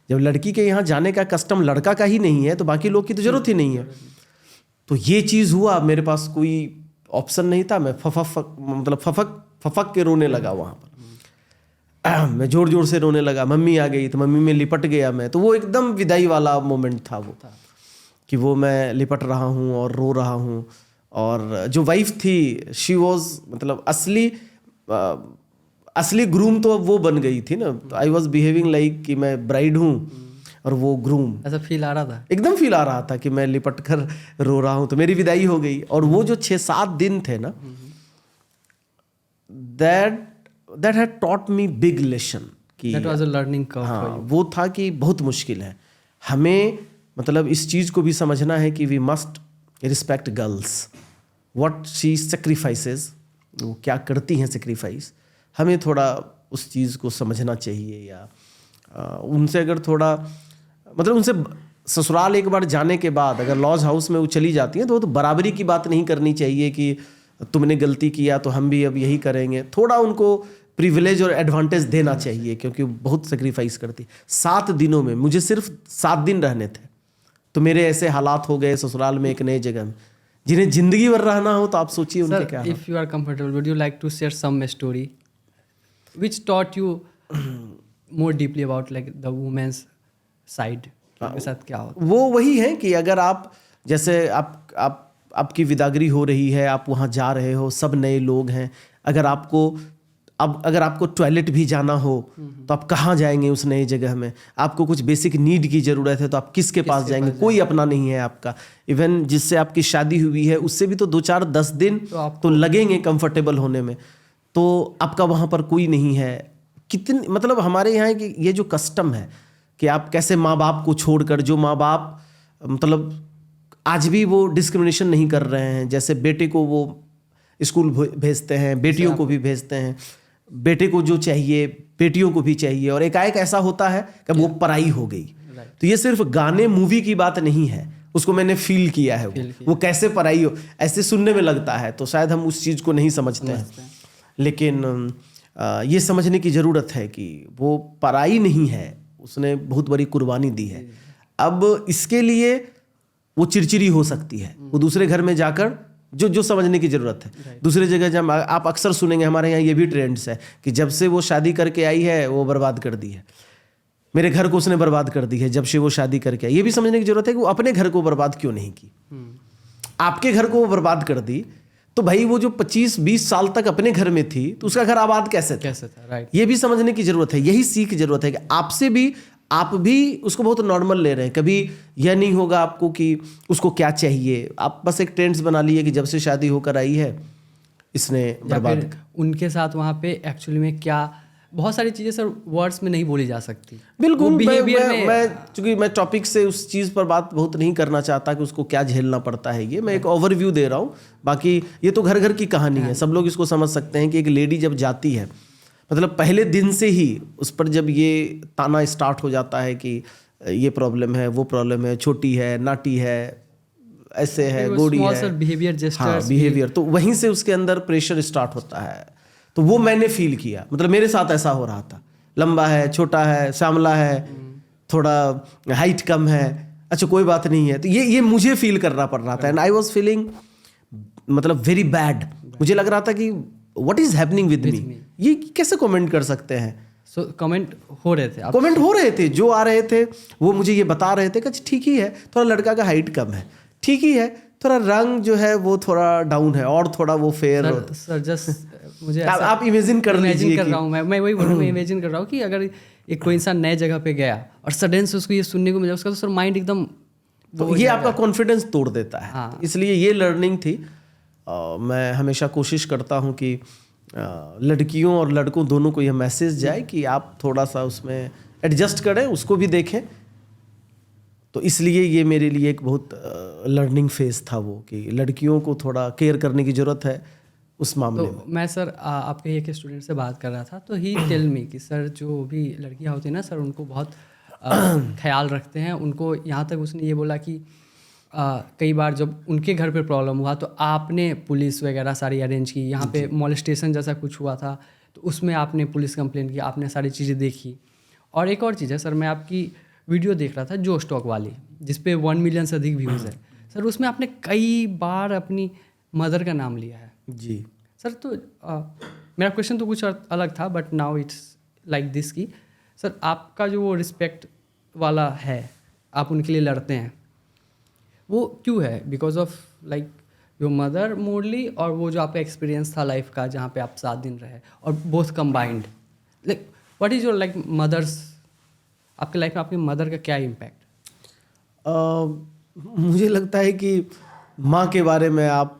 जब लड़की के यहाँ जाने का कस्टम लड़का का ही नहीं है तो बाकी लोग की तो जरूरत ही नहीं है। तो ये चीज़ हुआ, मेरे पास कोई ऑप्शन नहीं था। मैं फफक के रोने लगा वहाँ पर। मैं जोर जोर से रोने लगा। मम्मी आ गई तो मम्मी में लिपट गया मैं। तो वो एकदम विदाई वाला मोमेंट था वो, कि वो मैं लिपट रहा हूँ और रो रहा हूँ। और जो वाइफ थी शी वॉज मतलब असली ग्रूम तो वो बन गई थी ना। तो आई वॉज बिहेविंग लाइक कि मैं ब्राइड हूँ और वो ग्रूम। ऐसा फील आ रहा था? एकदम फील आ रहा था कि मैं लिपट कर रो रहा हूँ। तो मेरी विदाई हो गई। और वो जो 6-7 दिन थे ना, that had taught me big lesson कि that was a learning curve हाँ, for you. वो था कि बहुत मुश्किल है हमें, मतलब इस चीज़ को भी समझना है कि we must respect girls, what she sacrifices, वो क्या करती हैं सेक्रीफाइस, हमें थोड़ा उस चीज़ को समझना चाहिए। या उनसे अगर थोड़ा मतलब उनसे ससुराल एक बार जाने के बाद अगर लॉज हाउस में वो चली जाती हैं तो वो तो बराबरी की बात नहीं करनी चाहिए कि तुमने गलती किया तो हम भी अब यही करेंगे। थोड़ा उनको प्रिविलेज और एडवांटेज देना चाहिए, क्योंकि बहुत सेक्रीफाइस करती। 7 दिनों में मुझे सिर्फ 7 दिन रहने थे, तो मेरे ऐसे हालात हो गए ससुराल में एक नई जगह में। जिन्हें जिंदगी भर रहना हो तो आप सोचिए उनके क्या। If you are comfortable, would you like to share some story which taught you more deeply about like the women's side? आपके साथ क्या होता? वो वही है कि अगर आप जैसे आपकी विदागरी हो रही है, आप वहाँ जा रहे हो, सब नए लोग हैं, अगर आपको टॉयलेट भी जाना हो तो आप कहाँ जाएंगे उस नई जगह में? आपको कुछ बेसिक नीड की ज़रूरत है तो आप किसके पास जाएंगे? कोई अपना नहीं है आपका। इवन जिससे आपकी शादी हुई है उससे भी तो 2-4-10 दिन तो लगेंगे कंफर्टेबल होने में, तो आपका वहाँ पर कोई नहीं है। कितनी मतलब हमारे यहाँ की ये जो कस्टम है कि आप कैसे माँ बाप को छोड़कर, जो माँ बाप मतलब आज भी वो डिस्क्रिमिनेशन नहीं कर रहे हैं, जैसे बेटे को वो स्कूल भेजते हैं, बेटियों को भी भेजते हैं, बेटे को जो चाहिए बेटियों को भी चाहिए, और एकाएक ऐसा होता है कि वो पराई हो गई। तो ये सिर्फ गाने मूवी की बात नहीं है, उसको मैंने फील किया है। वो कैसे पराई हो ऐसे सुनने में लगता है, तो शायद हम उस चीज़ को नहीं समझते हैं, लेकिन ये समझने की ज़रूरत है कि वो पराई नहीं है, उसने बहुत बड़ी कुर्बानी दी है। अब इसके लिए वो चिड़चिड़ी हो सकती है, वो दूसरे घर में जाकर जो समझने की ज़रूरत है। दूसरे जगह जब आप अक्सर सुनेंगे, हमारे यहाँ ये भी ट्रेंड्स है कि जब से वो शादी करके आई है वो बर्बाद कर दी है, मेरे घर को उसने बर्बाद कर दी है जब से वो शादी करके आई। ये भी समझने की ज़रूरत है कि वो अपने घर को बर्बाद क्यों नहीं की। आपके घर को वो बर्बाद कर दी तो भाई वो जो 25-20 साल तक अपने घर में थी तो उसका घर आबाद कैसे था? राइट, ये भी समझने की ज़रूरत है। यही सीख की ज़रूरत है कि आपसे भी आप भी उसको बहुत नॉर्मल ले रहे हैं। कभी यह नहीं होगा आपको कि उसको क्या चाहिए, आप बस एक ट्रेंड्स बना लिए कि जब से शादी होकर आई है इसने बर्बाद। उनके साथ वहाँ पे एक्चुअली में क्या बहुत सारी चीज़ें सर वर्ड्स में नहीं बोली जा सकती। बिल्कुल, मैं चूंकि मैं टॉपिक से उस चीज़ पर बात बहुत नहीं करना चाहता कि उसको क्या झेलना पड़ता है, ये मैं एक ओवरव्यू दे रहा हूँ। बाकी ये तो घर घर की कहानी है, सब लोग इसको समझ सकते हैं कि एक लेडी जब जाती है, मतलब पहले दिन से ही उस पर जब ये ताना स्टार्ट हो जाता है कि ये प्रॉब्लम है, वो प्रॉब्लम है, छोटी है, नाटी है, ऐसे है, गोड़ी है, बिहेवियर, तो वहीं से उसके अंदर प्रेशर स्टार्ट होता है। तो वो मैंने फील किया, मतलब मेरे साथ ऐसा हो रहा था। लंबा है, छोटा है, श्यामला है, थोड़ा हाइट कम है, अच्छा कोई बात नहीं है, तो ये मुझे फील करना पड़ रहा था। एंड आई वाज फीलिंग मतलब वेरी बैड। मुझे लग रहा था कि what is happening with me, ये कैसे कमेंट कर सकते हैं। सो कमेंट हो रहे थे, जो आ रहे थे वो मुझे ये बता रहे थे कि ठीक ही है, थोड़ा लड़का का हाइट कम है, ठीक ही है, थोड़ा रंग जो है वो थोड़ा डाउन है, और थोड़ा वो फेयर। सर जस्ट मुझे आप इमेजिन कर लीजिए, कर रहा हूँ मैं वही बोलूँ, मैं इमेजिन कर रहा हूँ कि अगर एक कोई इंसान नए जगह पे गया और सडन से उसको ये सुनने को मिला, उसका तो सर माइंड एकदम तो ये आपका कॉन्फिडेंस तोड़ देता है। हाँ। इसलिए ये लर्निंग थी। मैं हमेशा कोशिश करता हूँ कि लड़कियों और लड़कों दोनों को यह मैसेज जाए कि आप थोड़ा सा उसमें एडजस्ट करें, उसको भी देखें। तो इसलिए ये मेरे लिए एक बहुत लर्निंग फेज था वो, कि लड़कियों को थोड़ा केयर करने की ज़रूरत है उस मामले में। मैं सर आपके एक स्टूडेंट से बात कर रहा था, तो ही टेल मी कि सर जो भी लड़कियां होती हैं ना सर, उनको बहुत ख्याल रखते हैं। उनको यहाँ तक उसने ये बोला कि कई बार जब उनके घर पे प्रॉब्लम हुआ तो आपने पुलिस वगैरह सारी अरेंज की, यहाँ पे मॉलेस्टेशन जैसा कुछ हुआ था तो उसमें आपने पुलिस कंप्लेंट की, आपने सारी चीज़ें देखी। और एक और चीज़ है सर, मैं आपकी वीडियो देख रहा था जो स्टॉक वाली, जिसपे 1 मिलियन से अधिक व्यूज़ है सर, उसमें आपने कई बार अपनी मदर का नाम लिया है। जी सर, तो मेरा क्वेश्चन तो कुछ अलग था, but now it's like this कि सर आपका जो वो रिस्पेक्ट वाला है, आप उनके लिए लड़ते हैं, वो क्यों है? Because of like your mother morally, और वो जो आपका एक्सपीरियंस था लाइफ का जहाँ पे आप 7 दिन रहे, और both combined, like what is your like mother's, आपके लाइफ में आपकी मदर का क्या इम्पैक्ट? मुझे लगता है कि माँ के बारे में आप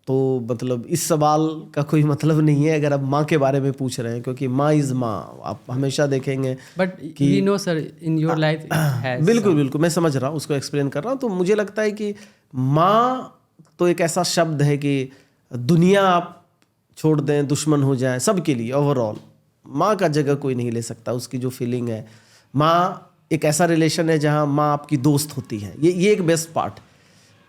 तो मतलब इस सवाल का कोई मतलब नहीं है अगर आप माँ के बारे में पूछ रहे हैं, क्योंकि माँ इज़ माँ। आप हमेशा देखेंगे but we know sir in your life has. बिल्कुल बिल्कुल, मैं समझ रहा हूँ, उसको एक्सप्लेन कर रहा हूँ। तो मुझे लगता है कि माँ तो एक ऐसा शब्द है कि दुनिया आप छोड़ दें, दुश्मन हो जाए, सबके लिए ओवरऑल माँ का जगह कोई नहीं ले सकता। उसकी जो फीलिंग है, माँ एक ऐसा रिलेशन है जहाँ माँ आपकी दोस्त होती है। ये एक बेस्ट पार्ट।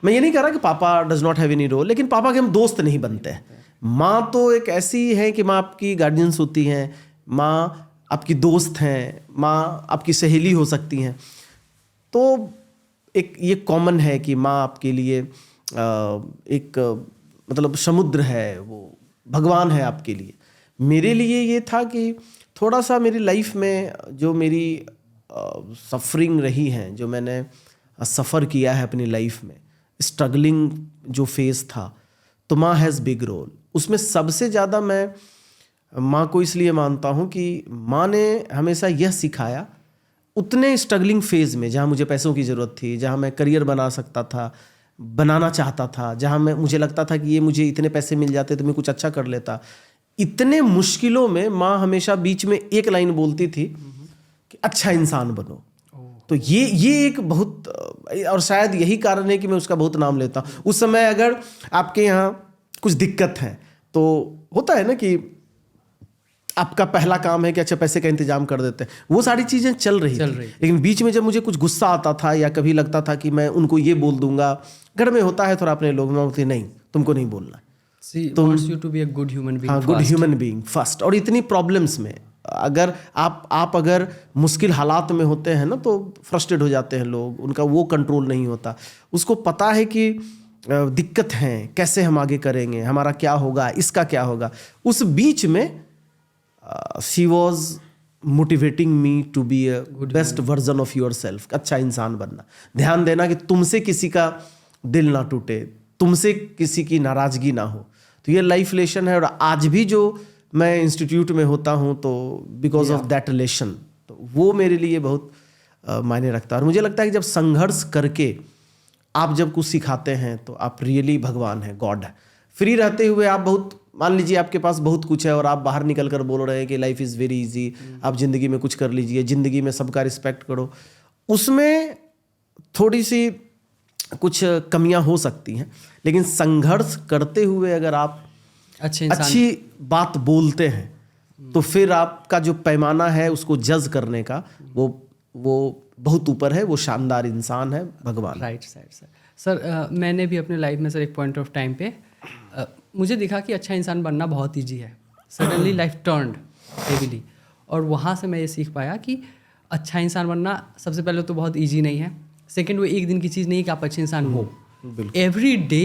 मैं ये नहीं कह रहा कि पापा does not have any role, लेकिन पापा के हम दोस्त नहीं बनते हैं। माँ तो एक ऐसी है कि माँ आपकी गार्डियंस होती हैं, माँ आपकी दोस्त हैं, माँ आपकी सहेली हो सकती हैं। तो एक ये कॉमन है कि माँ आपके लिए एक मतलब समुद्र है, वो भगवान है आपके लिए। मेरे लिए ये था कि थोड़ा सा मेरी लाइफ में जो मेरी सफरिंग रही हैं, जो मैंने सफ़र किया है अपनी लाइफ में, स्ट्रगलिंग जो फेज़ था, तो माँ हैज़ बिग रोल उसमें। सबसे ज़्यादा मैं माँ को इसलिए मानता हूँ कि माँ ने हमेशा यह सिखाया, उतने स्ट्रगलिंग फेज़ में जहाँ मुझे पैसों की ज़रूरत थी, जहाँ मैं करियर बना सकता था, बनाना चाहता था, जहाँ मुझे लगता था कि ये मुझे इतने पैसे मिल जाते तो मैं कुछ अच्छा कर लेता, इतने मुश्किलों में माँ हमेशा बीच में एक लाइन बोलती थी कि अच्छा इंसान बनो। तो ये एक बहुत, और शायद यही कारण है कि मैं उसका बहुत नाम लेता हूँ। उस समय अगर आपके यहाँ कुछ दिक्कत है तो होता है ना कि आपका पहला काम है कि अच्छा पैसे का इंतजाम कर देते हैं, वो सारी चीज़ें चल रही थी। लेकिन बीच में जब मुझे कुछ गुस्सा आता था या कभी लगता था कि मैं उनको ये बोल दूंगा, घर में होता है थोड़ा अपने लोग में होते, नहीं तुमको नहीं बोलना, तुम wants you to be a good human being हाँ, गुड ह्यूमन बीइंग फर्स्ट। और इतनी प्रॉब्लम्स में अगर आप अगर मुश्किल हालात में होते हैं ना तो फ्रस्ट्रेट हो जाते हैं लोग, उनका वो कंट्रोल नहीं होता। उसको पता है कि दिक्कत है, कैसे हम आगे करेंगे, हमारा क्या होगा, इसका क्या होगा। उस बीच में she was motivating me to be a best version of yourself, अच्छा इंसान बनना। ध्यान देना कि तुमसे किसी का दिल ना टूटे, तुमसे किसी की नाराज़गी ना हो। तो ये लाइफ लेसन है। और आज भी जो मैं इंस्टीट्यूट में होता हूँ तो बिकॉज ऑफ दैट रिलेशन, तो वो मेरे लिए बहुत मायने रखता है। और मुझे लगता है कि जब संघर्ष करके आप जब कुछ सिखाते हैं तो आप रियली भगवान हैं, गॉड है। फ्री रहते हुए आप बहुत, मान लीजिए आपके पास बहुत कुछ है और आप बाहर निकल कर बोल रहे हैं कि लाइफ इज़ वेरी इजी, आप ज़िंदगी में कुछ कर लीजिए, ज़िंदगी में सबका रिस्पेक्ट करो, उसमें थोड़ी सी कुछ कमियां हो सकती हैं। लेकिन संघर्ष करते हुए अगर आप अच्छी बात बोलते हैं तो फिर आपका जो पैमाना है उसको जज करने का वो बहुत ऊपर है, वो शानदार इंसान है, भगवान। राइट सर, मैंने भी अपने लाइफ में सर एक पॉइंट ऑफ टाइम पे मुझे दिखा कि अच्छा इंसान बनना बहुत ईजी है। सडनली लाइफ टर्न्ड हेवीली, और वहाँ से मैं ये सीख पाया कि अच्छा इंसान बनना सबसे पहले तो बहुत ईजी नहीं है। सेकेंड, वो एक दिन की चीज़ नहीं कि आप अच्छे इंसान हो। Every day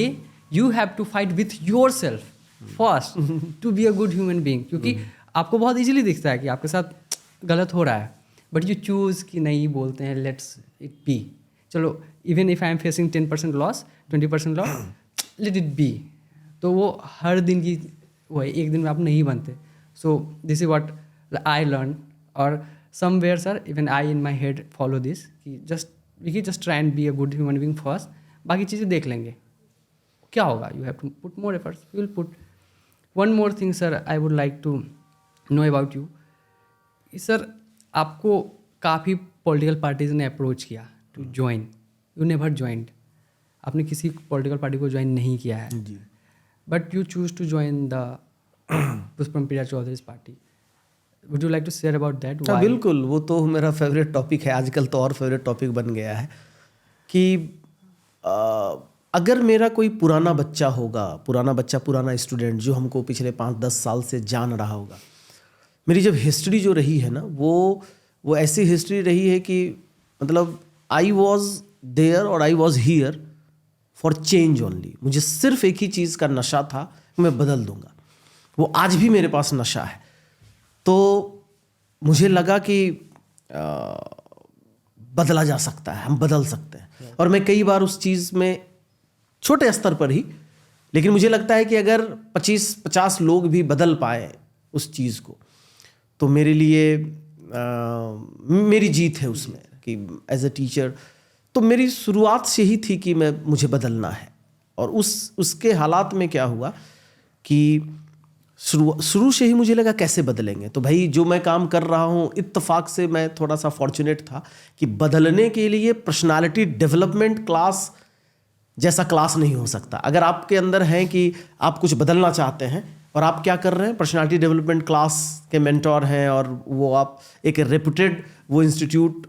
you have to fight with yourself first to be a good human being. क्योंकि आपको बहुत ईजिली दिखता है कि आपके साथ गलत हो रहा है, बट यू चूज़ कि नहीं, बोलते हैं लेट्स इट बी, चलो even if I am facing 10% loss, 20% loss, let it be. तो वो हर दिन की वो है, एक दिन में आप नहीं बनते। So this is what I learn. और somewhere sir even I in my head follow this कि just try and be a good human being first, बाकी चीज़ें देख लेंगे क्या होगा। You have to put more efforts, you will put. One more thing sir I would like to know about you. Sir आपको काफ़ी political parties ने approach किया to join, you never joined. आपने किसी पॉलिटिकल पार्टी को join नहीं किया है जी, but you choose to join the Pushpam Priya Choudhary party. Would you like to share about that? बिल्कुल, वो तो मेरा फेवरेट टॉपिक है, आजकल तो और फेवरेट टॉपिक बन गया है कि अगर मेरा कोई पुराना बच्चा होगा, पुराना स्टूडेंट जो हमको पिछले 5-10 साल से जान रहा होगा, मेरी जब हिस्ट्री जो रही है ना वो ऐसी हिस्ट्री रही है कि मतलब आई वॉज देयर और I was here for change only. मुझे सिर्फ एक ही चीज़ का नशा था, मैं बदल दूंगा। वो आज भी मेरे पास नशा है। तो मुझे लगा कि बदला जा सकता है, हम बदल सकते हैं। और मैं कई बार उस चीज़ में छोटे स्तर पर ही, लेकिन मुझे लगता है कि अगर 25-50 लोग भी बदल पाए उस चीज़ को तो मेरे लिए मेरी जीत है उसमें। कि एज अ टीचर तो मेरी शुरुआत से ही थी कि मुझे बदलना है। और उसके हालात में क्या हुआ कि शुरू से ही मुझे लगा कैसे बदलेंगे। तो भाई जो मैं काम कर रहा हूँ, इत्तेफाक से मैं थोड़ा सा फॉर्चुनेट था कि बदलने के लिए पर्सनालिटी डेवलपमेंट क्लास जैसा क्लास नहीं हो सकता। अगर आपके अंदर है कि आप कुछ बदलना चाहते हैं और आप क्या कर रहे हैं, पर्सनालिटी डेवलपमेंट क्लास के मेंटोर हैं और वो आप एक रेपुटेड वो इंस्टीट्यूट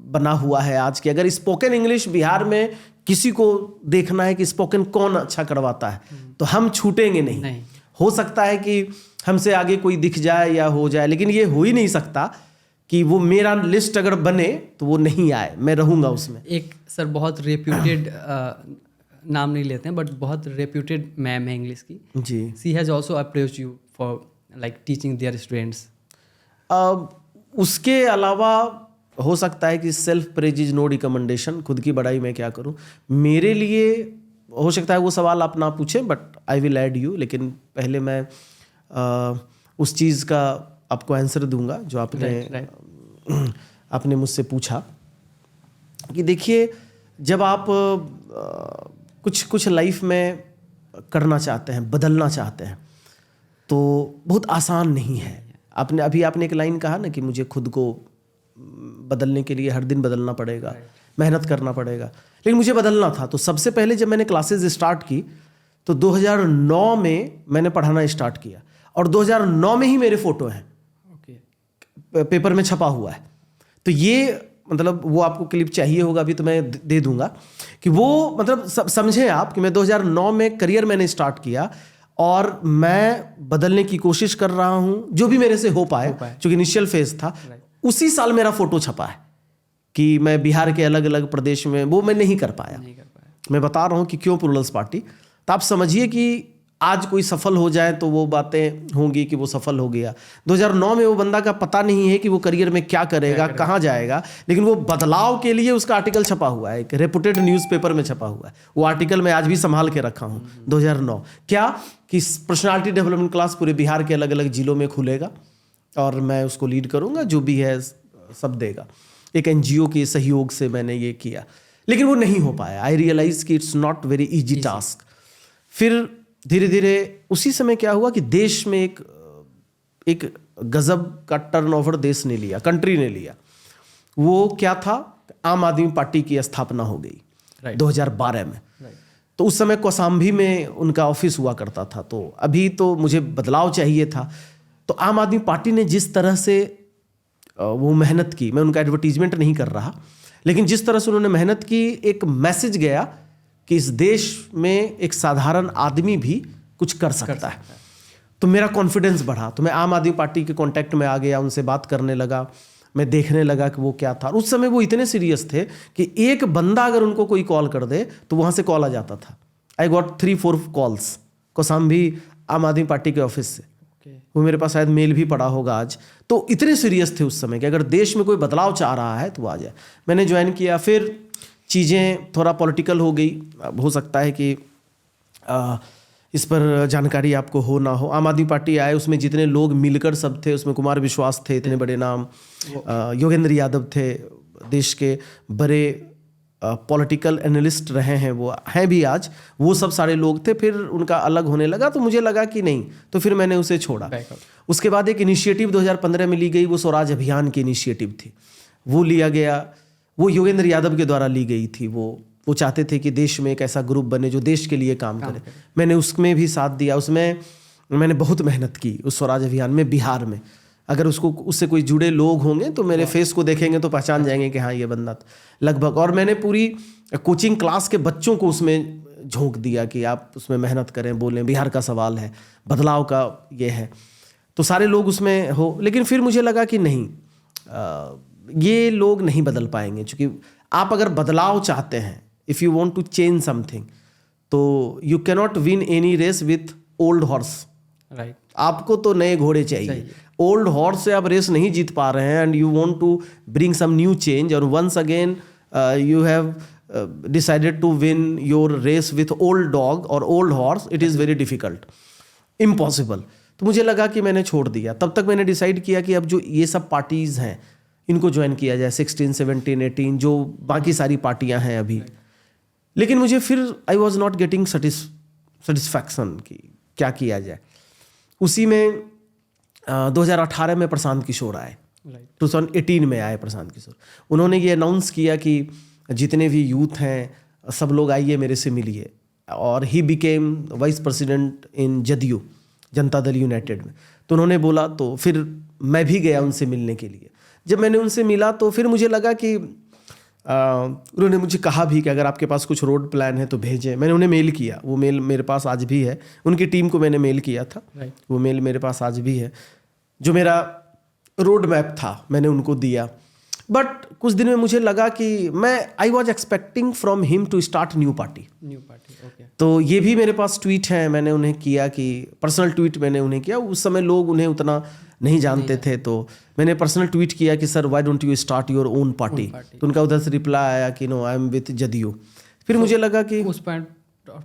बना हुआ है आज के। अगर स्पोकन इंग्लिश बिहार में किसी को देखना है कि स्पोकन कौन अच्छा करवाता है तो हम छूटेंगे नहीं। हो सकता है कि हमसे आगे कोई दिख जाए या हो जाए, लेकिन ये हो ही नहीं सकता कि वो मेरा लिस्ट अगर बने तो वो नहीं आए, मैं रहूँगा उसमें। एक सर बहुत रेप्यूटेड नाम नहीं लेते हैं, बट बहुत रेप्यूटेड मैम है इंग्लिश की जी, she has also approach you for like teaching their students. उसके अलावा हो सकता है कि self praise is no recommendation, खुद की बड़ाई मैं क्या करूं। मेरे लिए हो सकता है वो सवाल आप ना पूछें, but I will add you. लेकिन पहले मैं उस चीज़ का आपको आंसर दूंगा जो आपने आपने मुझसे पूछा कि देखिए, जब आप कुछ लाइफ में करना चाहते हैं, बदलना चाहते हैं, तो बहुत आसान नहीं है। आपने एक लाइन कहा ना कि मुझे खुद को बदलने के लिए हर दिन बदलना पड़ेगा, मेहनत करना पड़ेगा, लेकिन मुझे बदलना था। तो सबसे पहले जब मैंने क्लासेस स्टार्ट की तो 2009 में मैंने पढ़ाना स्टार्ट किया, और 2009 में ही मेरे फोटो हैं, पेपर में छपा हुआ है। तो ये मतलब वो आपको क्लिप चाहिए होगा अभी तो मैं दे दूंगा कि वो मतलब समझे आप कि मैं 2009 में करियर मैंने स्टार्ट किया और मैं बदलने की कोशिश कर रहा हूं जो भी मेरे से हो पाए, क्योंकि इनिशियल फेज था। उसी साल मेरा फोटो छपा है कि मैं बिहार के अलग अलग प्रदेश में, वो मैं नहीं कर पाया। मैं बता रहा हूं कि क्यों प्लूरल्स पार्टी। तो आप समझिए कि आज कोई सफल हो जाए तो वो बातें होंगी कि वो सफल हो गया। 2009 में वो बंदा का पता नहीं है कि वो करियर में क्या करेगा, कहाँ जाएगा, लेकिन वो बदलाव के लिए उसका आर्टिकल छपा हुआ है, एक रेपुटेड न्यूज़पेपर में छपा हुआ है। वो आर्टिकल मैं आज भी संभाल के रखा हूँ। 2009 क्या कि पर्सनालिटी डेवलपमेंट क्लास पूरे बिहार के अलग अलग जिलों में खुलेगा और मैं उसको लीड करूँगा, जो भी है सब देगा। एक NGO के सहयोग से मैंने ये किया, लेकिन वो नहीं हो पाया। आई रियलाइज कि it's not very easy task. फिर धीरे धीरे उसी समय क्या हुआ कि देश में एक गजब का टर्नओवर देश ने लिया, कंट्री ने लिया। वो क्या था, आम आदमी पार्टी की स्थापना हो गई 2012 में। तो उस समय कौसाम्बी में उनका ऑफिस हुआ करता था। तो अभी तो मुझे बदलाव चाहिए था। तो आम आदमी पार्टी ने जिस तरह से वो मेहनत की, मैं उनका एडवर्टीजमेंट नहीं कर रहा, लेकिन जिस तरह से उन्होंने मेहनत की, एक मैसेज गया कि इस देश में एक साधारण आदमी भी कुछ कर सकता है। तो मेरा कॉन्फिडेंस बढ़ा। तो मैं आम आदमी पार्टी के कांटेक्ट में आ गया, उनसे बात करने लगा, मैं देखने लगा कि वो क्या था। उस समय वो इतने सीरियस थे कि एक बंदा अगर उनको कोई कॉल कर दे तो वहाँ से कॉल आ जाता था। आई गॉट 3-4 कॉल्स कौसाम्बी आम आदमी पार्टी के ऑफिस से। वो मेरे पास शायद मेल भी पड़ा होगा आज। तो इतने सीरियस थे उस समय कि अगर देश में कोई बदलाव चाह रहा है तो वो आ जाए। मैंने ज्वाइन किया। फिर चीज़ें थोड़ा पॉलिटिकल हो गई। हो सकता है कि इस पर जानकारी आपको हो ना हो। आम आदमी पार्टी आए, उसमें जितने लोग मिलकर सब थे, उसमें कुमार विश्वास थे, इतने बड़े नाम, योगेंद्र यादव थे, देश के बड़े पॉलिटिकल एनालिस्ट रहे हैं, वो हैं भी आज, वो सब सारे लोग थे। फिर उनका अलग होने लगा तो मुझे लगा कि नहीं, तो फिर मैंने उसे छोड़ा। उसके बाद एक इनिशिएटिव 2015 में ली गई, वो स्वराज अभियान की इनिशिएटिव थी, वो लिया गया। वो योगेंद्र यादव के द्वारा ली गई थी। वो चाहते थे कि देश में एक ऐसा ग्रुप बने जो देश के लिए काम करे। मैंने उसमें भी साथ दिया। उसमें मैंने बहुत मेहनत की उस स्वराज अभियान में बिहार में। अगर उससे कोई जुड़े लोग होंगे तो मेरे फेस को देखेंगे तो पहचान जाएंगे कि हाँ ये बंदा लगभग। और मैंने पूरी कोचिंग क्लास के बच्चों को उसमें झोंक दिया कि आप उसमें मेहनत करें, बोलें, बिहार का सवाल है, बदलाव का ये है। तो सारे लोग उसमें हो। लेकिन फिर मुझे लगा कि नहीं, ये लोग नहीं बदल पाएंगे। क्योंकि आप अगर बदलाव चाहते हैं, if you want to change something, तो you cannot win any race with old horse. Right, आपको तो नए घोड़े चाहिए। ओल्ड हॉर्स से आप रेस नहीं जीत पा रहे हैं, and you want to bring some new change, और once again you have decided to win your race with old dog और old horse, it is very difficult, impossible. तो मुझे लगा कि मैंने छोड़ दिया। तब तक मैंने डिसाइड किया कि अब जो ये सब पार्टीज़ हैं इनको ज्वाइन किया जाए, 16, 17, 18 जो बाकी सारी पार्टियां हैं अभी। लेकिन मुझे फिर आई वॉज नॉट गेटिंग सेटिस्फैक्शन कि क्या किया जाए। उसी में 2018 में प्रशांत किशोर आए, 2018 में आए प्रशांत किशोर। उन्होंने ये अनाउंस किया कि जितने भी यूथ हैं सब लोग आइए, मेरे से मिलिए। और he became vice president in JDU, Janata Dal United में। तो उन्होंने बोला, तो फिर मैं भी गया उनसे मिलने के लिए। जब मैंने उनसे मिला तो फिर मुझे लगा कि उन्होंने मुझे कहा भी कि अगर आपके पास कुछ रोड प्लान है तो भेजें। मैंने उन्हें मेल किया, वो मेल मेरे पास आज भी है। उनकी टीम को मैंने मेल किया था, वो मेल मेरे पास आज भी है। जो मेरा रोड मैप था मैंने उनको दिया। बट कुछ दिन में मुझे लगा कि I was expecting from him to start new party. Okay. तो ये भी मेरे पास ट्वीट है, मैंने उन्हें किया कि पर्सनल ट्वीट मैंने उन्हें किया। उस समय लोग उन्हें उतना नहीं जानते थे, तो मैंने पर्सनल ट्वीट किया कि sir why don't you start your own party. तो उनका उधर से रिप्लाई आया कि no I am with JDU. फिर मुझे लगा कि उस पॉइंट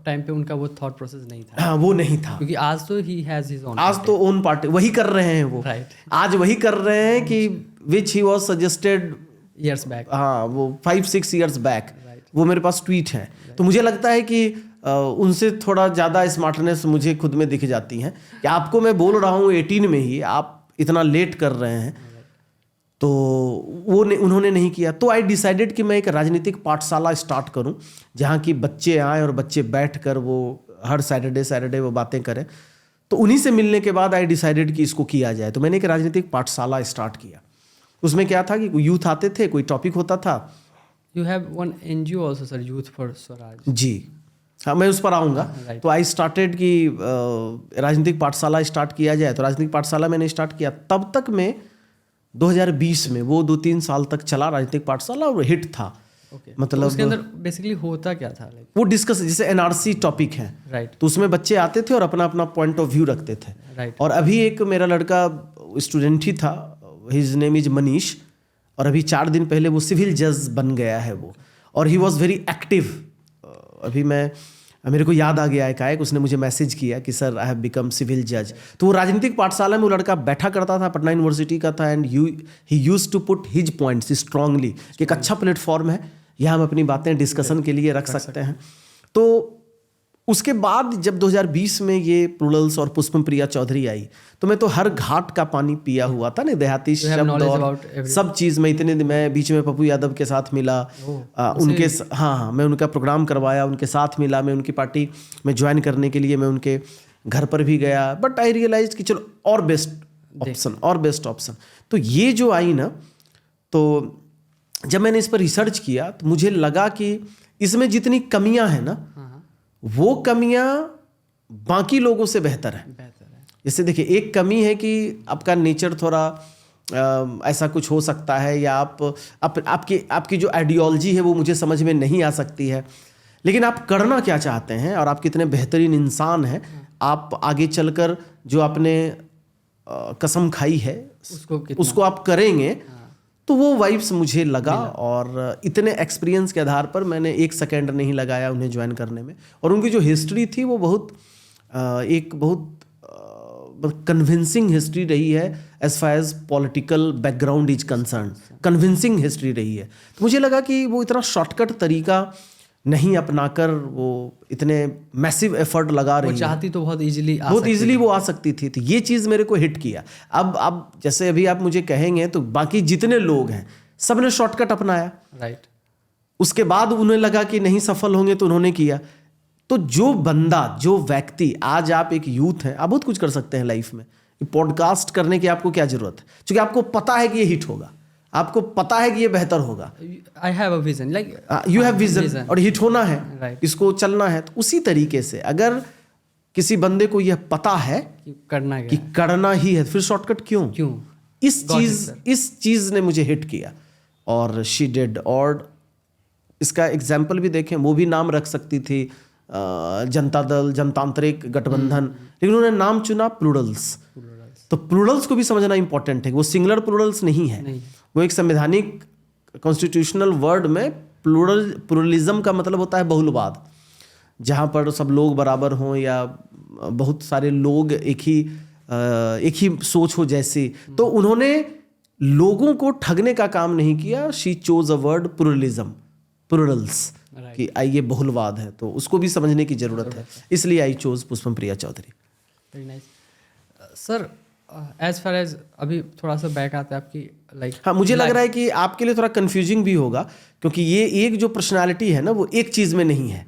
टाइम पे उनका वो थॉट प्रोसेस नहीं था। हाँ, वो नहीं था, क्योंकि आज तो ही हैज हिज ओन, आज तो ओन पार्टी वही कर रहे हैं वो। राइट। आज वही कर रहे हैं कि which he was suggested years back. हाँ, वो 5-6 ईयर्स बैक। वो मेरे पास ट्वीट है। तो मुझे लगता है कि उनसे थोड़ा ज़्यादा स्मार्टनेस मुझे खुद में दिख जाती है कि आपको मैं बोल रहा हूँ 18 में ही आप इतना लेट कर रहे हैं। तो उन्होंने नहीं किया। तो आई डिसाइडेड कि मैं एक राजनीतिक पाठशाला स्टार्ट करूं जहां की बच्चे आए और बच्चे बैठकर वो हर सैटरडे वो बातें करें। तो उन्हीं से मिलने के बाद आई डिसाइडेड कि इसको किया जाए। तो मैंने एक राजनीतिक पाठशाला स्टार्ट किया। उसमें क्या था कि यूथ आते थे, कोई टॉपिक होता था। You have one NGO also sir, youth for Swaraj. जी हाँ, मैं उस पर आऊँगा। तो आई स्टार्टेड कि राजनीतिक पाठशाला स्टार्ट किया जाए। तो राजनीतिक पाठशाला मैंने स्टार्ट किया। तब तक में 2020 में वो 2-3 साल तक चला राजनीतिक पाठशाला और हिट था। मतलब तो उसके अंदर बेसिकली होता क्या था? वो डिस्कस, जैसे एनआरसी टॉपिक है, राइट, तो उसमें बच्चे आते थे और अपना अपना पॉइंट ऑफ व्यू रखते थे। राइट। और अभी एक मेरा लड़का स्टूडेंट ही था, हिज नेम इज मनीष, और अभी 4 दिन पहले वो सिविल जज बन गया है वो, और ही वॉज वेरी एक्टिव। अभी मेरे को याद आ गया एकाएक, उसने मुझे मैसेज किया कि sir I have become civil जज। तो वो राजनीतिक पाठशाला में वो लड़का बैठा करता था, पटना यूनिवर्सिटी का था, and he used to put his points strongly कि एक अच्छा प्लेटफॉर्म है, यहाँ हम अपनी बातें डिस्कशन के लिए रख सकते हैं। तो उसके बाद जब 2020 में ये प्लूरल्स और पुष्पम प्रिया चौधरी आई, तो मैं तो हर घाट का पानी पिया हुआ था ना, देहाती शब्द और सब चीज़ में। मैं बीच में पप्पू यादव के साथ मिला, उनके हाँ, मैं उनका प्रोग्राम करवाया, उनके साथ मिला, मैं उनकी पार्टी में ज्वाइन करने के लिए मैं उनके घर पर भी गया। बट आई रियलाइज कि चलो और बेस्ट ऑप्शन। तो ये जो आई ना, तो जब मैंने इस पर रिसर्च किया तो मुझे लगा कि इसमें जितनी कमियां हैं ना, वो कमियां बाकी लोगों से बेहतर है। जैसे देखिए, एक कमी है कि आपका नेचर थोड़ा ऐसा कुछ हो सकता है, या आपकी जो आइडियोलॉजी है वो मुझे समझ में नहीं आ सकती है, लेकिन आप करना क्या चाहते हैं और आप कितने बेहतरीन इंसान हैं, आप आगे चलकर जो आपने कसम खाई है उसको आप करेंगे। तो वो वाइब्स मुझे लगा, और इतने एक्सपीरियंस के आधार पर मैंने 1 सेकेंड नहीं लगाया उन्हें ज्वाइन करने में। और उनकी जो हिस्ट्री थी वो बहुत कन्विंसिंग हिस्ट्री रही है, as far as political background is concern, convincing history रही है। तो मुझे लगा कि वो इतना शॉर्टकट तरीका नहीं अपनाकर वो इतने मैसिव एफर्ट लगा रही है, चाहती तो बहुत इजीली वो आ सकती थी। तो ये चीज़ मेरे को हिट किया। अब जैसे अभी आप मुझे कहेंगे तो बाकी जितने लोग हैं सब ने शॉर्टकट अपनाया, राइट। उसके बाद उन्हें लगा कि नहीं सफल होंगे तो उन्होंने किया। तो जो व्यक्ति, आज आप एक यूथ हैं, आप बहुत कुछ कर सकते हैं लाइफ में। पॉडकास्ट करने की आपको क्या जरूरत है, क्योंकि आपको पता है कि ये हिट होगा, आपको पता है कि ये बेहतर होगा। I have a vision, like you have vision, और हिट होना है, right. इसको चलना है। तो उसी तरीके से अगर किसी बंदे को यह पता है कि करना ही है, फिर शॉर्टकट क्यों? इस चीज ने मुझे हिट किया, और शी डिड। और इसका एग्जाम्पल भी देखें, वो भी नाम रख सकती थी जनता दल, जनतांत्रिक गठबंधन, लेकिन उन्होंने नाम चुना प्लूरल्स। तो प्लूरल्स को भी समझना इंपॉर्टेंट है, वो सिंगुलर प्लूरल्स नहीं है। वो एक संवैधानिक कॉन्स्टिट्यूशनल वर्ड में प्लूरलिज्म का मतलब होता है बहुलवाद, जहाँ पर सब लोग बराबर हों, या बहुत सारे लोग एक ही सोच हो जैसे। तो उन्होंने लोगों को ठगने का काम नहीं किया। She chose a word Plurals, कि ये बहुलवाद है, तो उसको भी समझने की जरूरत है, इसलिए I chose Pushpam Priya Chaudhary. Very nice sir. As far as अभी थोड़ा सा बैक आता है आपकी, लाइक हाँ, मुझे लग रहा है कि आपके लिए थोड़ा कंफ्यूजिंग भी होगा, क्योंकि ये एक जो पर्सनालिटी है ना, वो एक चीज में नहीं है।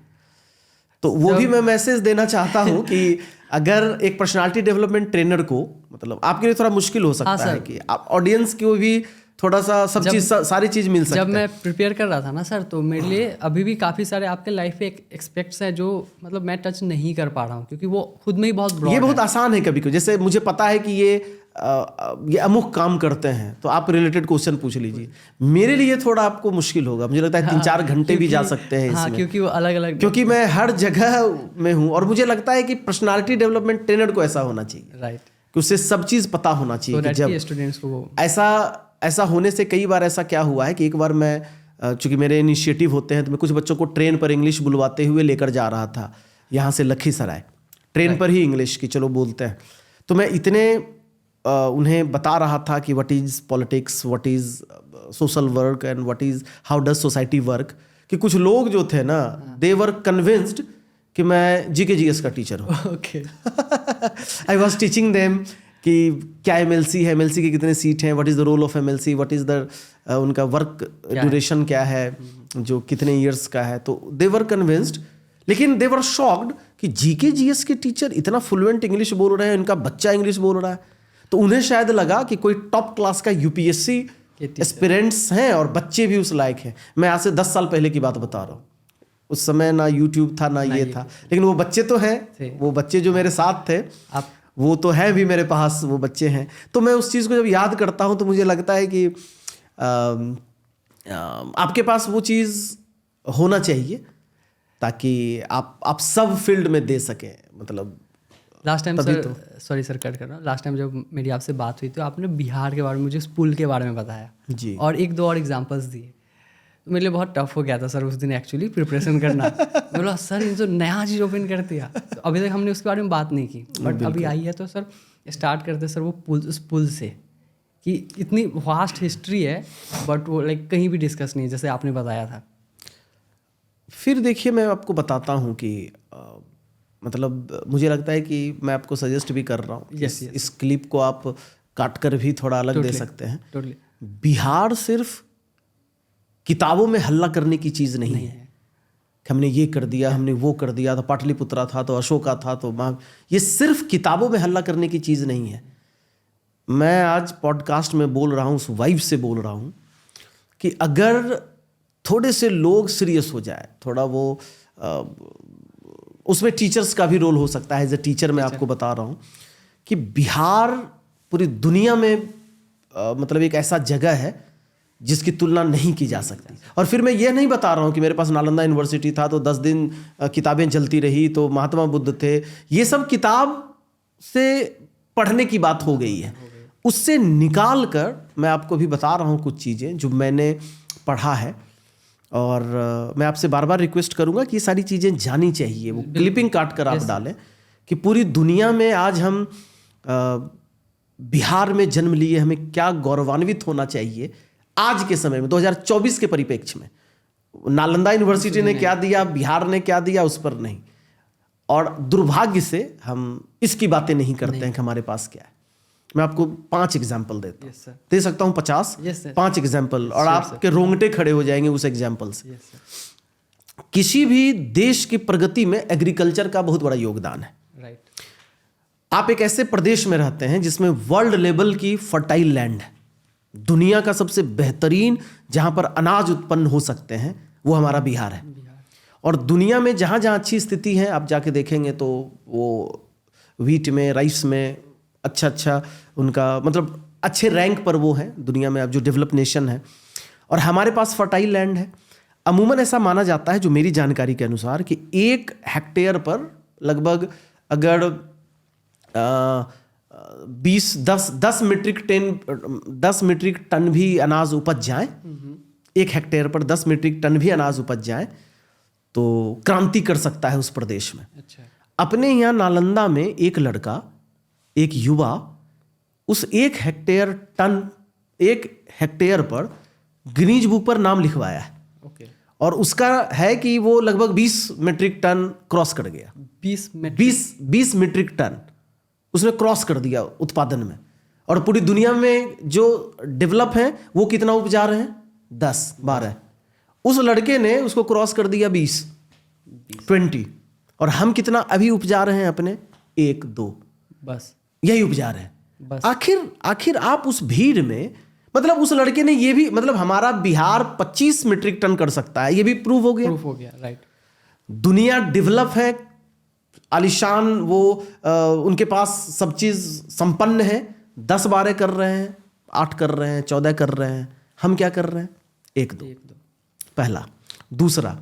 तो वो भी मैं मैसेज देना चाहता हूँ कि अगर एक पर्सनालिटी डेवलपमेंट ट्रेनर को, मतलब आपके लिए थोड़ा मुश्किल हो सकता है कि आप ऑडियंस को भी थोड़ा सा सारी चीज मिल सकती है। जब मैं प्रिपेयर कर रहा था ना सर, तो मेरे लिए अभी भी काफ़ी सारे आपके लाइफ पे एक्सपेक्ट्स हैं जो मतलब मैं टच नहीं कर पा रहा हूँ, क्योंकि वो खुद में ही बहुत ब्रॉड है। ये बहुत आसान है कभी को, जैसे मुझे पता है कि ये ये अमुक काम करते हैं, तो आप रिलेटेड क्वेश्चन पूछ लीजिए। मेरे लिए थोड़ा आपको मुश्किल होगा, मुझे लगता है 3-4 घंटे भी जा सकते हैं हाँ, इसमें, क्योंकि वो अलग अलग, क्योंकि मैं हर जगह में हूँ। और मुझे लगता है कि पर्सनालिटी डेवलपमेंट ट्रेनर को ऐसा होना चाहिए, राइट, कि उसे सब चीज़ पता होना चाहिए कि जब स्टूडेंट्स को वो ऐसा होने से कई बार ऐसा क्या हुआ है कि एक बार मैं, चूंकि मेरे इनिशिएटिव होते हैं, तो मैं कुछ बच्चों को ट्रेन पर इंग्लिश बुलवाते हुए लेकर जा रहा था यहाँ से लखीसराय, ट्रेन पर ही इंग्लिश की चलो बोलते हैं। तो मैं इतने उन्हें बता रहा था कि what is politics, what is social work and what is how does society work, कि कुछ लोग जो थे ना, दे वर कन्विंस्ड कि मैं जीके जीएस का टीचर हूँ। Okay, I was teaching them कि क्या एमएलसी है, एमएलसी के कितने सीट हैं, what is the role of MLC, what is the उनका वर्क ड्यूरेशन क्या है, जो कितने ईयर्स का है। तो दे वर कन्विंस्ड, लेकिन दे वर शॉक्ड कि जीके जीएस के टीचर इतना फ्लुएंट इंग्लिश बोल रहे हैं, इनका बच्चा इंग्लिश बोल रहा है। तो उन्हें शायद लगा कि कोई टॉप क्लास का यूपीएससी एस्पिरेंट्स हैं और बच्चे भी उस लायक हैं। मैं आज से 10 साल पहले की बात बता रहा हूँ, उस समय ना यूट्यूब था ना ये था, लेकिन वो बच्चे तो हैं, वो बच्चे जो मेरे साथ थे वो तो हैं भी मेरे पास, वो बच्चे हैं। तो मैं उस चीज़ को जब याद करता हूँ तो मुझे लगता है कि आपके पास वो चीज़ होना चाहिए ताकि आप सब फील्ड में दे सकें। मतलब last time sir, sorry sir cut कर रहा हूँ, लास्ट टाइम जब मेरी आपसे बात हुई तो आपने बिहार के बारे में, मुझे पुल के बारे में बताया जी, और 1-2 और एग्जांपल्स दिए। तो मेरे लिए बहुत टफ हो गया था सर उस दिन एक्चुअली प्रिपरेशन करना। बोला सर ये तो नया चीज़ ओपन कर दिया, तो अभी तक हमने उसके बारे में बात नहीं की, बट अभी आई है तो सर स्टार्ट करते सर वो उस पुल से, कि इतनी वास्ट हिस्ट्री है बट वो लाइक कहीं भी डिस्कस नहीं है जैसे आपने बताया था। फिर देखिए मैं आपको बताता हूँ कि मतलब मुझे लगता है कि मैं आपको सजेस्ट भी कर रहा हूँ, इस क्लिप को आप काट कर भी थोड़ा अलग दे सकते हैं। बिहार सिर्फ किताबों में हल्ला करने की चीज़ नहीं है कि हमने ये कर दिया, हमने वो कर दिया, तो पाटलिपुत्रा था तो अशोका था तो ये सिर्फ किताबों में हल्ला करने की चीज़ नहीं है। मैं आज पॉडकास्ट में बोल रहा हूँ, उस वाइब से बोल रहा हूँ कि अगर थोड़े से लोग सीरियस हो जाए, थोड़ा वो उसमें टीचर्स का भी रोल हो सकता है। एज ए टीचर मैं आपको बता रहा हूँ कि बिहार पूरी दुनिया में मतलब एक ऐसा जगह है जिसकी तुलना नहीं की जा सकती। और फिर मैं ये नहीं बता रहा हूँ कि मेरे पास नालंदा यूनिवर्सिटी था तो 10 दिन किताबें जलती रही, तो महात्मा बुद्ध थे, ये सब किताब से पढ़ने की बात हो गई है। उससे निकाल कर मैं आपको भी बता रहा हूँ कुछ चीज़ें जो मैंने पढ़ा है, और मैं आपसे बार बार रिक्वेस्ट करूंगा कि ये सारी चीज़ें जानी चाहिए। वो क्लिपिंग काट कर आप डालें कि पूरी दुनिया में आज हम बिहार में जन्म लिए, हमें क्या गौरवान्वित होना चाहिए आज के समय में 2024 के परिप्रेक्ष्य में। नालंदा यूनिवर्सिटी ने क्या दिया, बिहार ने क्या दिया, उस पर नहीं। और दुर्भाग्य से हम इसकी बातें नहीं करते हैं कि हमारे पास क्या है। मैं आपको 5 एग्जाम्पल देता हूँ, दे सकता हूँ 50, 5 एग्जाम्पल, और आपके रोंगटे खड़े हो जाएंगे उस एग्जाम्पल से। किसी भी देश की प्रगति में एग्रीकल्चर का बहुत बड़ा योगदान है। आप एक ऐसे प्रदेश में रहते हैं जिसमें वर्ल्ड लेवल की फर्टाइल लैंड है, दुनिया का सबसे बेहतरीन जहां पर अनाज उत्पन्न हो सकते हैं वो हमारा बिहार है। और दुनिया में जहां जहां अच्छी स्थिति है आप जाके देखेंगे तो वो व्हीट में, राइस में अच्छा उनका मतलब अच्छे रैंक पर वो हैं दुनिया में, अब जो डेवलप नेशन है। और हमारे पास फर्टाइल लैंड है। अमूमन ऐसा माना जाता है, जो मेरी जानकारी के अनुसार, कि 1 हेक्टेयर पर लगभग अगर 10 मीट्रिक टन भी अनाज उपज जाए, 1 हेक्टेयर पर 10 मीट्रिक टन भी अनाज उपज जाए तो क्रांति कर सकता है उस प्रदेश में। अच्छा। अपने यहाँ नालंदा में एक लड़का, एक युवा, उस 1 हेक्टेयर पर गिनीज बुक पर नाम लिखवाया है। और उसका है कि वो लगभग 20 मीट्रिक टन क्रॉस कर गया। 20 मीट्रिक टन उसने क्रॉस कर दिया उत्पादन में। और पूरी दुनिया में जो डेवलप हैं वो कितना उपजा रहे हैं? 10-12। उस लड़के ने उसको क्रॉस कर दिया 20। और हम कितना अभी उपजा रहे हैं अपने? 1-2 बस, यही उपजा रहे हैं। आखिर आप उस भीड़ में, मतलब उस लड़के ने ये भी, मतलब हमारा बिहार 25 मीट्रिक टन कर सकता है, ये भी प्रूव हो गया। राइट। दुनिया डेवलप है, आलिशान, वो उनके पास सब चीज संपन्न है, 10-12 कर रहे हैं, 8 कर रहे हैं, 14 कर रहे हैं, हम क्या कर रहे हैं? 1-2। पहला। दूसरा,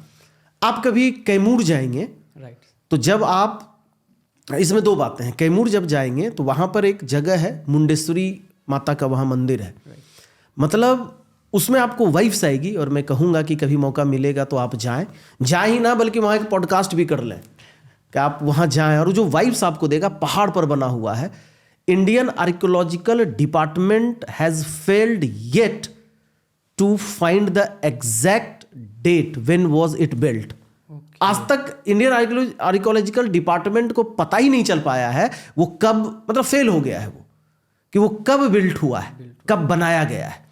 आप कभी कैमूर जाएंगे, राइट, तो जब आप, इसमें 2 बातें हैं। कैमूर जब जाएंगे तो वहाँ पर एक जगह है, मुंडेश्वरी माता का वहाँ मंदिर है। मतलब उसमें आपको वाइब्स आएगी, और मैं कहूँगा कि कभी मौका मिलेगा तो आप जाएं ही ना, बल्कि वहाँ एक पॉडकास्ट भी कर लें कि आप वहाँ जाएं, और जो वाइब्स आपको देगा, पहाड़ पर बना हुआ है। Indian archaeological department has failed yet to find the exact date when was it built. आज तक इंडियन आर्कियोलॉजिकल डिपार्टमेंट को पता ही नहीं चल पाया है वो कब, मतलब फेल हो गया है वो, कि वो कब बिल्ट हुआ है, कब बनाया गया है।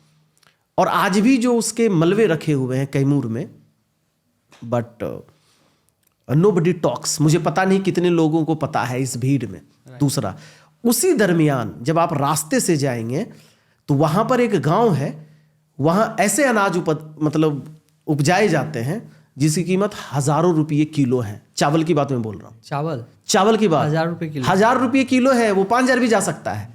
और आज भी जो उसके मलबे रखे हुए हैं कैमूर में, बट नोबडी टॉक्स। मुझे पता नहीं कितने लोगों को पता है इस भीड़ में। दूसरा, उसी दरमियान जब आप रास्ते से जाएंगे तो वहां पर एक गांव है, वहां ऐसे अनाज मतलब उपजाए जाते हैं जिसकी कीमत हजारों रुपये किलो है। चावल की बात मैं बोल रहा हूँ, चावल की बात। 1000 रुपये किलो, 1000 रुपये किलो है, वो 5000 भी जा सकता है।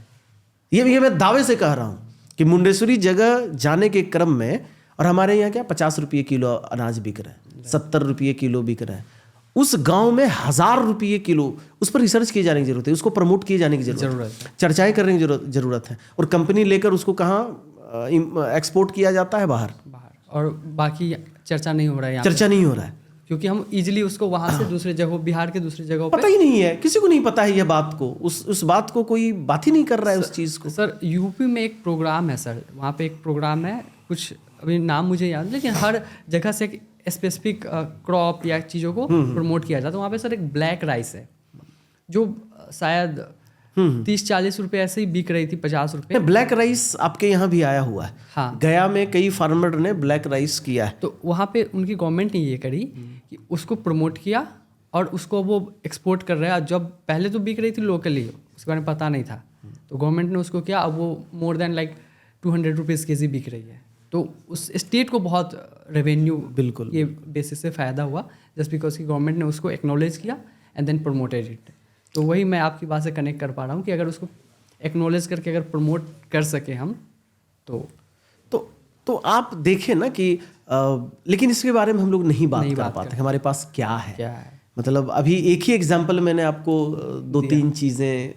ये मैं दावे से कह रहा हूँ कि मुंडेश्वरी जगह जाने के क्रम में, और हमारे यहाँ क्या 50 रुपये किलो अनाज बिक रहा है, 70 रुपये किलो बिक रहा है। उस गांव में 1000 रुपये किलो, उस पर रिसर्च किए जाने की जरूरत है, उसको प्रमोट किए जाने की जरूरत है, चर्चाएं करने की जरूरत है। और कंपनी लेकर उसको कहाँ एक्सपोर्ट किया जाता है? बाहर। और बाकी चर्चा नहीं हो रहा है यहाँ, चर्चा नहीं हो रहा है, क्योंकि हम इजीली उसको वहाँ से दूसरे जगहों, बिहार के दूसरी जगहों पता ही नहीं है, किसी को नहीं पता है ये बात को, उस बात को कोई बात ही नहीं कर रहा है उस चीज़ को। सर यूपी में एक प्रोग्राम है सर, वहाँ पे एक प्रोग्राम है, कुछ अभी नाम मुझे याद नहीं, लेकिन हर जगह से एक स्पेसिफिक क्रॉप या चीज़ों को प्रमोट किया जाता है। वहाँ पे सर एक ब्लैक राइस है जो शायद 30-40 रुपये ऐसे ही बिक रही थी, 50 रुपये। ब्लैक राइस आपके यहाँ भी आया हुआ है। हाँ, गया में कई फार्मर ने ब्लैक राइस किया है। तो वहाँ पे उनकी गवर्नमेंट ने ये करी कि उसको प्रमोट किया और उसको वो एक्सपोर्ट कर रहा है। जब पहले तो बिक रही थी लोकली, उसके बारे में पता नहीं था, तो गवर्नमेंट ने उसको किया, अब वो मोर देन लाइक 200 रुपीज़ केजी बिक रही है। तो उस स्टेट को बहुत रेवेन्यू बिल्कुल ये बेसिस से फ़ायदा हुआ, जस्ट बिकॉज की गवर्नमेंट ने उसको एक्नॉलेज किया एंड देन प्रमोटेड इट। तो वही मैं आपकी बात से कनेक्ट कर पा रहा हूँ कि अगर उसको एक्नॉलेज करके अगर प्रमोट कर सके हम तो आप देखें ना कि लेकिन इसके बारे में हम लोग नहीं बात कर पाते। हमारे पास क्या है, मतलब अभी एक ही एग्जांपल मैंने आपको 2-3 चीज़ें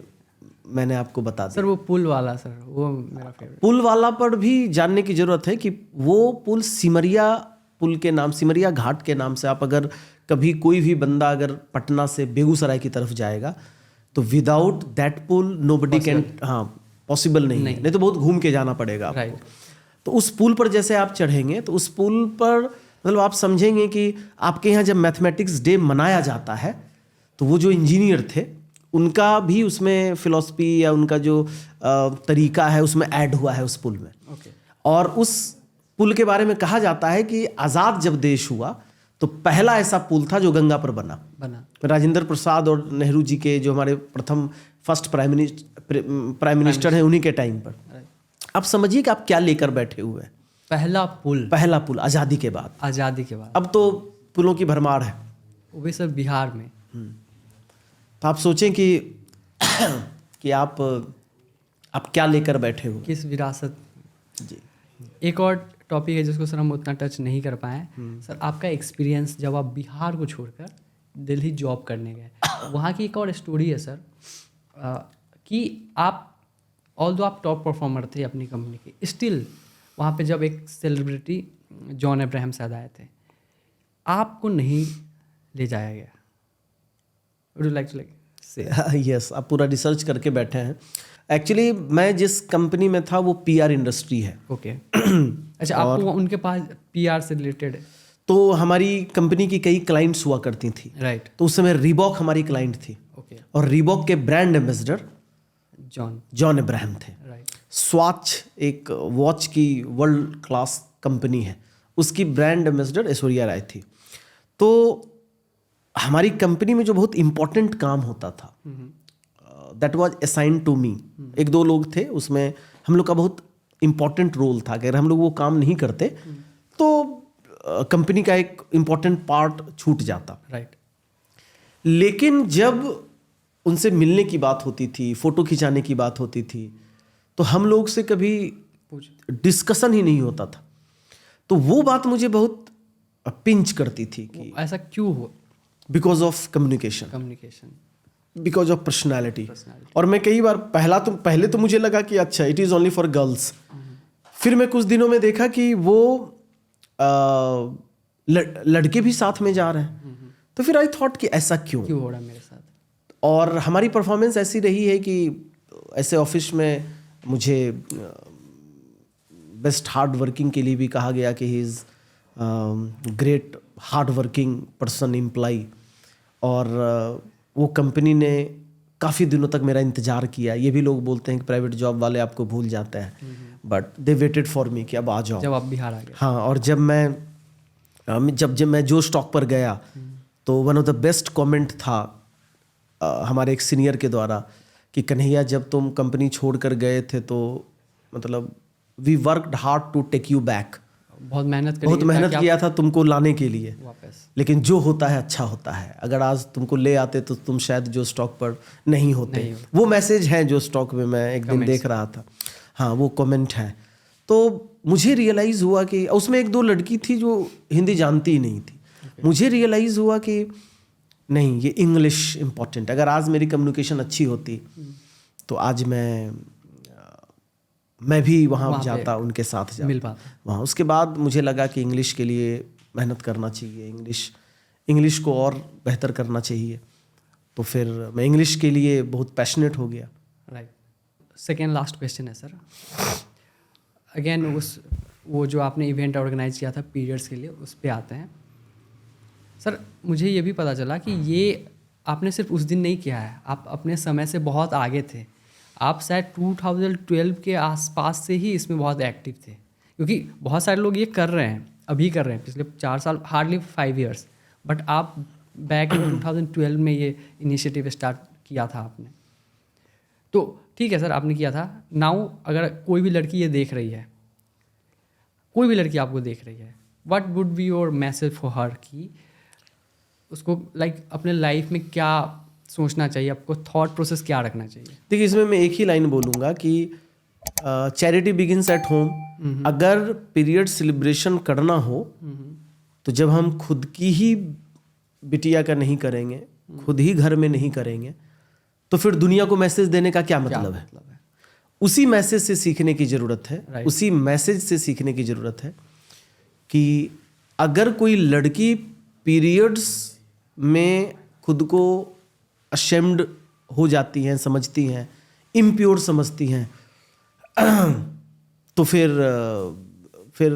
मैंने आपको बता दी। सर वो पुल वाला, सर वो मेरा फेवरेट। पुल वाला पर भी जानने की ज़रूरत है कि वो पुल सिमरिया पुल के नाम, सिमरिया घाट के नाम से, आप अगर कभी कोई भी बंदा अगर पटना से बेगूसराय की तरफ जाएगा तो without that pull nobody can, हाँ पॉसिबल नहीं तो बहुत घूम के जाना पड़ेगा आपको। राइट। तो उस पुल पर जैसे आप चढ़ेंगे तो उस पुल पर मतलब आप समझेंगे कि आपके यहाँ जब मैथमेटिक्स डे मनाया जाता है तो वो जो इंजीनियर थे उनका भी उसमें फिलॉसफी या उनका जो तरीका है उसमें ऐड हुआ है उस पुल में। और उस पुल के बारे में कहा जाता है कि आज़ाद जब देश हुआ तो पहला ऐसा पुल था जो गंगा पर बना। राजेंद्र प्रसाद और नेहरू जी के जो हमारे प्रथम फर्स्ट प्राइम मिनिस्टर हैं उन्हीं के टाइम पर। अब समझिए कि आप क्या लेकर बैठे हुए हैं। पहला पुल आज़ादी के बाद। अब तो पुलों की भरमार है, वो भी सर बिहार में। तो आप सोचें कि आप क्या लेकर बैठे हो, किस विरासत। जी एक और टॉपिक है जिसको सर हम उतना टच नहीं कर पाए। सर आपका एक्सपीरियंस जब आप बिहार को छोड़कर दिल्ली जॉब करने गए, वहाँ की एक और स्टोरी है सर कि आप ऑल्दो आप टॉप परफॉर्मर थे अपनी कंपनी के, स्टिल वहाँ पे जब एक सेलिब्रिटी जॉन अब्राहम साहब आए थे, आपको नहीं ले जाया गया। Would you like to say? Yes, आप पूरा रिसर्च करके बैठे हैं। एक्चुअली मैं जिस कंपनी में था वो पीआर इंडस्ट्री है। ओके। अच्छा, आपको उनके पास पीआर से रिलेटेड? तो हमारी कंपनी की कई क्लाइंट्स हुआ करती थी। राइट। तो उस समय रीबॉक हमारी क्लाइंट थी। ओके। और रीबॉक के ब्रांड एम्बेसडर जॉन अब्राहम थे। राइट। स्वाच एक वॉच की वर्ल्ड क्लास कंपनी है, उसकी ब्रांड एम्बेसडर ऐश्वर्या राय थी। तो हमारी कंपनी में जो बहुत इंपॉर्टेंट काम होता था that was assign to me. 1-2 लोग थे उसमें, हम लोग का बहुत इंपॉर्टेंट रोल था। अगर हम लोग वो काम नहीं करते तो कंपनी का एक इंपॉर्टेंट पार्ट छूट जाता। राइट। लेकिन जब उनसे मिलने की बात होती थी, फोटो खिंचाने की बात होती थी, तो हम लोग से कभी डिस्कशन ही नहीं होता था। तो वो बात मुझे बहुत पिंच करती थी कि ऐसा क्यों हो? Because of communication, because of personality. और मैं कई बार पहले तो मुझे लगा कि अच्छा it is only for girls. फिर मैं कुछ दिनों में देखा कि वो लड़के भी साथ में जा रहे हैं। तो फिर आई थॉट कि ऐसा क्यों हो रहा है मेरे साथ। और हमारी परफॉर्मेंस ऐसी रही है कि ऐसे ऑफिस में मुझे बेस्ट हार्ड वर्किंग के लिए भी कहा गया कि he is great hard working person employ. और वो कंपनी ने काफ़ी दिनों तक मेरा इंतज़ार किया। ये भी लोग बोलते हैं कि प्राइवेट जॉब वाले आपको भूल जाते हैं, but they waited for me कि अब आ जाओ। जब आप बिहार आ गए। हाँ, और जब मैं जो स्टॉक पर गया तो one of the best comment था हमारे एक सीनियर के द्वारा कि कन्हैया जब तुम कंपनी छोड़कर गए थे तो मतलब we worked hard to take you back. बहुत मेहनत किया था तुमको लाने के लिए वापस। लेकिन जो होता है अच्छा होता है। अगर आज तुमको ले आते तो तुम शायद जो स्टॉक पर नहीं होते। वो मैसेज है जो स्टॉक में मैं एक दिन देख रहा था। हाँ, वो कमेंट है। तो मुझे रियलाइज़ हुआ कि उसमें एक दो लड़की थी जो हिंदी जानती ही नहीं थी। मुझे रियलाइज़ हुआ कि नहीं, ये इंग्लिश इम्पॉर्टेंट। अगर आज मेरी कम्युनिकेशन अच्छी होती तो आज मैं भी वहाँ जाता, उनके साथ जाता, मिल पाता वहाँ। उसके बाद मुझे लगा कि इंग्लिश के लिए मेहनत करना चाहिए, इंग्लिश को और बेहतर करना चाहिए। तो फिर मैं इंग्लिश के लिए बहुत पैशनेट हो गया। राइट। सेकेंड लास्ट क्वेश्चन है सर। अगेन वो जो आपने इवेंट ऑर्गेनाइज किया था पीरियड्स के लिए, उस पर आते हैं सर। मुझे ये भी पता चला कि ये आपने सिर्फ उस दिन नहीं किया है, आप अपने समय से बहुत आगे थे। आप शायद 2012 के आसपास से ही इसमें बहुत एक्टिव थे, क्योंकि बहुत सारे लोग ये कर रहे हैं, अभी कर रहे हैं, पिछले 4 साल, हार्डली 5 years, बट आप बैक इन 2012 में ये इनिशिएटिव स्टार्ट किया था आपने। तो ठीक है सर, आपने किया था। नाउ अगर कोई भी लड़की ये देख रही है, कोई भी लड़की आपको देख रही है, what would be your message for her कि उसको अपने लाइफ में क्या सोचना चाहिए, आपको थॉट प्रोसेस क्या रखना चाहिए? देखिए, इसमें मैं एक ही लाइन बोलूँगा कि चैरिटी बिगिंस एट होम। अगर पीरियड सेलिब्रेशन करना हो तो जब हम खुद की ही बिटिया का नहीं करेंगे, खुद ही घर में नहीं करेंगे, तो फिर दुनिया को मैसेज देने का क्या मतलब है? उसी मैसेज से सीखने की ज़रूरत है। उसी मैसेज से सीखने की ज़रूरत है कि अगर कोई लड़की पीरियड्स में खुद को अशेम्ड हो जाती हैं, समझती हैं, इम्प्योर समझती हैं, तो फिर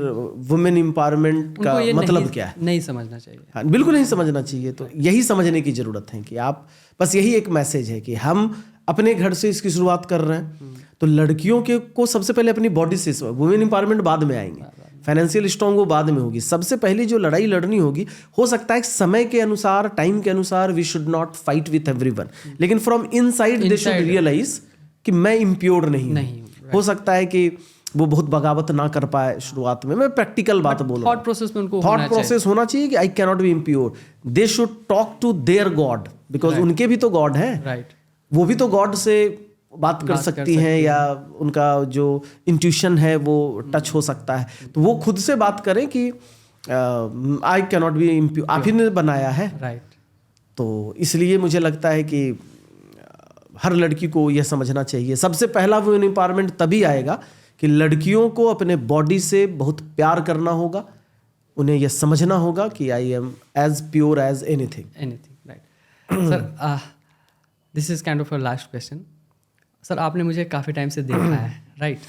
वुमेन एम्पावरमेंट का मतलब क्या है? नहीं समझना चाहिए। हाँ, बिल्कुल नहीं समझना चाहिए। तो यही समझने की ज़रूरत है कि आप, बस यही एक मैसेज है कि हम अपने घर से इसकी शुरुआत कर रहे हैं। तो लड़कियों को सबसे पहले अपनी बॉडी से, वुमेन एम्पावरमेंट बाद में आएंगे, फाइनेंशियल स्ट्रॉन्ग वो बाद में होगी। सबसे पहले जो लड़ाई लड़नी होगी, हो सकता है समय के अनुसार, टाइम के अनुसार we should not fight with everyone, लेकिन from inside they should realise कि मैं इम्प्योर नहीं हूँ। हो सकता है कि वो बहुत बगावत ना कर पाए शुरुआत में। मैं प्रैक्टिकल बात बोल रहा हूँ। थॉट प्रोसेस में उनको थॉट प्रोसेस होना चाहिए कि I can not be impure. They should talk to their god, because उनके भी तो गॉड है। राइट। वो भी तो गॉड से बात कर सकती हैं, या उनका जो इंट्यूशन है वो टच हो सकता है। तो वो खुद से बात करें कि I can not be impure, आप ही ने बनाया है। राइट। तो इसलिए मुझे लगता है कि हर लड़की को यह समझना चाहिए। सबसे पहला वुमेन एम्पावरमेंट तभी आएगा कि लड़कियों को अपने बॉडी से बहुत प्यार करना होगा, उन्हें यह समझना होगा कि I am as pure as anything. Right. Sir, this is kind of a last question. Sir, आपने मुझे काफ़ी टाइम से देखा है, राइट?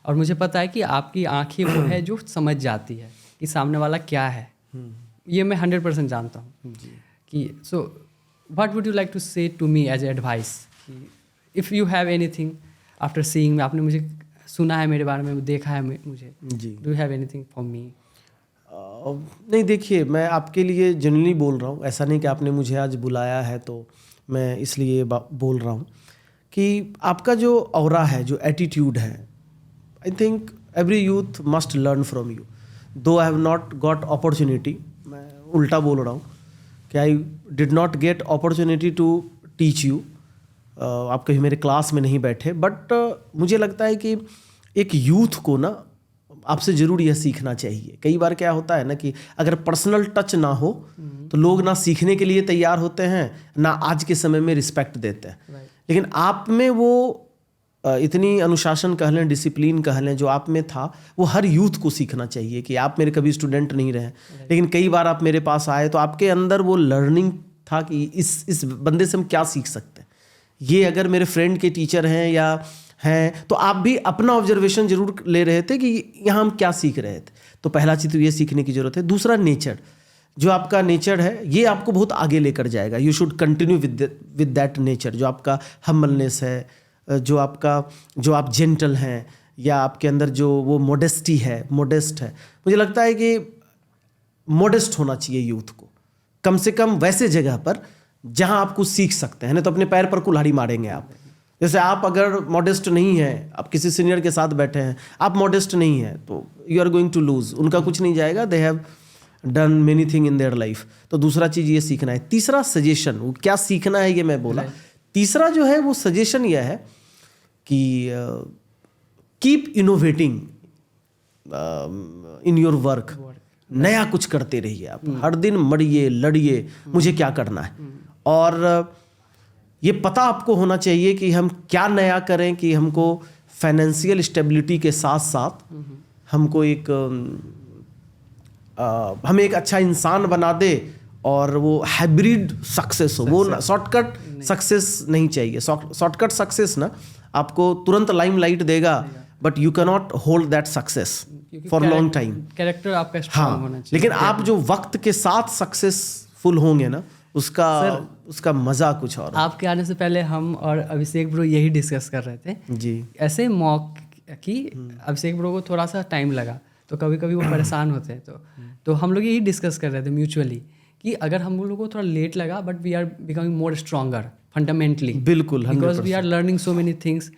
और मुझे पता है कि आपकी आंखें वो है जो समझ जाती है कि सामने वाला क्या है। ये मैं 100% जानता हूँ कि so what would you like to say to me as advice, if you have anything after seeing me. आपने मुझे सुना है मेरे बारे में, देखा है मुझे जी। Do you have anything for me? नहीं, देखिए, मैं आपके लिए जनरली बोल रहा हूँ। ऐसा नहीं कि आपने मुझे आज बुलाया है तो मैं इसलिए बोल रहा हूँ कि आपका जो ऑरा है, जो एटीट्यूड है, I think every youth must learn from you. Though I have not got opportunity, मैं उल्टा बोल रहा हूँ कि I did not get opportunity to teach you, आप कभी मेरे क्लास में नहीं बैठे, बट मुझे लगता है कि एक यूथ को ना आपसे ज़रूर यह सीखना चाहिए। कई बार क्या होता है ना कि अगर पर्सनल टच ना हो तो लोग ना सीखने के लिए तैयार होते हैं, ना आज के समय में रिस्पेक्ट देते हैं। लेकिन आप में वो इतनी अनुशासन कह लें, डिसिप्लिन कह लें, जो आप में था, वो हर यूथ को सीखना चाहिए। कि आप मेरे कभी स्टूडेंट नहीं रहे, लेकिन कई बार आप मेरे पास आए तो आपके अंदर वो लर्निंग था कि इस बंदे से हम क्या सीख सकते हैं। ये अगर मेरे फ्रेंड के टीचर हैं या हैं तो आप भी अपना ऑब्जर्वेशन जरूर ले रहे थे कि यहाँ हम क्या सीख रहे थे। तो पहला चीज़ तो ये सीखने की ज़रूरत है। दूसरा, नेचर, जो आपका नेचर है ये आपको बहुत आगे लेकर जाएगा। You should continue with that nature, जो आपका हम्बलनेस है, जो आप जेंटल हैं, या आपके अंदर जो वो मोडेस्ट है। मुझे लगता है कि मोडेस्ट होना चाहिए यूथ को, कम से कम वैसे जगह पर जहां आप कुछ सीख सकते हैं। नहीं तो अपने पैर पर कुल्हाड़ी मारेंगे आप। जैसे आप अगर मॉडेस्ट नहीं हैं, आप किसी सीनियर के साथ बैठे हैं, आप मॉडेस्ट नहीं हैं, तो you are going to lose. उनका कुछ नहीं जाएगा, they have done many thing in their life. तो दूसरा चीज़ ये सीखना है। तीसरा, सजेशन, वो क्या सीखना है ये मैं बोला। तीसरा जो है वो सजेशन यह है कि keep innovating in your work. नया कुछ करते रहिए आप, हर दिन मरिए, लड़िए, मुझे क्या करना है। और ये पता आपको होना चाहिए कि हम क्या नया करें कि हमको फाइनेंशियल स्टेबिलिटी के साथ साथ हमको हमें एक अच्छा इंसान बना दे, और वो हाइब्रिड सक्सेस हो। वो शॉर्टकट सक्सेस नहीं चाहिए। शॉर्टकट सक्सेस ना आपको तुरंत लाइमलाइट देगा, but you can not hold that success for long time. Character आपका स्ट्रांग होना चाहिए। लेकिन आप जो वक्त के साथ सक्सेसफुल होंगे ना, उसका मजा कुछ और। आपके आने से पहले हम और अभिषेक ब्रो यही डिस्कस कर रहे थे जी। ऐसे मॉक कि अभिषेक ब्रो को थोड़ा सा टाइम लगा, तो कभी कभी वो परेशान होते हैं। तो हम लोग यही डिस्कस कर रहे थे म्यूचुअली कि अगर हम लोग को थोड़ा लेट लगा, but we are becoming more stronger fundamentally. बिल्कुल, because we are learning so many things.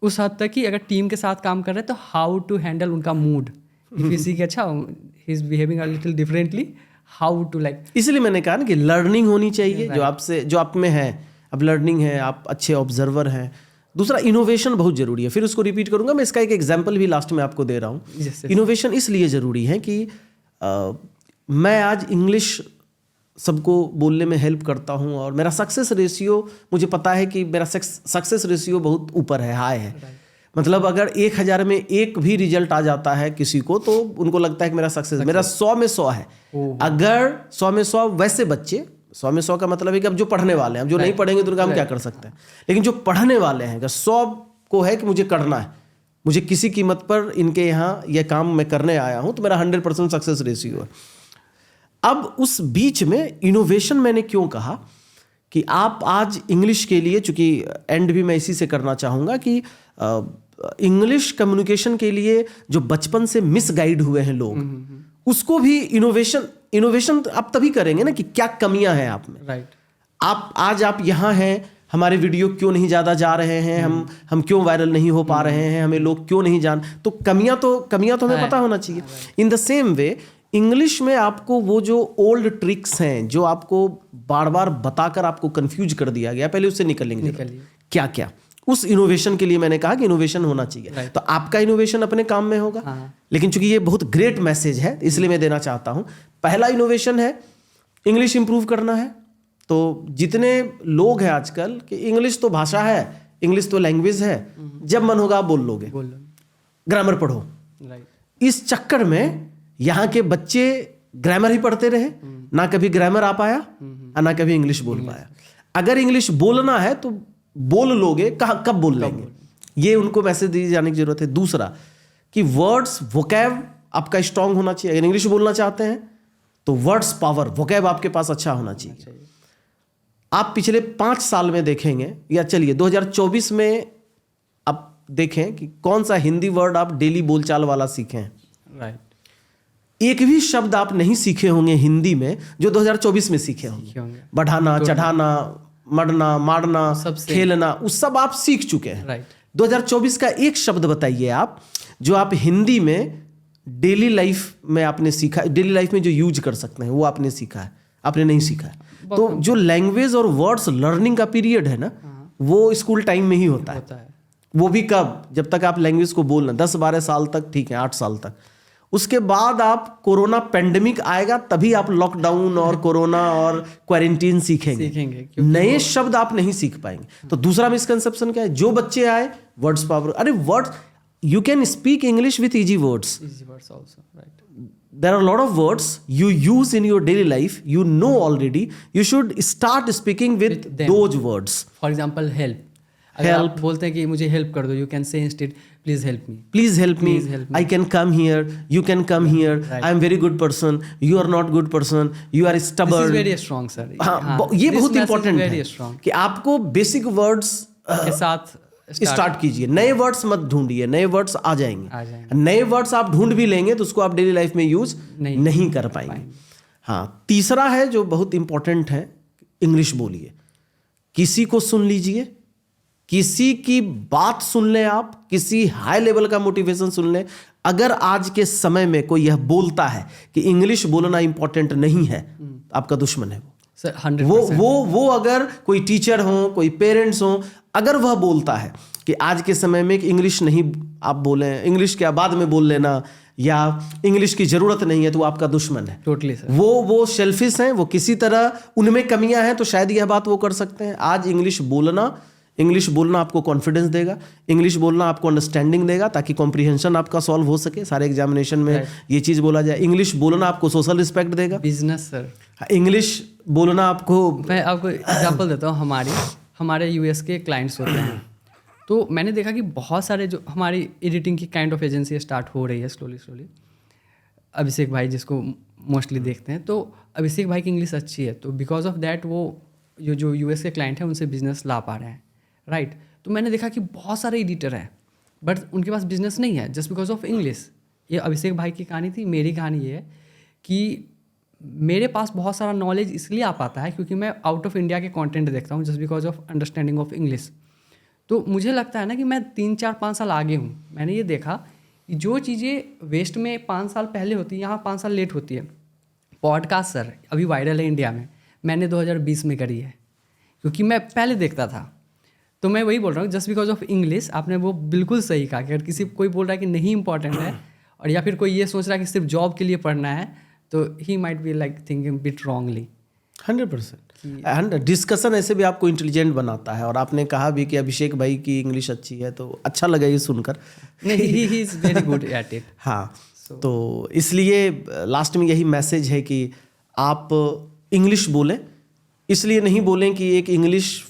उस हद तक कि अगर टीम के साथ काम कर रहे हैं तो हाउ टू हैंडल उनका मूड। इफ यू सी कि अच्छा he is behaving a little differently, how to like. इसलिए मैंने कहा ना कि लर्निंग होनी चाहिए, जो आप में है। अब लर्निंग है, आप अच्छे ऑब्जर्वर हैं। दूसरा, इनोवेशन बहुत जरूरी है। फिर उसको रिपीट करूंगा मैं, इसका एक एग्जांपल भी लास्ट में आपको दे रहा हूँ। इनोवेशन इसलिए जरूरी है कि मैं आज इंग्लिश सबको बोलने में हेल्प करता हूँ, और मेरा सक्सेस रेशियो, मुझे पता है कि मेरा सक्सेस रेशियो बहुत ऊपर है, हाई है। मतलब अगर 1000 में एक भी रिजल्ट आ जाता है किसी को, तो उनको लगता है कि मेरा सक्सेस, मेरा 100 में 100 है। अगर 100 में 100 वैसे बच्चे, 100 में 100 का मतलब है कि अब जो पढ़ने वाले हैं, अब जो नहीं पढ़ेंगे तो उनका हम क्या कर सकते हैं। लेकिन जो पढ़ने वाले हैं, अगर 100 को है कि मुझे करना है, मुझे किसी कीमत पर इनके यहाँ यह काम मैं करने आया हूँ, तो मेरा 100% सक्सेस रेशियो है। अब उस बीच में इनोवेशन मैंने क्यों कहा कि आप आज इंग्लिश के लिए, चूंकि एंड भी मैं इसी से करना चाहूँगा कि इंग्लिश कम्युनिकेशन के लिए जो बचपन से मिसगाइड हुए हैं लोग, उसको भी इनोवेशन आप तभी करेंगे ना कि क्या कमियां हैं आप में। राइट। आप यहाँ हैं, हमारे वीडियो क्यों नहीं ज़्यादा जा रहे हैं, हम क्यों वायरल नहीं हो पा रहे हैं, हमें लोग क्यों नहीं जान, तो कमियां तो हमें पता होना चाहिए। In the same way English में आपको वो जो ओल्ड ट्रिक्स हैं, जो आपको बार बार बताकर आपको कंफ्यूज कर दिया गया, पहले उससे निकलेंगे। क्या क्या उस इनोवेशन के लिए मैंने कहा कि इनोवेशन होना चाहिए। तो आपका इनोवेशन अपने काम में होगा। लेकिन चूंकि ये बहुत ग्रेट मैसेज है, इसलिए मैं देना चाहता हूं। पहला इनोवेशन है इंग्लिश इंप्रूव करना है। तो जितने लोग हैं आजकल कि इंग्लिश तो भाषा है, इंग्लिश तो लैंग्वेज है, जब मन होगा आप बोल लोगे, ग्रामर पढ़ो। इस चक्कर में यहाँ के बच्चे ग्रामर ही पढ़ते रहे, ना कभी ग्रामर आ पाया और ना कभी इंग्लिश बोल पाया। अगर इंग्लिश बोलना है तो बोल लोगे, कब बोल लेंगे, ये उनको मैसेज दी जाने की जरूरत है। दूसरा कि वर्ड्स वोकैब आपका स्ट्रांग होना चाहिए। अगर इंग्लिश बोलना चाहते हैं तो वर्ड्स पावर, वोकैब आपके पास अच्छा होना चाहिए। आप पिछले 5 साल में देखेंगे, या चलिए 2024 में आप देखें कि कौन सा हिंदी वर्ड आप डेली बोलचाल वाला सीखे हैं। राइट। एक भी शब्द आप नहीं सीखे होंगे हिंदी में जो 2024 में सीखे होंगे। बढ़ाना, चढ़ाना, मरना, मारना, खेलना, उस सब आप सीख चुके हैं। राइट। 2024 का एक शब्द बताइए आप जो आप हिंदी में डेली लाइफ में आपने सीखा, डेली लाइफ में जो यूज कर सकते हैं, वो आपने सीखा है, आपने नहीं सीखा है। तो जो लैंग्वेज और वर्ड्स लर्निंग का पीरियड है ना, वो स्कूल टाइम में ही होता है। होता है। वो भी कब? जब तक आप लैंग्वेज को बोलना 10-12 साल तक ठीक है, 8 साल तक। उसके बाद आप कोरोना पेंडेमिक आएगा तभी आप लॉकडाउन और कोरोना और क्वारंटीन सीखेंगे क्योंकि नए शब्द आप नहीं सीख पाएंगे। तो दूसरा मिसकंसेप्शन क्या है? जो बच्चे आए वर्ड्स पावर, अरे words you can speak English with easy words. easy words also, right? There are a lot of words you use in your daily life, you know already. You should start speaking with them. those words. For example, help. अगर आप बोलते हैं कि मुझे help कर दो, you can say instead, please help me. Please help me. I can come here. You can come here. Right. I am very good person. You are not good person. You are This stubborn. is very strong, sir. हाँ, ये This बहुत message important very है strong. कि आपको basic words के साथ start कीजिए। नए वर्ड्स मत ढूंढिए, नए वर्ड्स आ जाएंगे। जाएंगे। नए वर्ड्स आप ढूंढ भी लेंगे तो उसको आप डेली लाइफ में यूज नहीं कर पाएंगे। हाँ, तीसरा है जो बहुत इंपॉर्टेंट है, इंग्लिश बोलिए। किसी को सुन लीजिए, किसी की बात सुन लें, आप किसी हाई लेवल का मोटिवेशन सुन लें। अगर आज के समय में कोई यह बोलता है कि इंग्लिश बोलना इंपॉर्टेंट नहीं है, आपका दुश्मन है वो। सर 100%। वो अगर कोई टीचर हो, कोई पेरेंट्स हो, अगर वह बोलता है कि आज के समय में इंग्लिश नहीं आप बोलें, इंग्लिश क्या बाद में बोल लेना, या इंग्लिश की जरूरत नहीं है, तो वो आपका दुश्मन है। Totally sir. वो सेल्फिश हैं, वो किसी तरह उनमें कमियां हैं तो शायद यह बात वो कर सकते हैं। आज इंग्लिश बोलना आपको कॉन्फिडेंस देगा, इंग्लिश बोलना आपको अंडरस्टैंडिंग देगा ताकि कॉम्प्रिहेंशन आपका सॉल्व हो सके। सारे एग्जामिनेशन में ये चीज़ बोला जाए। इंग्लिश बोलना आपको सोशल रिस्पेक्ट देगा। बिजनेस सर, इंग्लिश बोलना आपको, मैं आपको एग्जांपल देता हूँ। हमारे यूएस के क्लाइंट्स होते हैं, तो मैंने देखा कि बहुत सारे जो हमारी एडिटिंग की काइंड ऑफ एजेंसी स्टार्ट हो रही है स्लोली। अभिषेक भाई जिसको मोस्टली देखते हैं, तो अभिषेक भाई की इंग्लिश अच्छी है, तो बिकॉज ऑफ दैट वो जो यूएस के क्लाइंट हैं उनसे बिजनेस ला पा रहे हैं, राइट। तो मैंने देखा कि बहुत सारे एडिटर हैं बट उनके पास बिजनेस नहीं है जस्ट बिकॉज ऑफ इंग्लिश। ये अभिषेक भाई की कहानी थी। मेरी कहानी ये है कि मेरे पास बहुत सारा नॉलेज इसलिए आ पाता है क्योंकि मैं आउट ऑफ इंडिया के कंटेंट देखता हूँ just because of understanding of English. तो मुझे लगता है ना कि मैं 3-4-5 साल आगे हूँ। मैंने ये देखा कि जो चीज़ें वेस्ट में 5 साल पहले होती है, यहाँ 5 साल लेट होती है। पॉडकास्ट सर अभी वायरल है इंडिया में, मैंने 2020 में करी है क्योंकि मैं पहले देखता था। तो मैं वही बोल रहा हूँ, जस्ट बिकॉज ऑफ इंग्लिश। आपने वो बिल्कुल सही कहा कि अगर किसी कोई बोल रहा है कि नहीं इंपॉर्टेंट है, और या फिर कोई ये सोच रहा है कि सिर्फ जॉब के लिए पढ़ना है, तो he might be like thinking bit wrongly. 100%। Discussion ऐसे भी आपको इंटेलिजेंट बनाता है। और आपने कहा भी कि अभिषेक भाई की इंग्लिश अच्छी है, तो अच्छा लगा ये सुनकर। नहीं, ही is very good at it. हाँ, तो इसलिए लास्ट में यही मैसेज है कि आप इंग्लिश बोलें। इसलिए नहीं बोलें कि एक इंग्लिश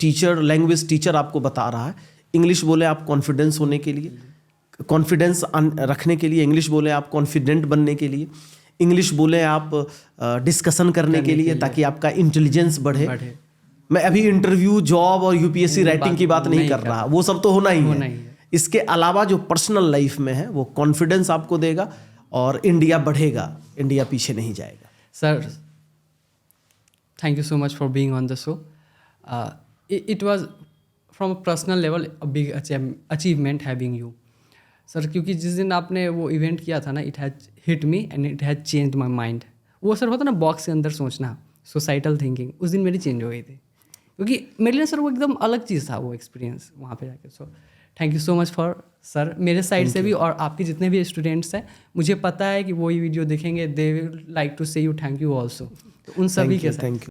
टीचर, लैंग्वेज टीचर आपको बता रहा है। इंग्लिश बोले आप कॉन्फिडेंस होने के लिए, कॉन्फिडेंस रखने के लिए। इंग्लिश बोले आप कॉन्फिडेंट बनने के लिए। इंग्लिश बोले आप डिस्कशन करने के लिए ताकि आपका इंटेलिजेंस बढ़े। मैं अभी इंटरव्यू, जॉब और यूपीएससी राइटिंग की बात नहीं कर रहा, वो सब तो होना ही है। इसके अलावा जो पर्सनल लाइफ में है वो कॉन्फिडेंस आपको देगा और इंडिया बढ़ेगा, इंडिया पीछे नहीं जाएगा। Sir, thank you so much for being on the show. It was from a personal level a big achievement having you sir, क्योंकि जिस दिन आपने वो इवेंट किया था ना, it has hit me and it has changed my mind. वो sir होता ना बॉक्स के अंदर सोचना, सोसाइटल थिंकिंग, उस दिन मेरी चेंज हो गई थी क्योंकि मेरे लिए सर वो एकदम अलग चीज़ था वो एक्सपीरियंस वहाँ पे जाके। So thank you so much for sir, मेरे साइड से भी और आपके जितने भी स्टूडेंट्स हैं, मुझे पता है कि वो ये वीडियो देखेंगे, दे विल लाइक टू से यू थैंक यू ऑल्सो। तो उन सभी के साथ